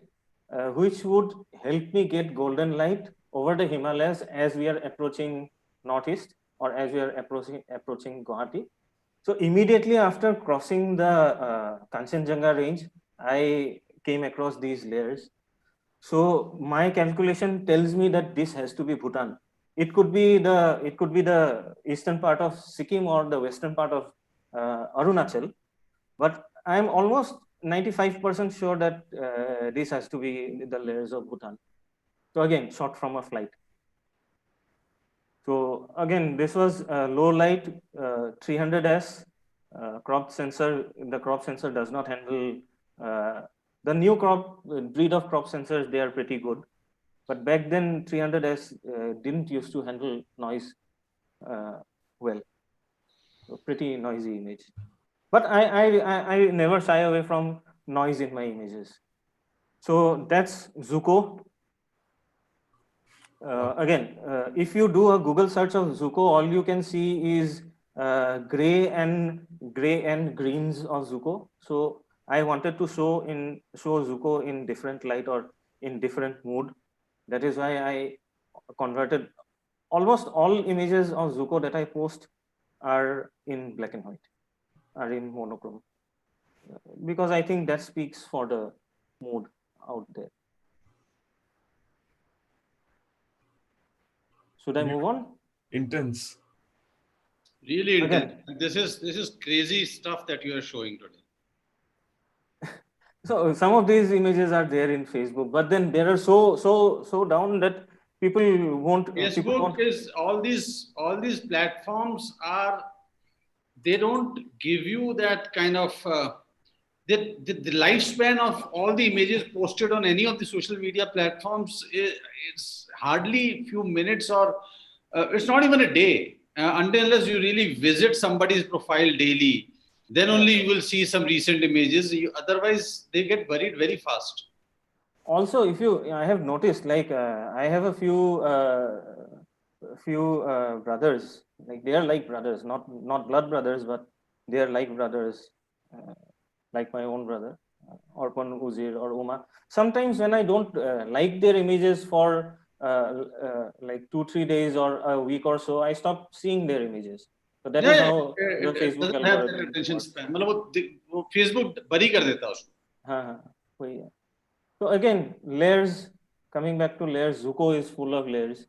which would help me get golden light over the Himalayas as we are approaching northeast, or as we are approaching Guwahati. So immediately after crossing the Kanchenjunga range, I came across these layers. So my calculation tells me that this has to be Bhutan. It could be the eastern part of Sikkim or the western part of Arunachal, but I'm almost 95% sure that this has to be the layers of Bhutan. So again, shot from a flight. So again, this was low light 300S crop sensor. The crop sensor does not handle the new crop breed of crop sensors. They are pretty good, but back then 300S didn't used to handle noise well. So pretty noisy image. But I never shy away from noise in my images. So that's Zuko. Again, if you do a Google search of Zuko, all you can see is gray and greens of Zuko. So I wanted to show Zuko in different light or in different mood. That is why I converted almost all images of Zuko that I post are in black and white, are in monochrome, because I think that speaks for the mood out there. Should I move on? Intense. Really Again. intense. This is crazy stuff that you are showing today. So some of these images are there in Facebook, but then there are so down that people won't. Facebook is all these platforms are, they don't give you that kind of the lifespan of all the images posted on any of the social media platforms it's hardly few minutes, or it's not even a day, unless you really visit somebody's profile daily, then only you will see some recent images. Otherwise they get buried very fast. Also, I have noticed, like I have a few brothers, like they are like brothers, not blood brothers, but they are like brothers, like my own brother, Orpon, Uzir, or Uma. Sometimes when I don't like their images for like 2-3 days or a week or so, I stop seeing their images. So that is how the Facebook doesn't have that algorithm attention works. span. मतलब वो Facebook बरी कर देता है उसको. हाँ, वही है. So again, layers, coming back to layers, Zuko is full of layers.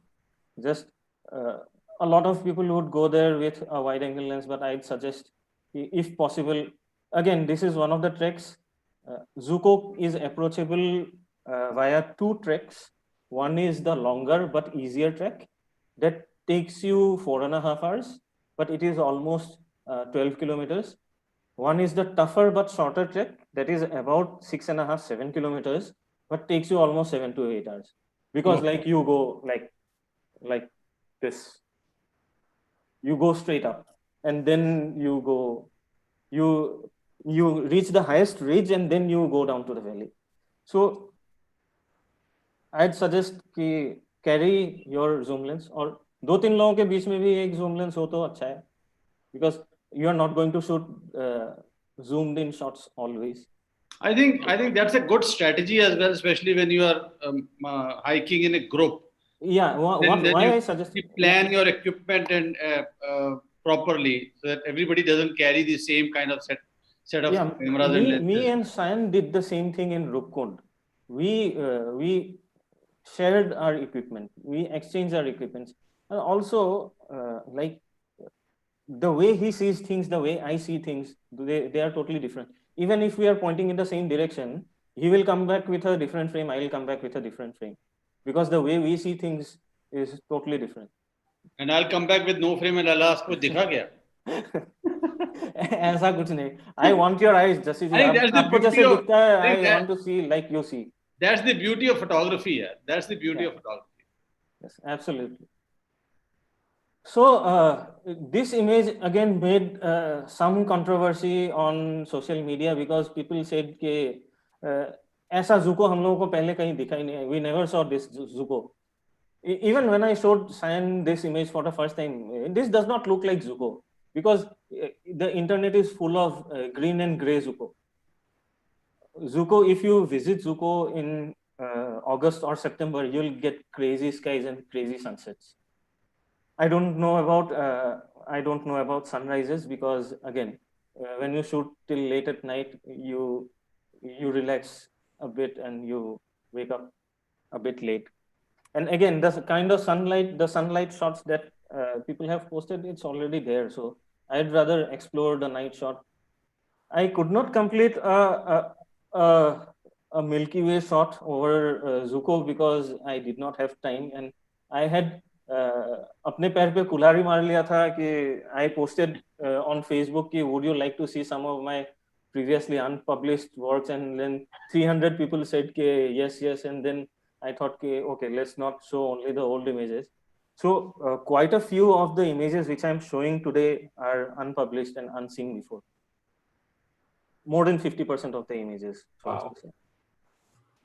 Just a lot of people would go there with a wide angle lens, but I'd suggest, if possible, again, this is one of the treks. Zuko is approachable via 2 treks. One is the longer but easier trek that takes you 4.5 hours, but it is almost 12 kilometers. One is the tougher but shorter trek that is about 6.5-7 kilometers, but takes you almost 7 to 8 hours, because like you go like this, you go straight up, and then you reach the highest ridge, and then you go down to the valley. So I'd suggest कि carry your zoom lens, और 2-3 लोगों के बीच में भी एक zoom lens हो तो अच्छा है, because you are not going to shoot zoomed in shots always. I think that's a good strategy as well, especially when you are hiking in a group. Yeah, why I suggest you plan your equipment and properly, so that everybody doesn't carry the same kind of set of cameras and lenses. Me and Sayan did the same thing in Rupkund. We shared our equipment. We exchanged our equipment, and also like the way he sees things, the way I see things, they are totally different. Even if we are pointing in the same direction, he will come back with a different frame, I will come back with a different frame, because the way we see things is totally different. And I'll come back with no frame and I'll ask, "Kuch dikha kya?" ऐसा कुछ नहीं. I want your eyes, Jassi ji. आपको जैसे दिखता है, I want to see like you see. That's the beauty of photography. Yeah. That's the beauty of photography. Yes, absolutely. So this image again made some controversy on social media, because people said कि ऐसा Zuko हम लोगों को पहले कहीं दिखा ही नहीं है. We never saw this Zuko. Even when I showed Sayan this image for the first time, this does not look like Zuko, because the internet is full of green and gray Zuko. Zuko, if you visit Zuko in August or September, you'll get crazy skies and crazy sunsets. I don't know about sunrises, because again, when you shoot till late at night, you relax a bit and you wake up a bit late. And again, the kind of sunlight shots that people have posted, it's already there. So I'd rather explore the night shot. I could not complete a Milky Way shot over Zuko because I did not have time, and I had अपने पैर पे कुल्हाड़ी मार लिया था कि I posted on Facebook कि would you like to see some of my previously unpublished works, and then 300 people said कि yes, and then I thought कि okay, let's not show only the old images. So quite a few of the images which I'm showing today are unpublished and unseen before. More than 50% of the images. Wow.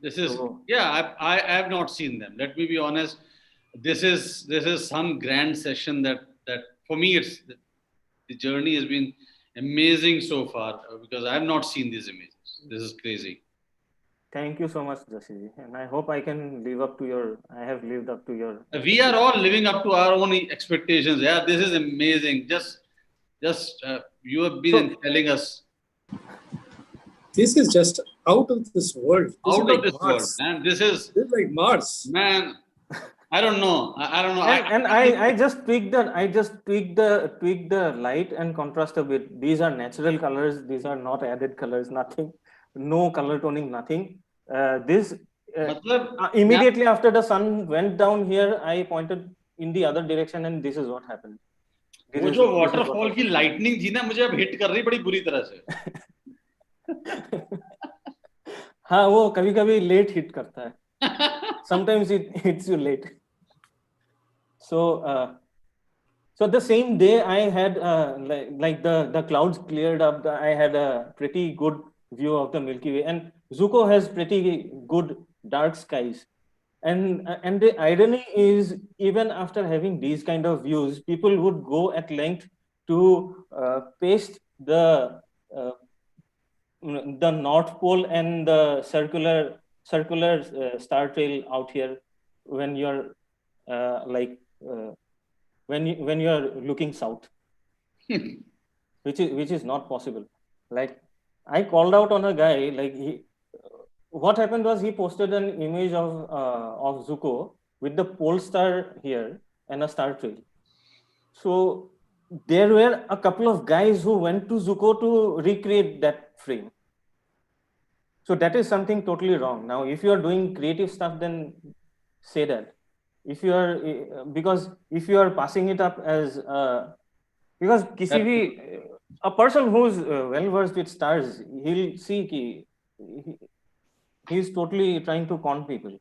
This is So- I have not seen them. Let me be honest. This is some grand session that for me it's the journey has been amazing so far because I have not seen these images. This is crazy. Thank you so much, Jassi, and I hope I can live up to your. I have lived up to your. We are all living up to our own expectations. Yeah, this is amazing. Just you have been telling us This is just out of this world. This out is of like this Mars. world, man. This is like Mars. man. I don't know. I don't know. And I just tweaked the light and contrast a bit. These are natural colors. These are not added colors. Nothing, no color toning. Nothing. Immediately after the sun went down here, I pointed in the other direction, and this is what happened. वो जो waterfall की lightning थी ना मुझे अब hit कर रही बड़ी बुरी तरह से. हाँ वो कभी-कभी late hit करता है. Sometimes it hits you late. So the same day I had like the clouds cleared up. I had a pretty good view of the Milky Way, and Zuko has pretty good dark skies. And the irony is, even after having these kind of views, people would go at length to paste the North Pole and the circular star trail out here when you're when you're looking south, which is not possible. Like I called out on a guy, like what happened was he posted an image of Zuko with the pole star here and a star trail. So there were a couple of guys who went to Zuko to recreate that frame. So that is something totally wrong. Now, if you are doing creative stuff, then say that. If you are because if you are passing it up as because a person who's well versed with stars, he'll see he's totally trying to con people.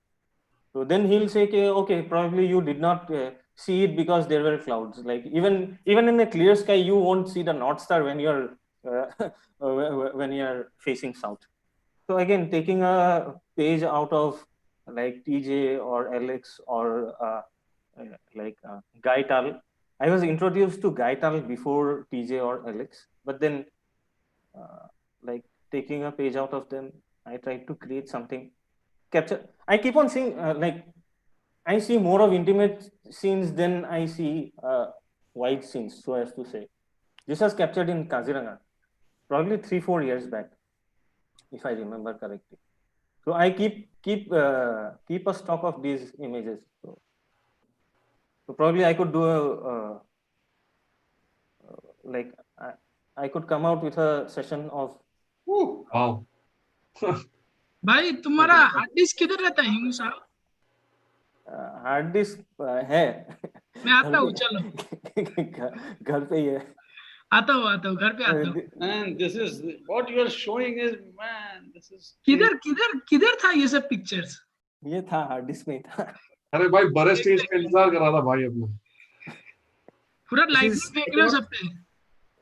So then he'll say, okay, probably you did not see it because there were clouds. Like even in a clear sky, you won't see the North Star when you're facing south. So again, taking a page out of like TJ or Alex or Gaital. I was introduced to Gaital before TJ or Alex, but then like taking a page out of them, I tried to create something. I keep on seeing I see more of intimate scenes than I see wide scenes, so as to say. This was captured in Kaziranga, probably 3-4 years back, if I remember correctly. So I keep a stock of these images. So probably I could do I could come out with a session of. Wow. भाई तुम्हारा hard disk किधर रहता है हिमू साहब? Hard disk है. मैं आता हूँ चलो. घर पे ही है. आता हूँ घर पे आता हूँ. Man, this is what you are showing is man. This is किधर था ये सब पिक्चर्स? ये था हार्ड डिस्क में था. अरे भाई बड़े स्टेज का इंतजार कर रहा था भाई अपना. पूरा लाइटिंग देख रहे हो सब पे.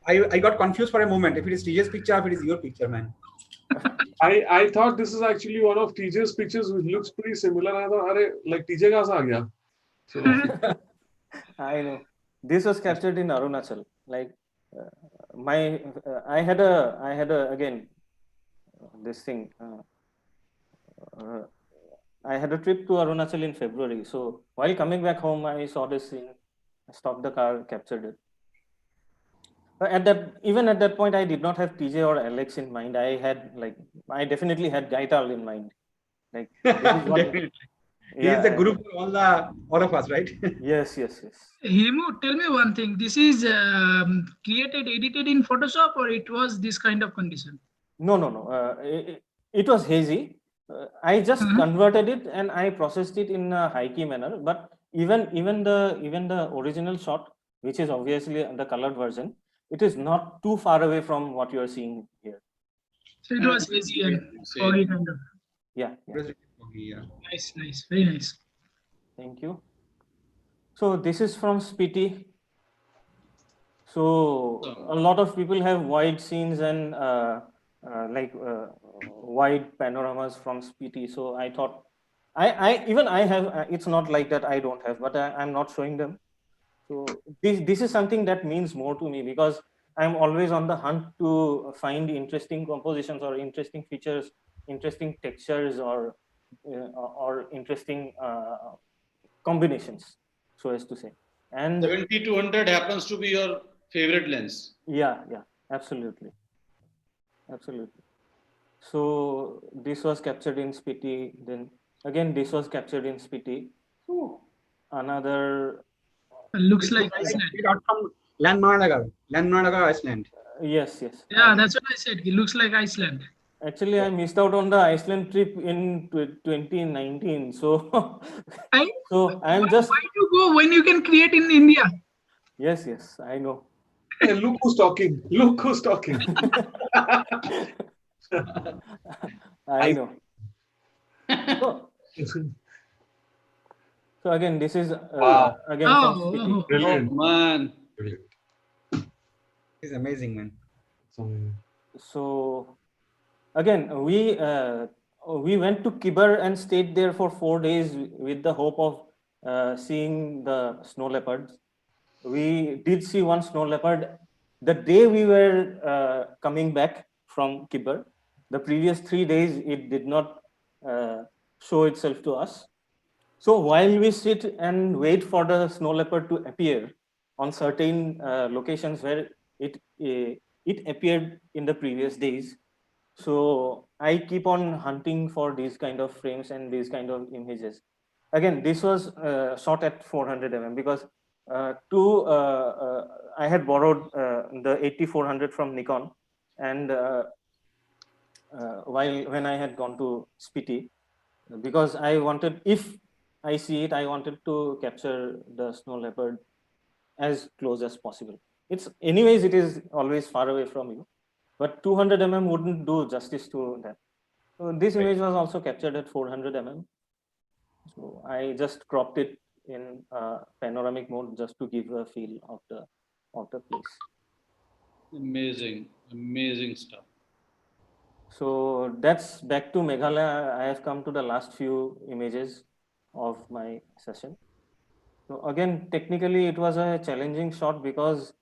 I got confused for a moment. If it is TJ's picture, if it is your picture, man. I thought this is actually one of TJ's pictures, which looks pretty similar. I thought, अरे like TJ कहाँ से आ गया? So I know this was captured in Arunachal. Like I had a again this thing. I had a trip to Arunachal in February. So while coming back home, I saw this scene. I stopped the car, captured it. Even at that point, I did not have TJ or Alex in mind. I definitely had Gaital in mind. Like He is the guru for all of us, right? Yes, yes, yes. Hemu, tell me one thing. This is created, edited in Photoshop, or it was this kind of condition? No, no, no. It was hazy. I just converted it and I processed it in a high key manner. But even the original shot, which is obviously the colored version, it is not too far away from what you are seeing here. So it was hazy and foggy kind of. Yeah, yeah. Yeah. Nice, nice, very nice. Thank you. So this is from Spiti. So a lot of people have wide scenes and wide panoramas from Spiti. So I thought, I have. It's not like that I don't have, but I'm not showing them. So this is something that means more to me because I'm always on the hunt to find interesting compositions or interesting features, interesting textures, or interesting combinations, so as to say. And 70-100 happens to be your favorite lens. yeah, absolutely. So this was captured in Spiti. Then again, this was captured in Spiti. Another. Looks like Iceland. From Landmarnagar, Iceland. Yes. Yeah, that's what I said. It looks like Iceland. Actually, I missed out on the Iceland trip in 2019. So, I'm just. Why to go when you can create in India? Yes, I know. Hey, look who's talking. Look who's talking. I know. So again, this is again from Spiti. Brilliant. Oh, man. Brilliant. It's amazing, man. So again, we went to Kibar and stayed there for 4 days with the hope of seeing the snow leopards. We did see one snow leopard the day we were coming back from Kibar. The previous 3 days, it did not show itself to us. So while we sit and wait for the snow leopard to appear on certain locations where it appeared in the previous days, so I keep on hunting for these kind of frames and these kind of images. Again, this was shot at 400 mm because I had borrowed the 8400 from Nikon, and when I had gone to Spiti, because I wanted, if I see it, I wanted to capture the snow leopard as close as possible. Anyways, it is always far away from you, but 200 mm wouldn't do justice to that. So this image was also captured at 400 mm. So I just cropped it in panoramic mode just to give a feel of the place. Amazing stuff. So that's back to Meghalaya. I have come to the last few images of my session. So again, technically it was a challenging shot because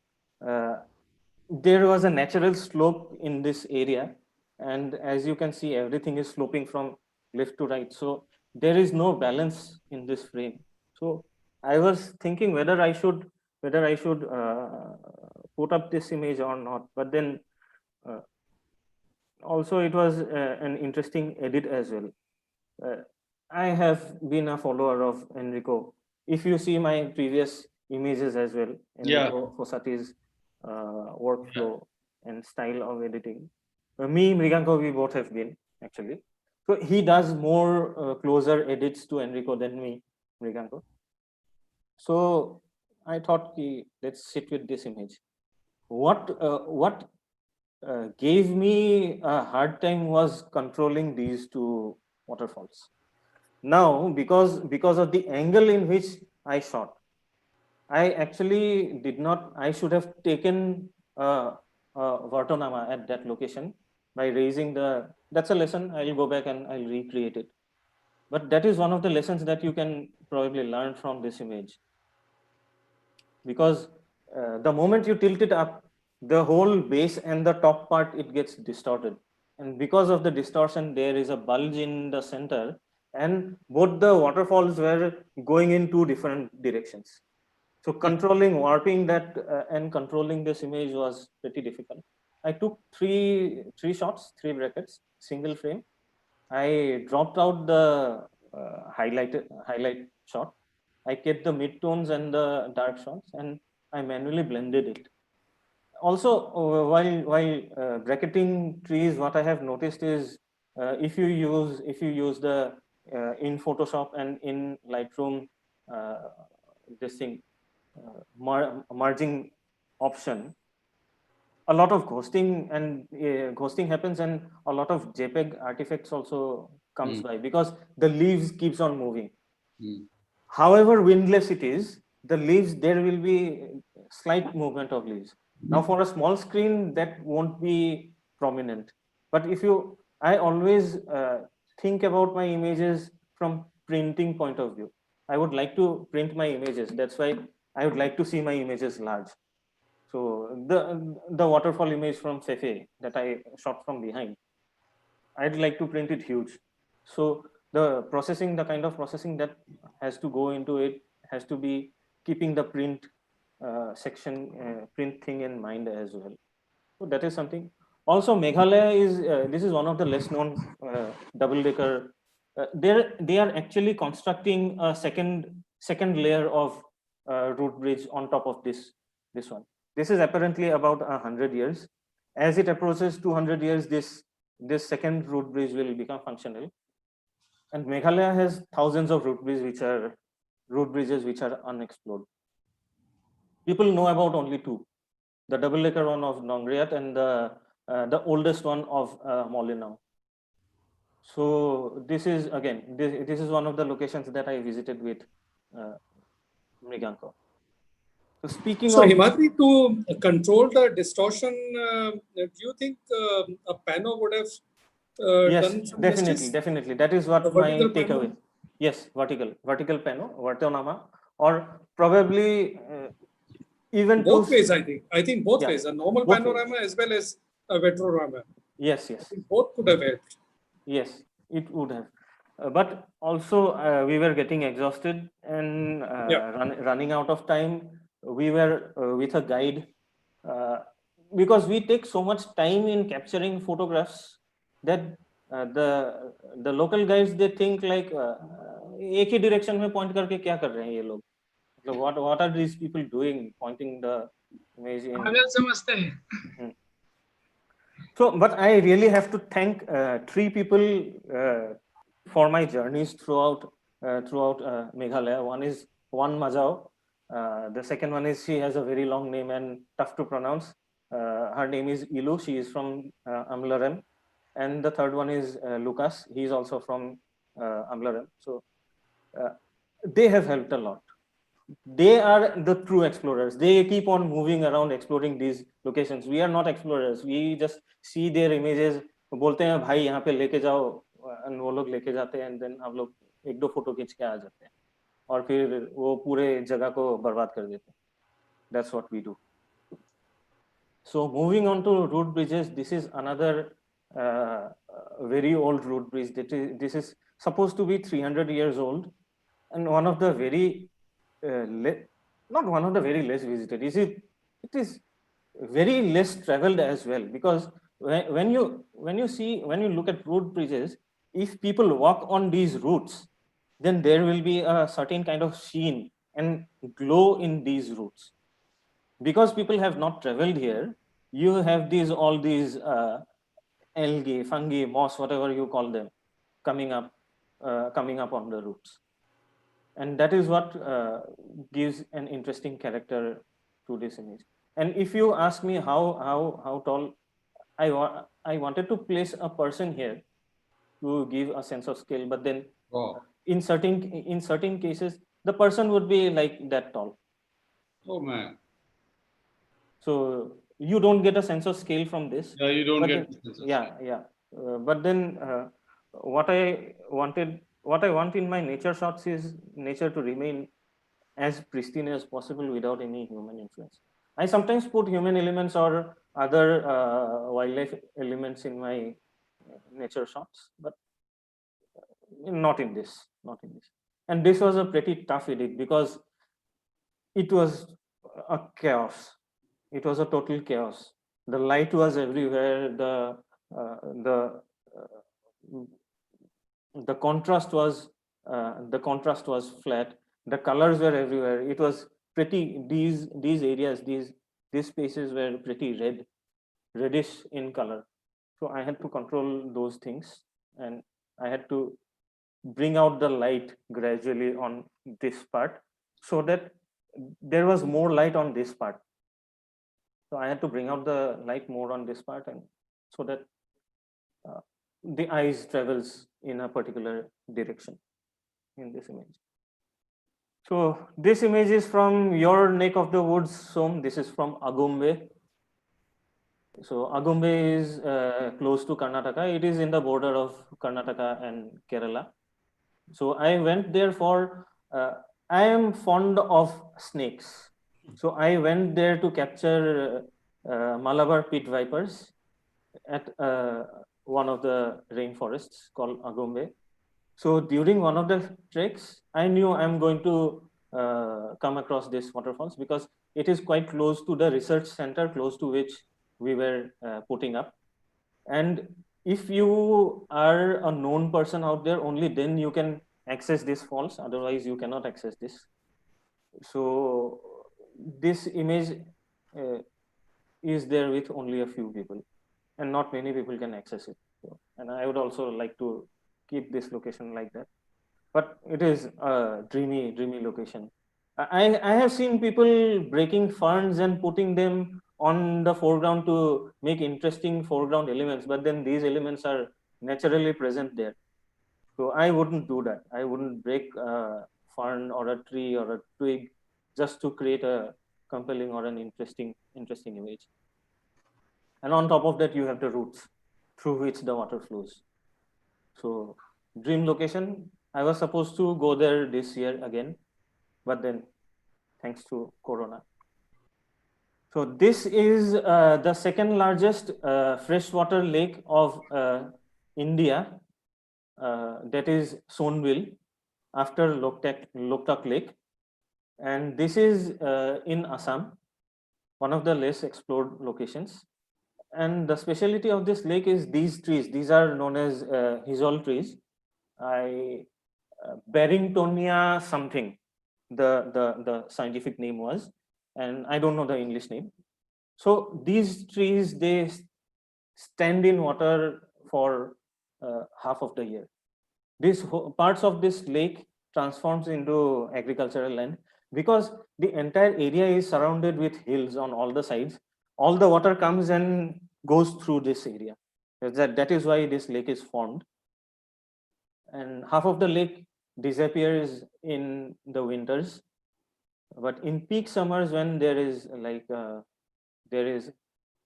there was a natural slope in this area. And as you can see, everything is sloping from left to right. So there is no balance in this frame. So I was thinking whether I should put up this image or not. But then also it was an interesting edit as well. I have been a follower of Enrico. If you see my previous images as well, Enrico Fossati's workflow and style of editing. Me, Mriganko, we both have been actually. So he does more closer edits to Enrico than me, Mriganko. So I thought, let's sit with this image. What gave me a hard time was controlling these two waterfalls. Now, because of the angle in which I shot, I actually did not. I should have taken a Vartonama at that location by raising the. That's a lesson. I'll go back and I'll recreate it. But that is one of the lessons that you can probably learn from this image. Because the moment you tilt it up, the whole base and the top part, it gets distorted. And because of the distortion, there is a bulge in the center. And both the waterfalls were going in two different directions. So controlling warping that and controlling this image was pretty difficult. I took three shots, 3 brackets, single frame. I dropped out the highlight shot. I kept the mid-tones and the dark shots, and I manually blended it. Also, while bracketing trees, what I have noticed is if you use the in Photoshop and in Lightroom this thing merging option, a lot of ghosting happens, and a lot of JPEG artifacts also comes by because the leaves keeps on moving. However windless it is, the leaves, there will be slight movement of leaves. Now for a small screen that won't be prominent, but I always think about my images from printing point of view. I would like to print my images. That's why I would like to see my images large. So the waterfall image from Fefe that I shot from behind, I'd like to print it huge. So the kind of processing that has to go into it has to be keeping the print print thing in mind as well. So that is something. Also, Meghalaya is this is one of the less known double-decker. They are actually constructing a second layer of root bridge on top of this one. This is apparently about 100 years. As it approaches 200 years, this second root bridge will become functional. And Meghalaya has thousands of root bridges which are unexplored. People know about only two: the double-decker one of Nongriat and the oldest one of Molinau. So this is again this is one of the locations that I visited with Mriganko. So speaking of Himadri, to control the distortion, do you think a pano would have yes, done some definitely, justice? definitely. That is what my takeaway. Yes, vertical pano, Vartonama, or probably even both ways. I think both ways, a normal both panorama ways. as well as a vetrorama. Yes. I think both could have helped. Yes, it would have. But also we were getting exhausted and running out of time. We were with a guide because we take so much time in capturing photographs that the local guides, they think like एक ही direction में point करके क्या कर रहे हैं ये लोग? So what are these people doing, pointing the image in? पागल समझते हैं. So, but I really have to thank three people for my journeys throughout Meghalaya. One is Wan Majao. The second one is, she has a very long name and tough to pronounce. Her name is Ilu. She is from Amlarem. And the third one is Lucas. He is also from Amlarem. So they have helped a lot. They are the true explorers. They keep on moving around exploring these locations. We are not explorers. We just see their images. बोलते हैं भाई यहाँ पे लेके जाओ, and वो लोग लेके जाते हैं, and then हम लोग एक दो फोटो खींच के आ जाते हैं और फिर वो पूरे जगह को बर्बाद कर देते हैं. That's what we do. So moving on to root bridges, this is another very old root bridge. This is supposed to be 300 years old, and one of the very not one of the very less visited. It is very less traveled as well, because when you look at root bridges, if people walk on these routes, then there will be a certain kind of sheen and glow in these routes. Because people have not traveled here, you have all these algae, fungi, moss, whatever you call them, coming up on the routes. And that is what gives an interesting character to this image. And if you ask me how tall, I wanted to place a person here to give a sense of scale, but then in certain cases, the person would be like that tall. Oh man. So you don't get a sense of scale from this. Yeah, you don't get. But then what I want in my nature shots is nature to remain as pristine as possible without any human influence. I sometimes put human elements or other wildlife elements in my nature shots, but not in this. And this was a pretty tough edit because it was a chaos. It was a total chaos. The light was everywhere. The contrast was The contrast was flat. The colors were everywhere. It was pretty. These areas, these spaces were pretty reddish in color. So I had to control those things, and I had to bring out the light gradually on this part, so that there was more light on this part. So I had to bring out the light more on this part, and so that the eyes travels in a particular direction in this image. So this image is from your neck of the woods, Som. This is from Agumbe. So Agumbe is close to Karnataka. It is in the border of Karnataka and Kerala. So I went there for, I am fond of snakes. So I went there to capture Malabar pit vipers at one of the rainforests called Agumbe. So during one of the treks, I knew I'm going to come across this waterfalls because it is quite close to the research center, close to which we were putting up. And if you are a known person out there, only then you can access these falls. Otherwise, you cannot access this. So this image is there with only a few people, and not many people can access it. So, and I would also like to keep this location like that. But it is a dreamy location. I have seen people breaking ferns and putting them on the foreground to make interesting foreground elements, but then these elements are naturally present there. So I wouldn't do that. I wouldn't break a fern or a tree or a twig just to create a compelling or an interesting image. And on top of that, you have the roots through which the water flows. So dream location. I was supposed to go there this year again, but then thanks to Corona. So this is the second largest freshwater lake of India. That is Sonville, after Loktak Lake. And this is in Assam, one of the less explored locations. And the specialty of this lake is these trees. These are known as Hizol trees. Barringtonia something, the scientific name was, and I don't know the English name. So these trees, they stand in water for half of the year. These parts of this lake transforms into agricultural land because the entire area is surrounded with hills on all the sides. All the water comes and goes through this area. That is why this lake is formed. And half of the lake disappears in the winters, but in peak summers, when there is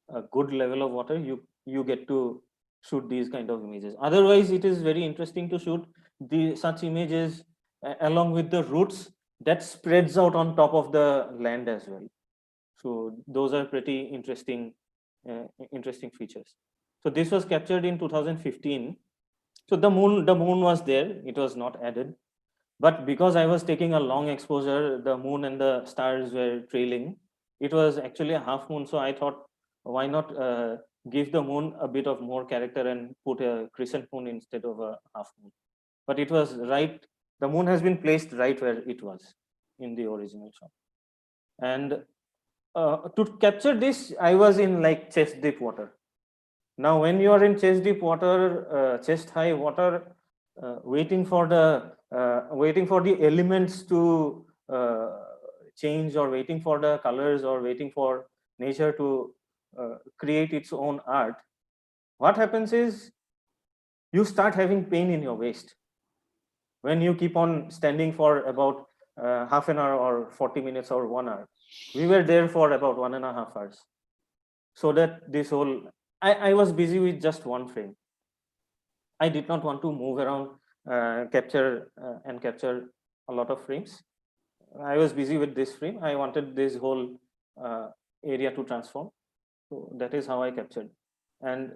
a good level of water, you get to shoot these kind of images. Otherwise, it is very interesting to shoot such images along with the roots that spreads out on top of the land as well. So those are pretty interesting features. So this was captured in 2015. So the moon was there. It was not added, but because I was taking a long exposure, the moon and the stars were trailing. It was actually a half moon, so I thought, why not give the moon a bit of more character and put a crescent moon instead of a half moon. But it was right. The moon has been placed right where it was in the original shot. And to capture this, I was in like chest deep water. Now, when you are in chest deep water, chest high water, waiting for the elements to change, or waiting for the colors, or waiting for nature to create its own art, what happens is you start having pain in your waist when you keep on standing for about half an hour or 40 minutes or 1 hour. We were there for about 1.5 hours. So that this whole, I was busy with just one frame. I did not want to move around, capture a lot of frames. I was busy with this frame. I wanted this whole area to transform. So that is how I captured. And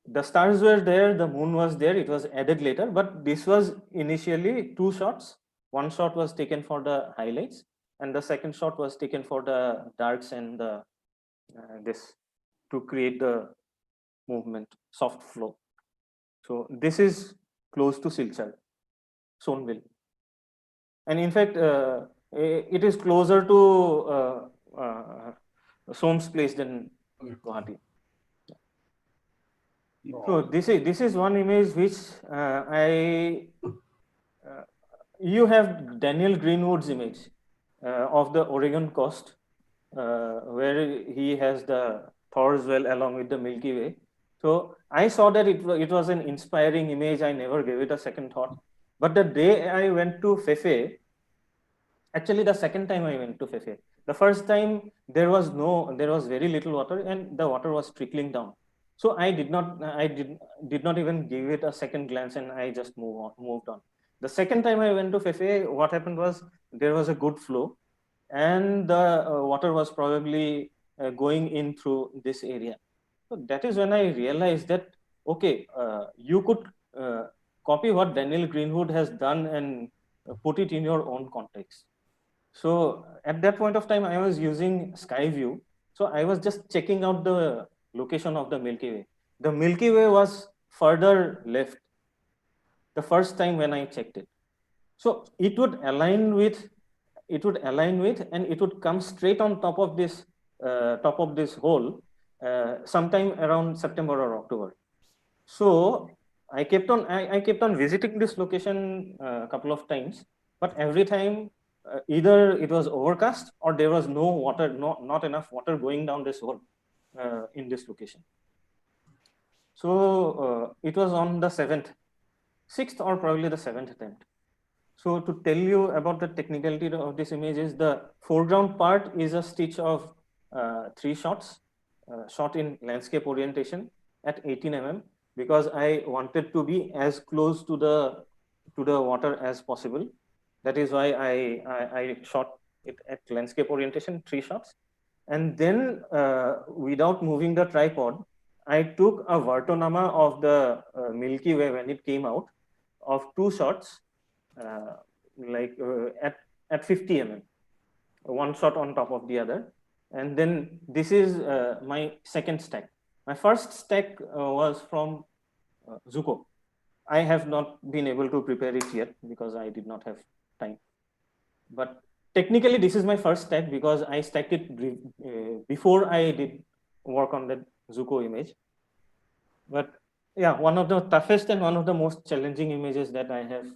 the stars were there, the moon was there, it was added later, but this was initially 2 shots. One shot was taken for the highlights, and the second shot was taken for the darks and the this, to create the movement, soft flow. So this is close to Silchar. Sonville. And in fact, it is closer to Soam's place than Guwahati. So this is one image which you have Daniel Greenwood's image of the Oregon coast, where he has the Thor's Well along with the Milky Way. So I saw that it was an inspiring image. I never gave it a second thought. But the day I went to Fefe, actually the second time I went to Fefe, the first time there was very little water and the water was trickling down. So I did not even give it a second glance, and I just moved on. The second time I went to Fefe, what happened was there was a good flow, and the water was probably going in through this area. So that is when I realized that, okay, you could copy what Daniel Greenwood has done and put it in your own context. So at that point of time, I was using Skyview. So I was just checking out the location of the Milky Way. The Milky Way was further left the first time when I checked it. So it would align with, and it would come straight on top of this hole sometime around September or October. So I kept on visiting this location a couple of times, but every time either it was overcast or there was no water, not enough water going down this hole in this location. So it was on the 6th or probably the 7th attempt. So to tell you about the technicality of this image is the foreground part is a stitch of 3 shots shot in landscape orientation at 18 mm, because I wanted to be as close to the water as possible. That is why I shot it at landscape orientation, 3 shots. And then without moving the tripod, I took a Vartonama of the Milky Way when it came out of 2 shots, at 50 mm, one shot on top of the other. And then this is my second stack. My first stack was from Zuko. I have not been able to prepare it yet because I did not have time. But technically, this is my first stack because I stacked it before I did work on that Zuko image. But yeah, one of the toughest and one of the most challenging images that I have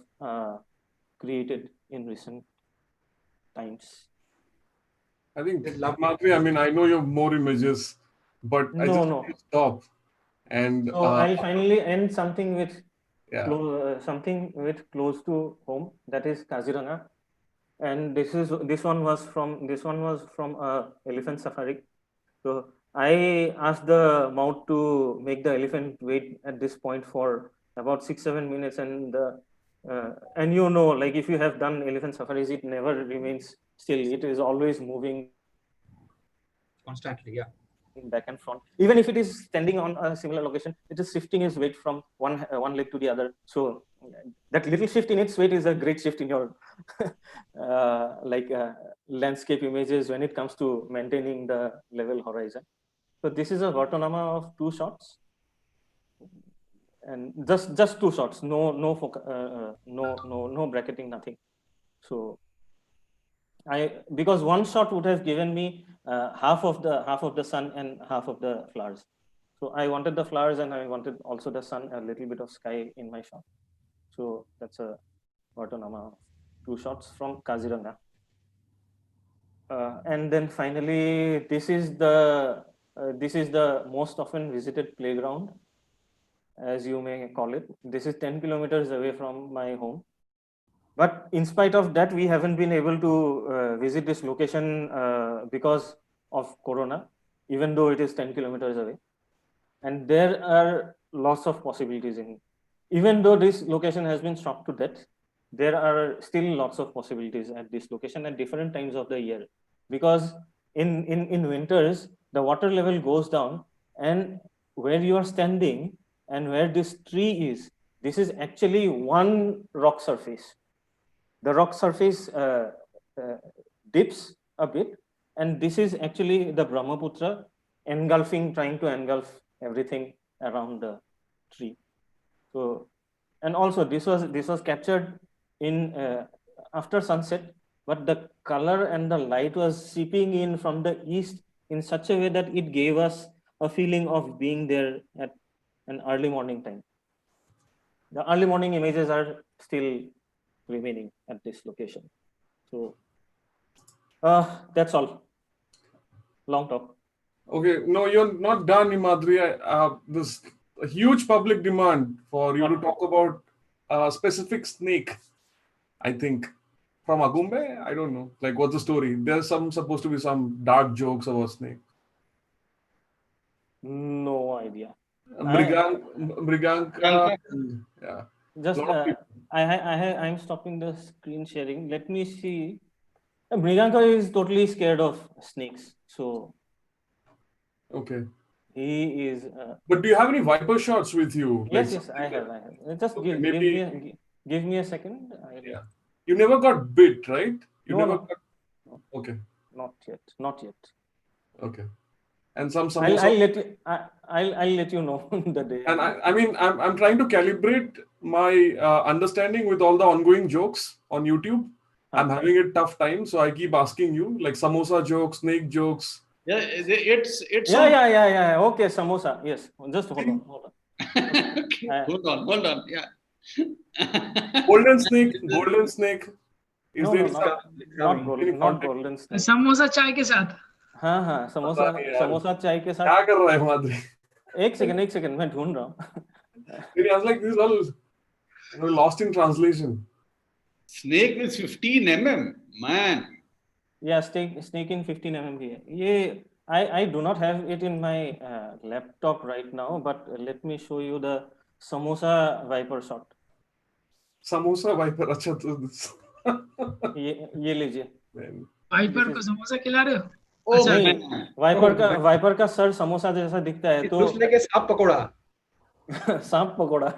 created in recent times. I think, Himadri, I mean, I know you have more images, but I just want to stop. And so I'll finally end something with close to home, that is Kaziranga. And this one was from elephant safari. So I asked the mount to make the elephant wait at this point for about 6-7 minutes, and like if you have done elephant safaris, it never remains still. It is always moving constantly, yeah, back and front. Even if it is standing on a similar location, it is shifting its weight from one leg to the other. So that little shift in its weight is a great shift in your landscape images when it comes to maintaining the level horizon. So this is a Vartonama of 2 shots, and just 2 shots, no bracketing, nothing. So because one shot would have given me half of the sun and half of the flowers. So I wanted the flowers and I wanted also the sun, a little bit of sky in my shot. So that's a Vartonama of 2 shots from Kaziranga. And then finally, this is the most often visited playground, as you may call it. This is 10 kilometers away from my home. But in spite of that, we haven't been able to visit this location because of Corona, even though it is 10 kilometers away. And there are lots of possibilities in it. Even though this location has been shocked to death, there are still lots of possibilities at this location at different times of the year. Because in winters, the water level goes down, and where you are standing and where this tree is, this is actually one rock surface. The rock surface dips a bit, and this is actually the Brahmaputra trying to engulf everything around the tree. So, and also this was captured in after sunset, but the color and the light was seeping in from the east in such a way that it gave us a feeling of being there at an early morning time. The early morning images are still remaining at this location. So that's all. Long talk. Okay, no, you're not done, Himadri. There's a huge public demand for you to talk about a specific snake, I think. From Agumbe? I don't know. Like, what's the story? There's supposed to be some dark jokes about snake. No idea. Mriganka. Yeah. Just I'm stopping the screen sharing. Let me see. Mriganka is totally scared of snakes. So Okay. he is. But do you have any viper shots with you? Yes, Like, yes, I have. Just okay, give me a second. Yeah. You never got bit, right? You No, never no. got. Okay. Not yet. Okay. And some I'll let you know the day. And I mean, I'm trying to calibrate my understanding with all the ongoing jokes on YouTube. I'm having a tough time, so I keep asking you, like samosa jokes, snake jokes. Yeah, it's Yeah. Okay, samosa. Yes, just hold on. Okay. Hold on. Yeah. Golden snake. Is there not golden snake. Samosa चाय के साथ. हाँ, समोसा चाय के साथ. क्या कर रहा है हिमाद्री? एक सेकंड मैं ढूंढ रहा हूँ. I was like, this is all lost in translation. Snake with 15 mm, man. Yeah, snake in 15 mm भी है. ये I do not have it in my laptop right now, but let me show you the samosa viper shot. Samosa viper, अच्छा तो ये लीजिए. Wiper को समोसा खिला रहे हो? नहीं, वाइपर का सर समोसा जैसा दिखता है तो दूसरे के सांप pakora.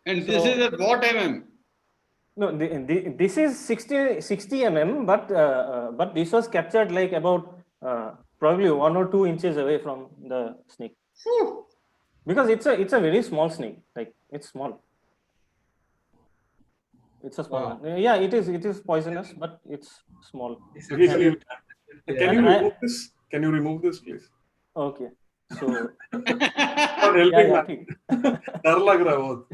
And this is at what mm? No, this is 60 mm, but this was captured like about probably 1 or 2 inches away from the snake. Because it's a very small snake. Like, it's small. It's a small one. Yeah, it is poisonous, but it's small. Can you remove this? Can you remove this, please? Okay. So डर लग रहा है बहुत.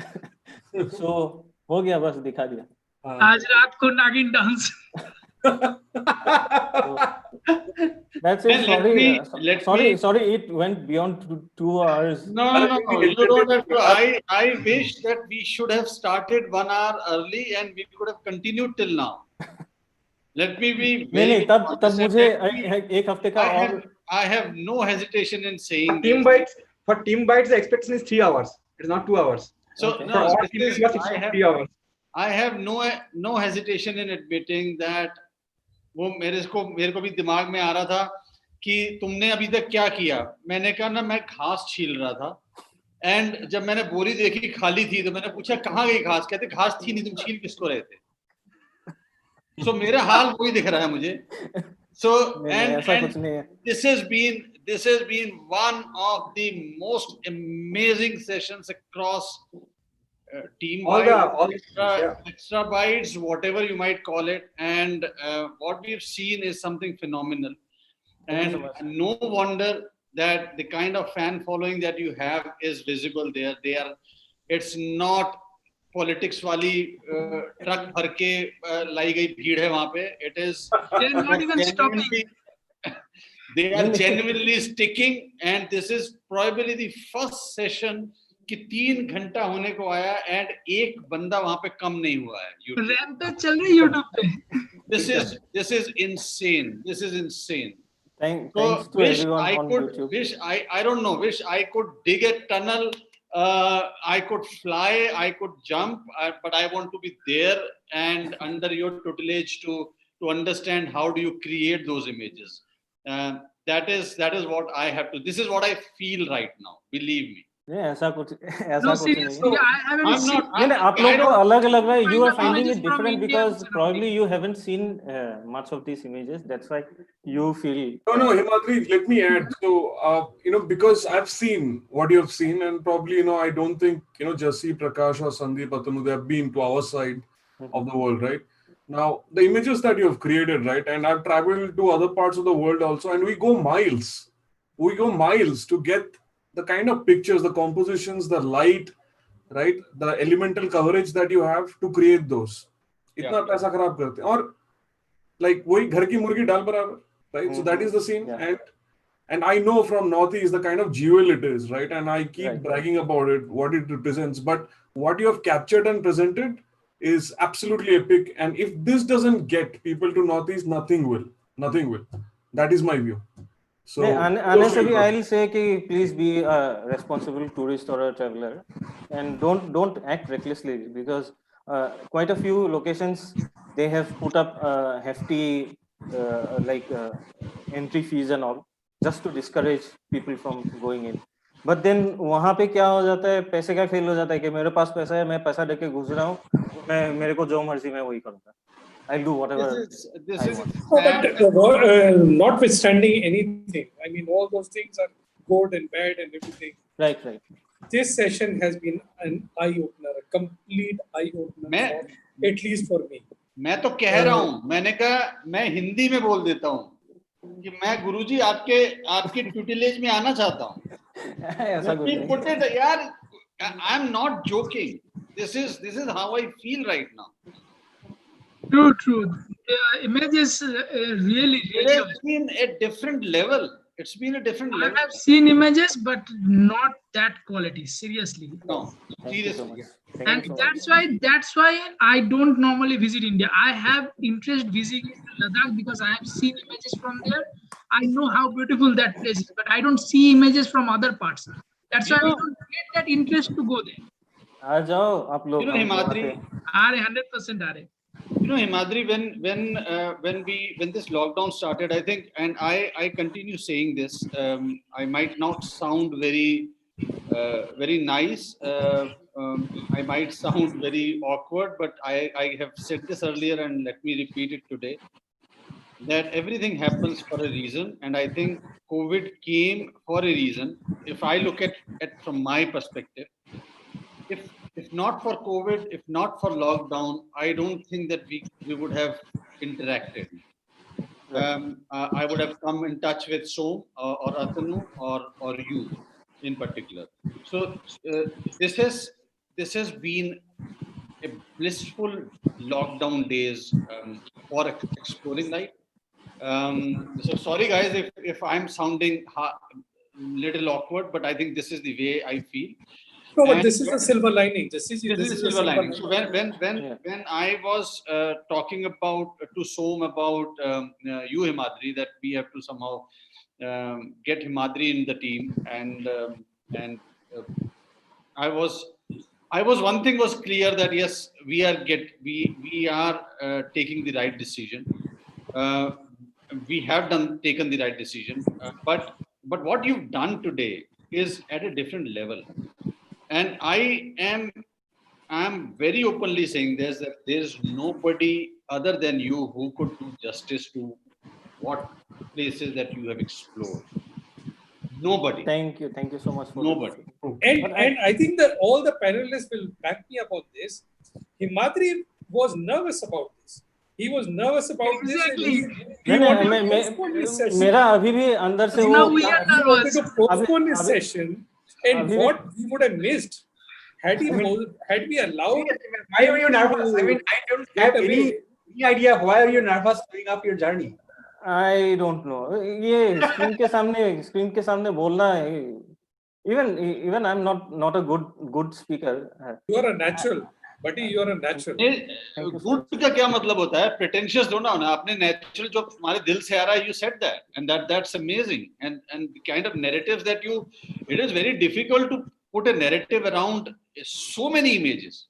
So हो गया, बस दिखा दिया. आज रात को नागिन dance. That's it. Sorry, it went beyond 2 hours. No, you don't have to. I wish that we should have started 1 hour early and we could have continued till now. Let me be very नहीं, तब मुझे एक हफ्ते का और. I have no hesitation in saying for team bites the expectation is 3 hours. It's not 2 hours. So Okay. no, I 3 hours. I have no hesitation in admitting that वो मेरे को भी दिमाग में आ रहा था कि तुमने अभी तक क्या किया. मैंने कहा ना, मैं घास छील रहा था. एंड जब मैंने बोरी देखी खाली थी तो मैंने पूछा कहाँ गई घास. कहते घास थी नहीं, तुम छील किसको रहे थे. So मेरा हाल वही दिख रहा है मुझे. So and this has been one of the most amazing sessions across team extra bytes, whatever you might call it, and what we've seen is something phenomenal. And no wonder that the kind of fan following that you have is visible there. It's not politics वाली truck भर के लाई गई भीड़ है वहां पे. It is they are genuinely sticking, and this is probably the first session कि 3 घंटा होने को आया and एक बंदा वहां पे कम नहीं हुआ है. रैंपेज चल रही है YouTube पे. This is insane. Thanks to everyone on YouTube. Wish I could dig a tunnel. I could fly, I could jump, but I want to be there and under your tutelage to understand how do you create those images. That is what I have to. This is what I feel right now. Believe me. नहीं ऐसा कुछ No, नहीं है. seriously, I haven't I'm seen. not. नहीं नहीं, आप I लोग को don't. अलग अलग है. You are Kind of finding images it from different India because which are probably you haven't seen much of these images. That's why you feel. No, Himadri, let me add. So, because I've seen what you have seen, and probably, I don't think, Jassi, Prakash, or Sandeep, Atanu, they have been to our side of the world, right? Now, the images that you have created, right? And I've traveled to other parts of the world also, and we go miles. We go miles to get the kind of pictures, the compositions, the light, right? The elemental coverage that you have to create those. इतना पैसा खराब करते हैं और like वही घर की मुर्गी डाल बराबर, right? So that is the scene. Yeah. And I know from Northeast the kind of jewel it is, right? And I keep Right. bragging about it, what it represents. But what you have captured and presented is absolutely epic. And if this doesn't get people to Northeast, nothing will. Nothing will. That is my view. So नहीं, आने से भी I'll say कि please be a responsible tourist or a traveler, and don't act recklessly, because quite a few locations they have put up hefty entry fees and all just to discourage people from going in. But then वहाँ पे क्या हो जाता है, पैसे का खेल हो जाता है कि मेरे पास पैसा है, मैं पैसा देके घुस रहा हूँ, मैं मेरे को जो मर्जी मैं वही करूँगा. I'll do whatever This I is want. But notwithstanding anything, I mean, all those things are good and bad and everything. Right. This session has been an eye-opener, a complete eye-opener, at least for me. मैं तो कह रहा हूँ, मैंने कहा मैं हिंदी में बोल देता हूँ कि मैं गुरुजी आपके ट्यूटिलेज में आना चाहता हूँ. ऐसा कुछ नहीं. Put it, यार, I'm not joking. This is how I feel right now. True. The images really. It has been a different level. It's been a different level. I have seen images, but not that quality. Seriously. No, Thank you so seriously. much. And that's why I don't normally visit India. I have interest visiting Ladakh because I have seen images from there. I know how beautiful that place is, but I don't see images from other parts. That's why I don't get that interest to go there. आ जाओ आप लोग. Himadri, 100% are. Himadri, when this lockdown started, I think, and I continue saying this, I might not sound very nice. I might sound very awkward, but I have said this earlier, and let me repeat it today, that everything happens for a reason. And I think COVID came for a reason. If I look at from my perspective, if not for COVID, if not for lockdown, I don't think that we would have interacted. I would have come in touch with Som or Atanu or you in particular. So this has been a blissful lockdown days for Xploring Life. So sorry guys if I'm sounding little awkward, but I think this is the way I feel. No, but this is a silver lining. This is a silver lining. So when I was talking about to Som about you, Himadri, that we have to somehow get Himadri in the team, and I was one thing was clear that yes, we are taking the right decision. We have taken the right decision, but what you've done today is at a different level. And I am very openly saying this, that there's nobody other than you who could do justice to what places that you have explored. Nobody. Thank you so much for nobody. And I think that all the panelists will back me up on this. Himadri was nervous about this. He was nervous about Exactly. this. मेरा अभी भी अंदर से Now वो we are He wanted nervous. to postpone this session, and what we would have missed had we allowed. Why are you nervous? I mean, I don't have any idea why are you nervous doing up your journey. I don't know. ये screen के सामने बोलना है. Even I'm not a good speaker. You are a natural. Buddy, you are a natural. Good का क्या मतलब होता है? Pretentious don't know. आपने natural जो तुम्हारे दिल से आ रहा है, you said that, and that's amazing. And the kind of narratives that it is very difficult to put a narrative around so many images,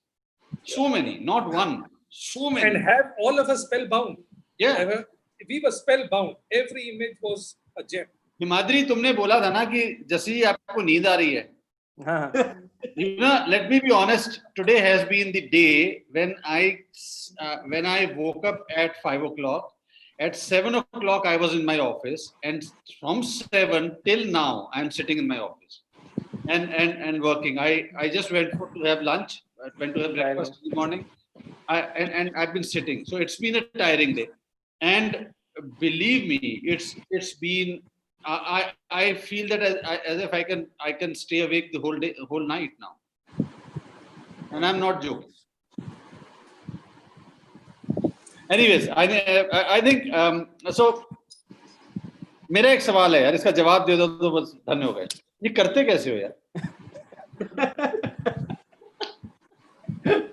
so many, not one, so many, and have all of us spellbound. Yeah, we were spellbound. Every image was a gem. Himadri, तुमने बोला था ना कि जसी आपको नींद आ रही है. Let me be honest. Today has been the day when I woke up at 5 o'clock. At 7 o'clock, I was in my office, and from 7 till now, I'm sitting in my office and working. I just went to have lunch. I went to have breakfast in the morning. And I've been sitting. So it's been a tiring day, and believe me, it's been. I feel that as if I can stay awake the whole day, whole night now, and I'm not joking. Anyways, I think so. मेरा एक सवाल है यार, इसका जवाब दे दो तो बस धन्य हो गए. ये करते कैसे हो यार?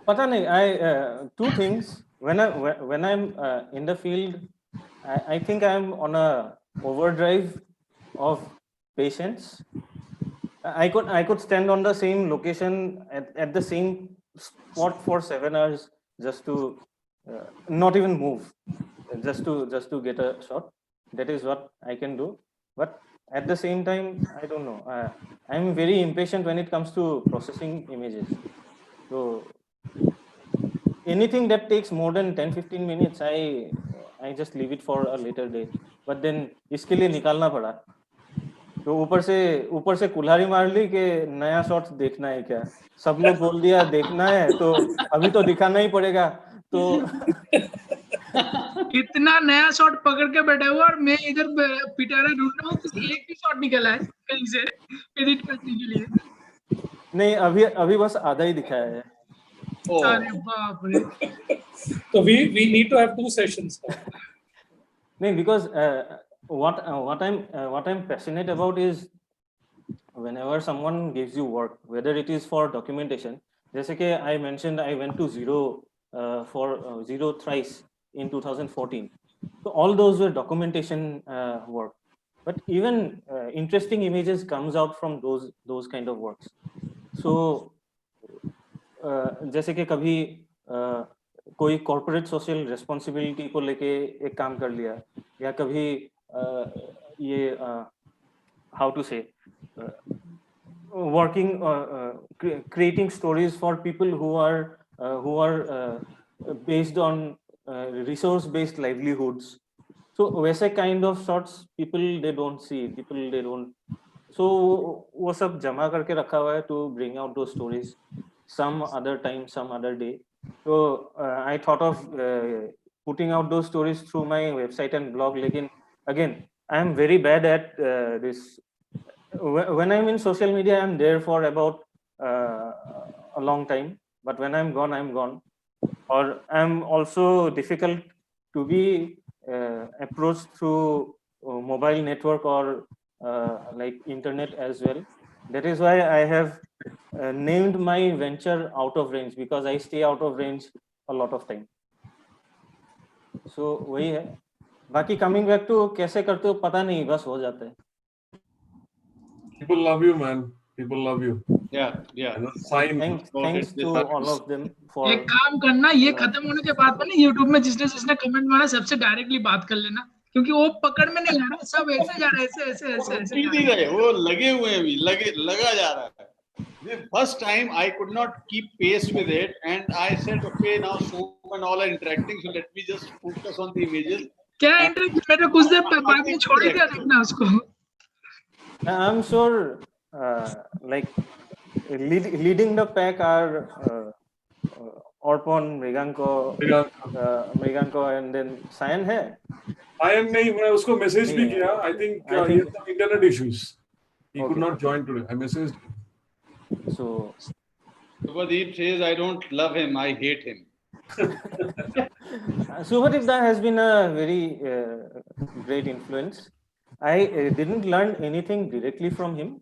पता नहीं. I two things. When I'm in the field, I think I'm on a overdrive of patience. I could stand on the same location at the same spot for 7 hours just to not even move, just to get a shot. That is what I can do. But at the same time, I don't know. I'm very impatient when it comes to processing images. So anything that takes more than 10-15 minutes, I just leave it for a later day. But then इसके लिए निकालना पड़ा. तो ऊपर से कुल्हाड़ी मार ली कि नया शॉट्स देखना है क्या. सब लोग बोल दिया देखना है तो अभी तो दिखाना ही पड़ेगा. तो इतना नया शॉट पकड़ के बैठा हुआ और मैं इधर पिटारा ढूंढ रहा हूँ तो एक भी शॉट निकला है कहीं से एडिट करने के लिए. नहीं, अभी बस आधा ही दिखाया है. अरे बाप रे. So we need to have 2 sessions. No, because what I'm passionate about is whenever someone gives you work, whether it is for documentation. जैसे कि I mentioned I went to Zero thrice in 2014. So all those were documentation work. But even interesting images comes out from those kind of works. So जैसे कि कभी कोई corporate social responsibility को लेके एक काम कर लिया, या कभी ये हाउ टू से working creating stories for people who are based on resource based livelihoods. So वैसे kind of shots people they don't see, so वो सब जमा करके रखा हुआ है to bring out those stories some other time, some other day. So I thought of putting out those stories through my website and blog. Lekin again, I am very bad at this. When I'm in social media, I'm there for about a long time. But when I'm gone, I'm gone. Or I'm also difficult to be approached through mobile network or like internet as well. That is why I have named my venture Out of Range, because I stay out of range a lot of time. So वही है. बाकी coming back to कैसे करते हो पता नहीं, बस हो जाता है. People love you, man. People love you. Yeah. Thanks to all of them for. एक काम करना, ये खत्म होने के बाद में YouTube में जिसने कमेंट मारा सबसे डायरेक्टली बात कर लेना, क्योंकि वो पकड़ में नहीं आ रहा, सब ऐसे जा रहा है, ऐसे नहीं गए, वो लगे हुए हैं, लगा जा रहा है. The first time I could not keep pace with it, and I said, okay, now Shom and all are interacting, so let me just focus on the images. क्या इंटरेक्ट मैंने कुछ देर बाद में छोड़ दिया देखना उसको. I'm sure like leading the pack are Orpon, Mriganko and then Sayan है. Sayan नहीं, मैं उसको मैसेज भी किया. I think he had some internet issues. He could not join today. I messaged him. So Subhadeep says, I don't love him, I hate him. Subhadeep has been a very great influence. I didn't learn anything directly from him.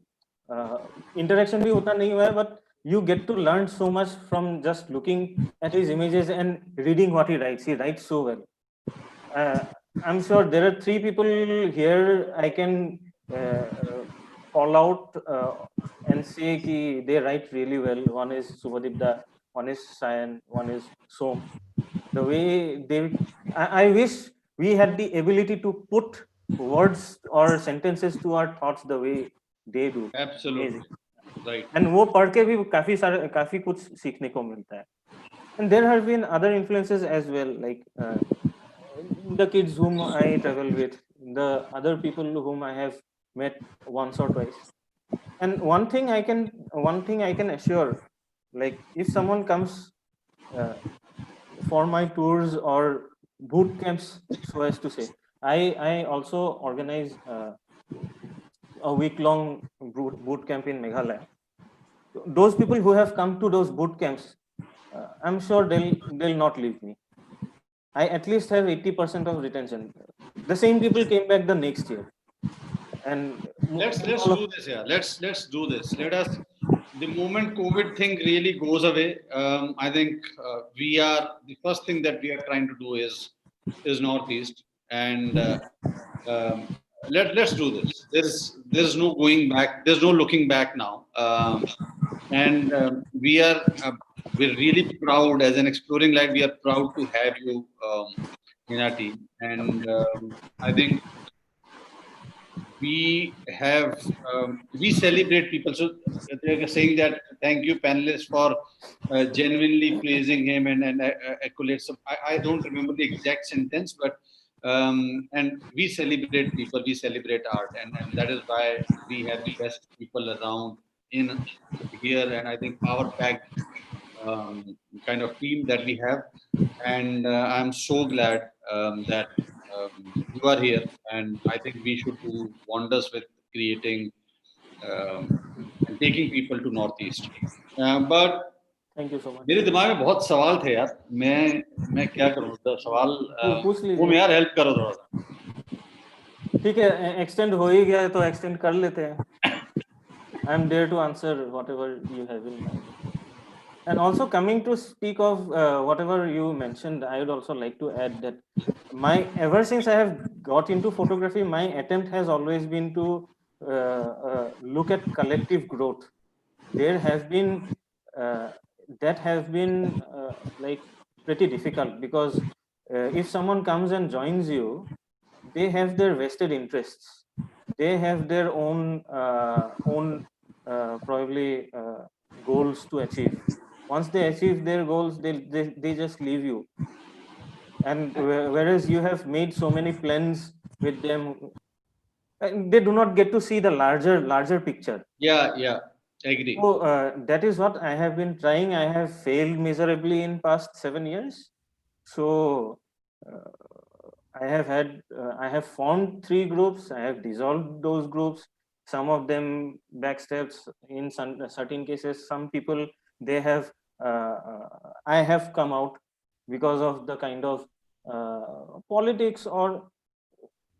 Interaction भी उतना नहीं हुआ है, but you get to learn so much from just looking at his images and reading what he writes. He writes so well. I'm sure there are 3 people here I can call out and say कि they write really well. One is Subhadeep, one is Sayan, one is Som. The way I wish we had the ability to put words or sentences to our thoughts the way they do. Absolutely. Right. And वो पढ़ के भी काफी कुछ सीखने को मिलता है. And there have been other influences as well, like the kids whom I travel with, the other people whom I have met once or twice. And one thing I can assure, like if someone comes for my tours or boot camps, so as to say, I also organize a week-long boot camp in Meghalaya. Those people who have come to those boot camps, I'm sure they'll not leave me. I at least have 80% of retention. The same people came back the next year. And Let's do this. Yeah, let's do this. Let us. The moment COVID thing really goes away, I think the first thing that we are trying to do is Northeast, and let's do this. There's no going back. There's no looking back now, and we're really proud as an Exploring Light. We are proud to have you in our team, and I think we celebrate people. So they're saying that thank you panelists for genuinely praising him and accolades. So I don't remember the exact sentence, but and we celebrate people, we celebrate art, and that is why we have the best people around in here, and I think power packed kind of team that we have, and I'm so glad that you are here, and I think we should do wonders with creating and taking people to Northeast. But thank you so much. मेरे दिमाग में बहुत सवाल थे यार. मैं क्या करूँ? तो सवाल पूछ लीजिए. वो मैं यार हेल्प करो थोड़ा सा. ठीक है, एक्सटेंड हो ही गया है तो एक्सटेंड कर लेते हैं. I'm there to answer whatever you have in mind. And also coming to speak of whatever you mentioned, I would also like to add that ever since I have got into photography, my attempt has always been to look at collective growth. There has been that has been like pretty difficult because if someone comes and joins you, they have their vested interests. They have their own probably goals to achieve. Once they achieve their goals, they just leave you. And whereas you have made so many plans with them, they do not get to see the larger picture. Yeah, agree. So that is what I have been trying. I have failed miserably in past 7 years. So I have formed 3 groups. I have dissolved those groups. Some of them backsteps in certain cases. Some people they have. I have come out because of the kind of politics or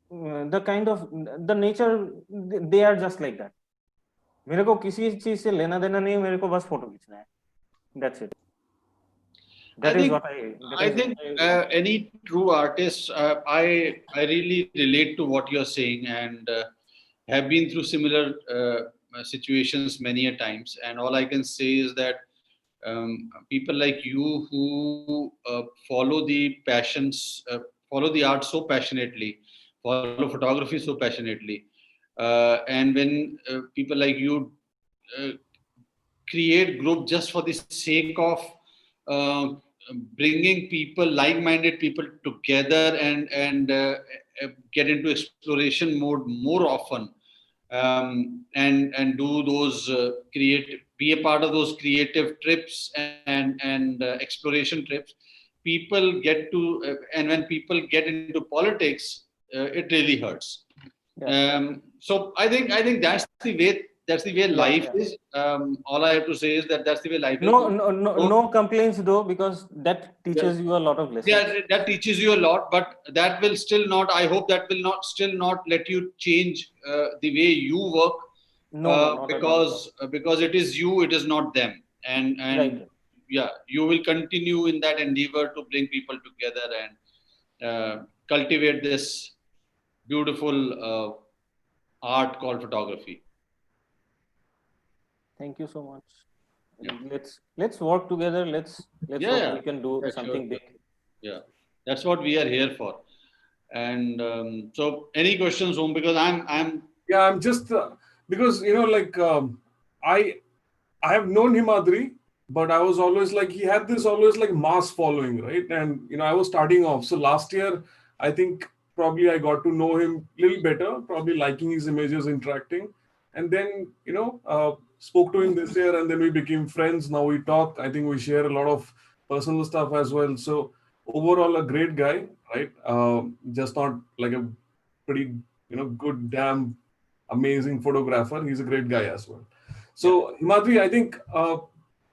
the kind of the nature. They are just like that. मेरे को किसी चीज से लेना देना नहीं है. मेरे को बस फोटो खींचना है. That's it. I think any true artist, I really relate to what you're saying and have been through similar situations many a times. And all I can say is that people like you who follow the passions, follow the art so passionately, follow photography so passionately, and when people like you create group just for the sake of bringing people, like-minded people together and get into exploration mode more often, and do those be a part of those creative trips and exploration trips. People get to and when people get into politics, it really hurts. Yeah. So I think that's the way life is. All I have to say is that that's the way life is. No complaints though, because that teaches you a lot of lessons. Yeah, that teaches you a lot, but that will still not. I hope that will not let you change the way you work. Because it is you, it is not them, and right. Yeah, you will continue in that endeavor to bring people together and cultivate this beautiful art called photography. Thank you so much. Yeah. Let's work together. Let's hope we can do something big. Yeah, that's what we are here for. And so, any questions, Om? Because I'm just because I have known Himadri, but I was always like, he had this always like mass following, right? And I was starting off. So last year, I think probably I got to know him a little better, probably liking his images, interacting. And then, spoke to him this year, and then we became friends. Now we talk. I think we share a lot of personal stuff as well. So overall, a great guy, right? Just not like a pretty, good, damn amazing photographer. He's a great guy as well. So, Himadri, I think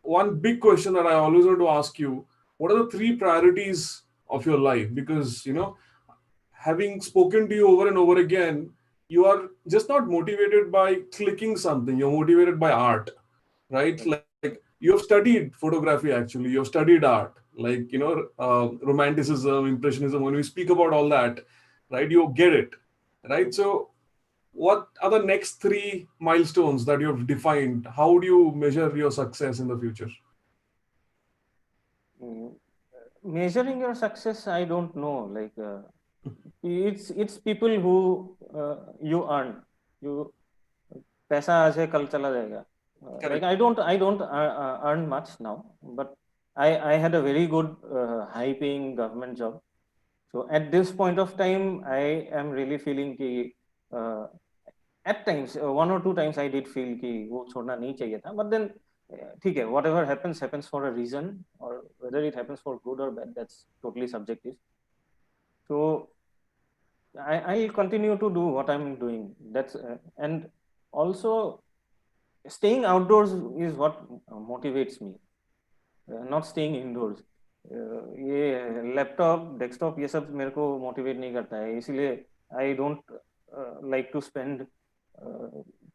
one big question that I always want to ask you, what are the three priorities of your life? Because, having spoken to you over and over again, you are just not motivated by clicking something, you're motivated by art, right? Like you have studied photography, actually, you have studied art, like, romanticism, impressionism. When we speak about all that, right, you get it, right? So, what are the next three milestones that you have defined? How do you measure your success in the future? Measuring your success, I don't know. Like it's people who you earn. You पैसा आज है कल चला जाएगा. Like I don't earn much now, but I had a very good high-paying government job. So at this point of time, I am really feeling कि at times one or two times I did feel कि वो छोड़ना नहीं चाहिए था. But then ठीक है, whatever happens for a reason, or whether it happens for good or bad, that's totally subjective. So I'll continue to do what I'm doing. That's and also staying outdoors is what motivates me, not staying indoors. ये laptop desktop ये सब मेरे को motivate नहीं करता है, इसीलिए I don't like to spend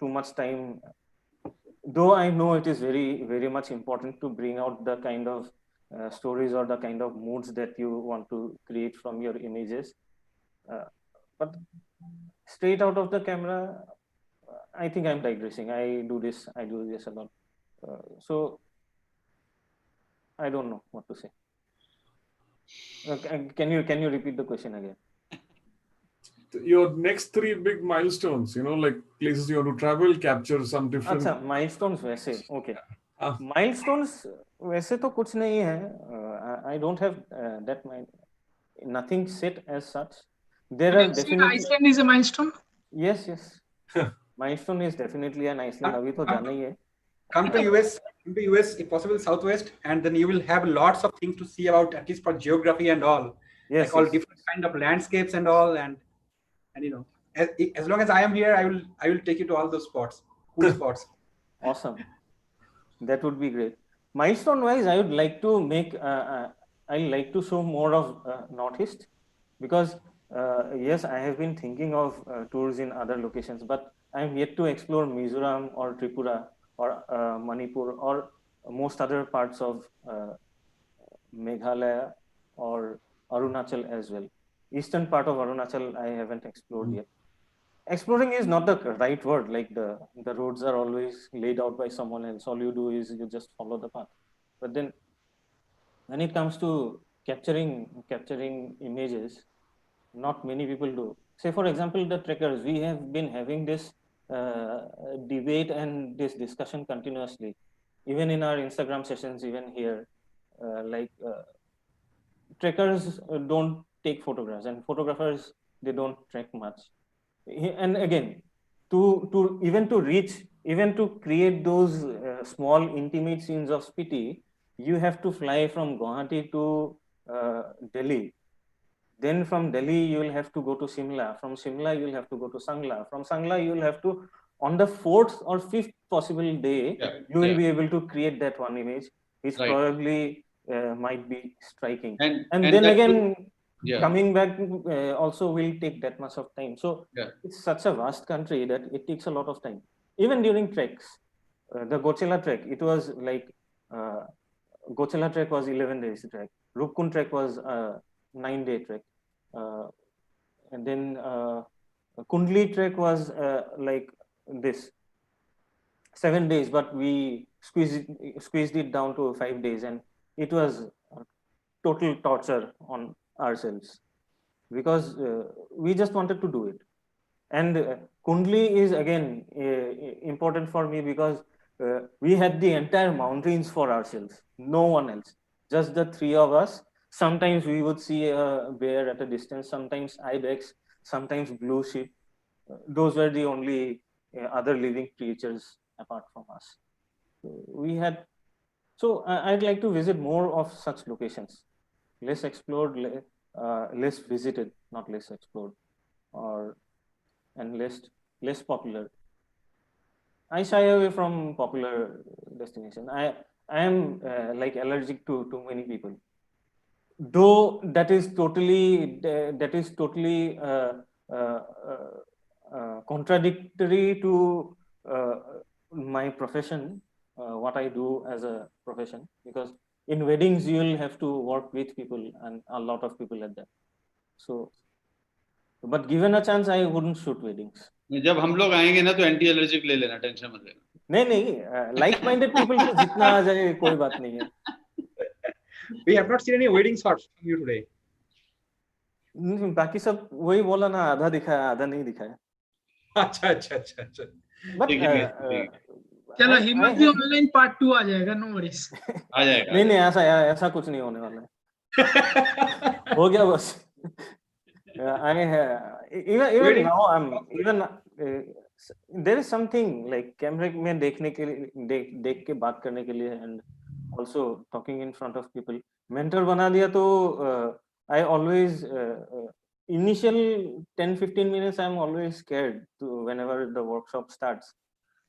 too much time, though I know it is very very much important to bring out the kind of stories or the kind of moods that you want to create from your images, but straight out of the camera, I think I'm digressing. I do this a lot, so I don't know what to say. Can you repeat the question again? Your next three big milestones, like places you want to travel, capture some different. अच्छा, milestones वैसे, okay. Milestones वैसे तो कुछ नहीं है. I don't have that nothing set as such. There are definitely. Iceland is a milestone. Yes. Milestone is definitely an Iceland. अभी तो जाना ही है. Come to US, if possible, Southwest, and then you will have lots of things to see about, at least for geography and all. Yes, like all different kind of landscapes and all, and as long as I am here, I will take you to all those spots, cool spots. Awesome, that would be great. Milestone wise, I would like to make. I like to show more of Northeast, because yes, I have been thinking of tours in other locations, but I am yet to explore Mizoram or Tripura or Manipur or most other parts of Meghalaya or Arunachal as well. Eastern part of Arunachal I haven't explored yet. Exploring is not the right word. Like the roads are always laid out by someone else. All you do is you just follow the path. But then when it comes to capturing images, not many people do. Say for example, the trekkers. We have been having this debate and this discussion continuously, even in our Instagram sessions, even here. Trekkers don't take photographs, and photographers, they don't trek much. And again, to create those small intimate scenes of Spiti, you have to fly from Guwahati to Delhi. Then from Delhi, you will have to go to Simla. From Simla, you will have to go to Sangla. From Sangla, you will have to, on the 4th or 5th possible day, you will be able to create that one image, which probably might be striking. And then again, coming back also will take that much of time. So it's such a vast country that it takes a lot of time. Even during treks, the Gochela trek, it was like, Gochela trek was 11 days trek. Rupkund trek was 9-day trek. And then Kundli trek was like this, 7 days, but we squeezed it down to 5 days, and it was total torture on ourselves, because we just wanted to do it. And Kundli is again important for me, because we had the entire mountains for ourselves, no one else, just the three of us. Sometimes we would see a bear at a distance, sometimes ibex, sometimes blue sheep. Those were the only other living creatures apart from us. We had, so I'd like to visit more of such locations, less explored, less visited, not less explored, or and less popular. I shy away from popular destination. I am like allergic to too many people. Though that is totally uh, contradictory to my profession, what I do as a profession, because in weddings you'll have to work with people and a lot of people at that. So, but given a chance, I wouldn't shoot weddings. जब हम लोग आएंगे ना तो anti allergic ले लेना, tension मत लेना. नहीं, लाइक माइंडेड पीपल को जितना आ जाए कोई बात नहीं है. We have not seen any wedding shots from you today. बाकी सब वही बोला ना, आधा दिखाया आधा नहीं दिखाया. अच्छा. But चलो हिमाद्री ऑनलाइन पार्ट 2 आ जाएगा, नो वरीज. आ जाएगा. नहीं ऐसा कुछ नहीं होने वाला है. हो गया बस. Even now there is something like कैमरे में देखने के लिए देख के बात करने के लिए and also talking in front of people. Mentor बना दिया तो I always initial 10-15 minutes I'm always scared to whenever the workshop starts.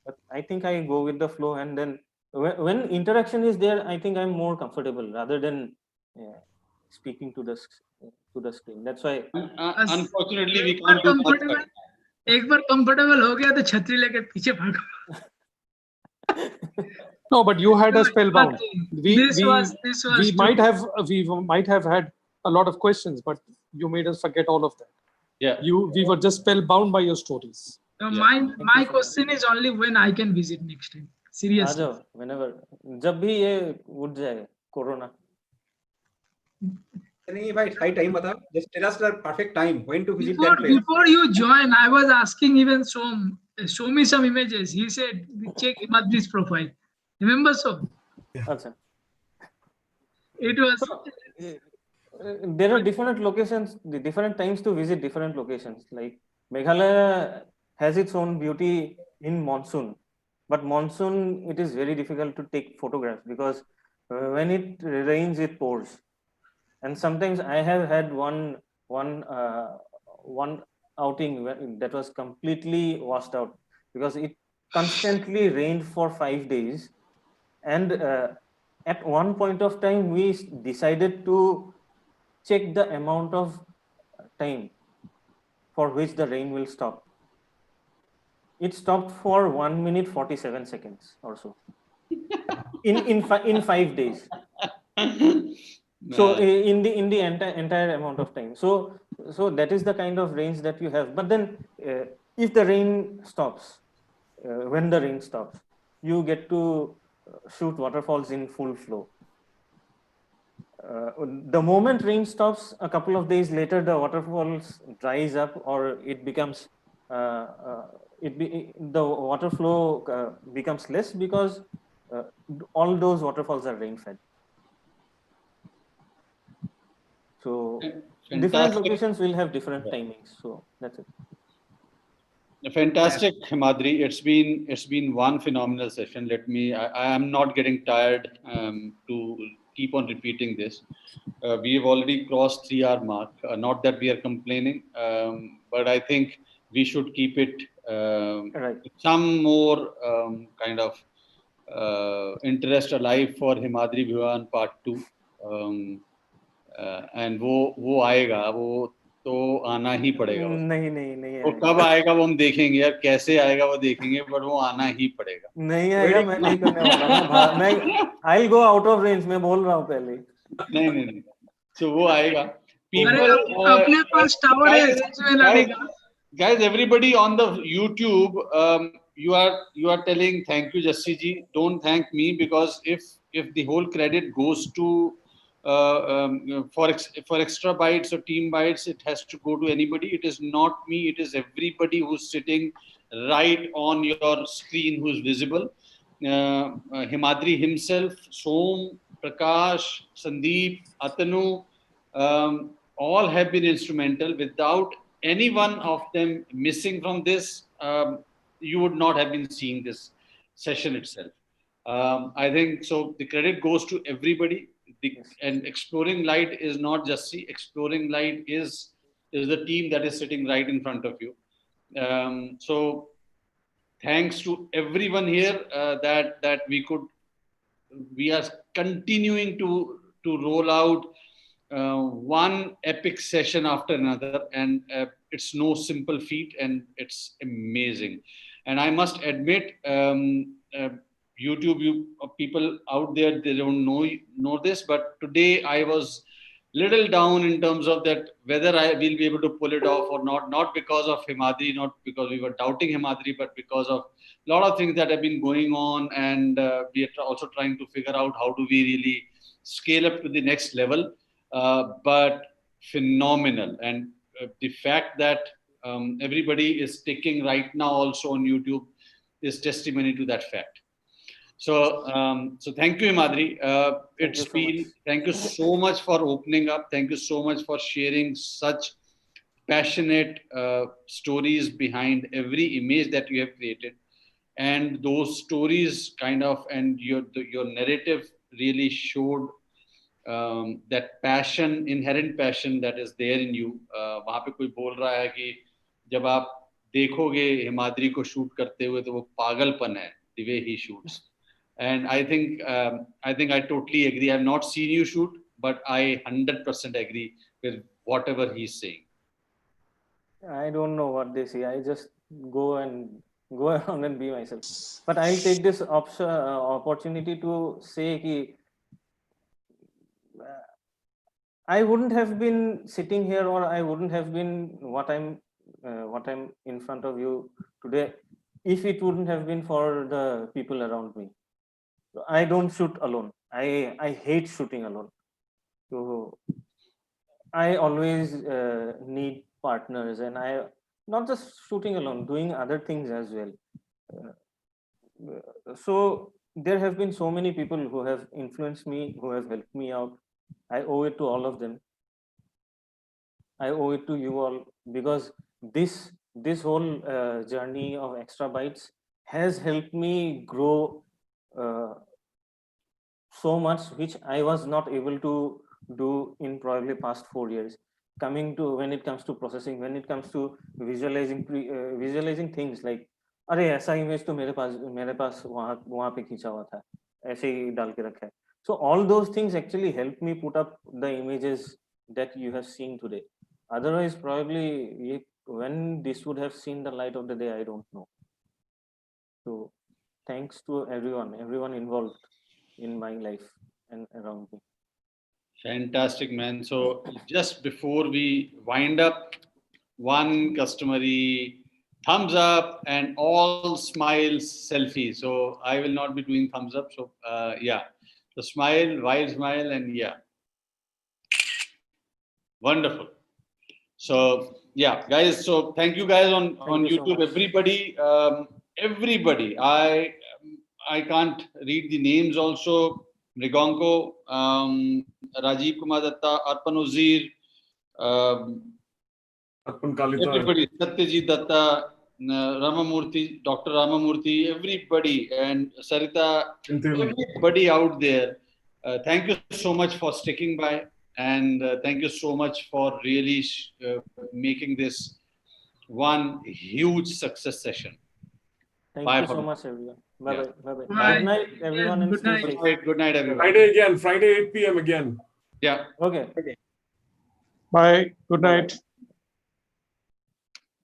But I think I go with the flow, and then when interaction is there, I think I'm more comfortable rather than speaking to the screen. That's why. Unfortunately, we can't do that. एक बार comfortable हो गया तो छतरी लेके पीछे भागो. No, but you had us spellbound. This was we might have had a lot of questions, but you made us forget all of that. Yeah. We were just spellbound by your stories. My question is only when I can visit next time. Seriously. Whenever, जब भी ये उठ जाए corona. नहीं भाई, high time बता. Just tell us the perfect time when to visit that place. Before you join, I was asking even show me some images. He said check Himadri's profile. Remember so? अच्छा. It was. There are different locations, different times to visit different locations. Like Meghalaya has its own beauty in monsoon, but monsoon it is very difficult to take photographs because when it rains it pours, and sometimes I have had one outing that was completely washed out because it constantly rained for 5 days, and at one point of time we decided to check the amount of time for which the rain will stop. It stopped for 1 minute 47 seconds or so in 5 days. So in the entire amount of time. So that is the kind of range that you have. But then if the rain stops, when the rain stops, you get to shoot waterfalls in full flow. The moment rain stops, a couple of days later, the waterfalls dries up, or it becomes the water flow becomes less because all those waterfalls are rain fed. So different locations will have different timings. So that's it. Fantastic, Himadri. It's been one phenomenal session. I am not getting tired to keep on repeating this. We have already crossed 3-hour mark. Not that we are complaining, but I think we should keep it Right. some more kind of interest alive for Himadri Bhuyan Part 2. And वो आएगा, वो तो आना ही पड़ेगा. नहीं वो कब आएगा वो हम देखेंगे यार, कैसे आएगा वो देखेंगे, but वो आना ही पड़ेगा. नहीं आएगा, मैं नहीं करने वाला. मैं I'll go out of range, मैं बोल रहा हूँ पहले. नहीं. So वो आएगा. अपने पास टावर है रेंज में लाने का. Guys, everybody on the YouTube, you are telling thank you, Jassi ji. Don't thank me, because if the whole credit goes to for Xtra Bytes or Team Bytes, it has to go to anybody. It is not me. It is everybody who's sitting right on your screen who's visible. Himadri himself, Som, Prakash, Sandeep, Atanu, all have been instrumental. Without any one of them missing from this, you would not have been seeing this session itself. I think so. The credit goes to everybody. And Exploring Light is not just Exploring Light is the team that is sitting right in front of you. So thanks to everyone here that we are continuing to roll out one epic session after another, and it's no simple feat, and it's amazing. And I must admit, YouTube people out there, they don't know this, but today I was little down in terms of that whether I will be able to pull it off or not because of Himadri, not because we were doubting Himadri, but because of a lot of things that have been going on, and we are also trying to figure out how do we really scale up to the next level. But phenomenal, and the fact that everybody is sticking right now also on YouTube is testimony to that fact. So, so thank you, Himadri. Thank you so much for opening up. Thank you so much for sharing such passionate stories behind every image that you have created. And those stories kind of, and your narrative really showed that passion, inherent passion that is there in you. वहाँ पे कोई बोल रहा है कि जब आप देखोगे हिमाद्री को शूट करते हुए तो वो पागलपन है, the way he shoots. And I think I totally agree. I have not seen you shoot, but I 100% agree with whatever he's saying. I don't know what they say. I just go around and be myself. But I'll take this opportunity to say that I wouldn't have been sitting here, or I wouldn't have been what I'm in front of you today if it wouldn't have been for the people around me. I don't shoot alone. I hate shooting alone. So I always need partners, and I not just shooting alone, doing other things as well. So there have been so many people who have influenced me, who have helped me out. I owe it to all of them. I owe it to you all, because this whole journey of Xtra Bytes has helped me grow so much, which I was not able to do in probably past 4 years. Coming to when it comes to processing, when it comes to visualizing things like, अरे ऐसा image तो मेरे पास वहाँ पे खींचा हुआ था, ऐसे ही डाल के रखा है. So all those things actually helped me put up the images that you have seen today. Otherwise, probably when this would have seen the light of the day, I don't know. So thanks to everyone involved in my life and around me. Fantastic, man. So just before we wind up, one customary thumbs up and all smiles selfie. So I will not be doing thumbs up. So yeah, the smile, wide smile, and yeah. Wonderful. So yeah, guys. So thank you guys on YouTube. So everybody, everybody. I can't read the names also. Mriganko, Rajiv Kumar Datta, Arpan Uzir, everybody, Satyajit Datta, Ramamurthy, Dr. Ramamurthy, everybody, and Sarita, everybody out there. Thank you so much for sticking by, and thank you so much for really making this one huge success session. Thank you so much, everyone. Bye-bye. Bye. Good night, everyone. Good night. Good night, everyone. Friday 8 p.m. again. Yeah. Okay. Bye. Good night.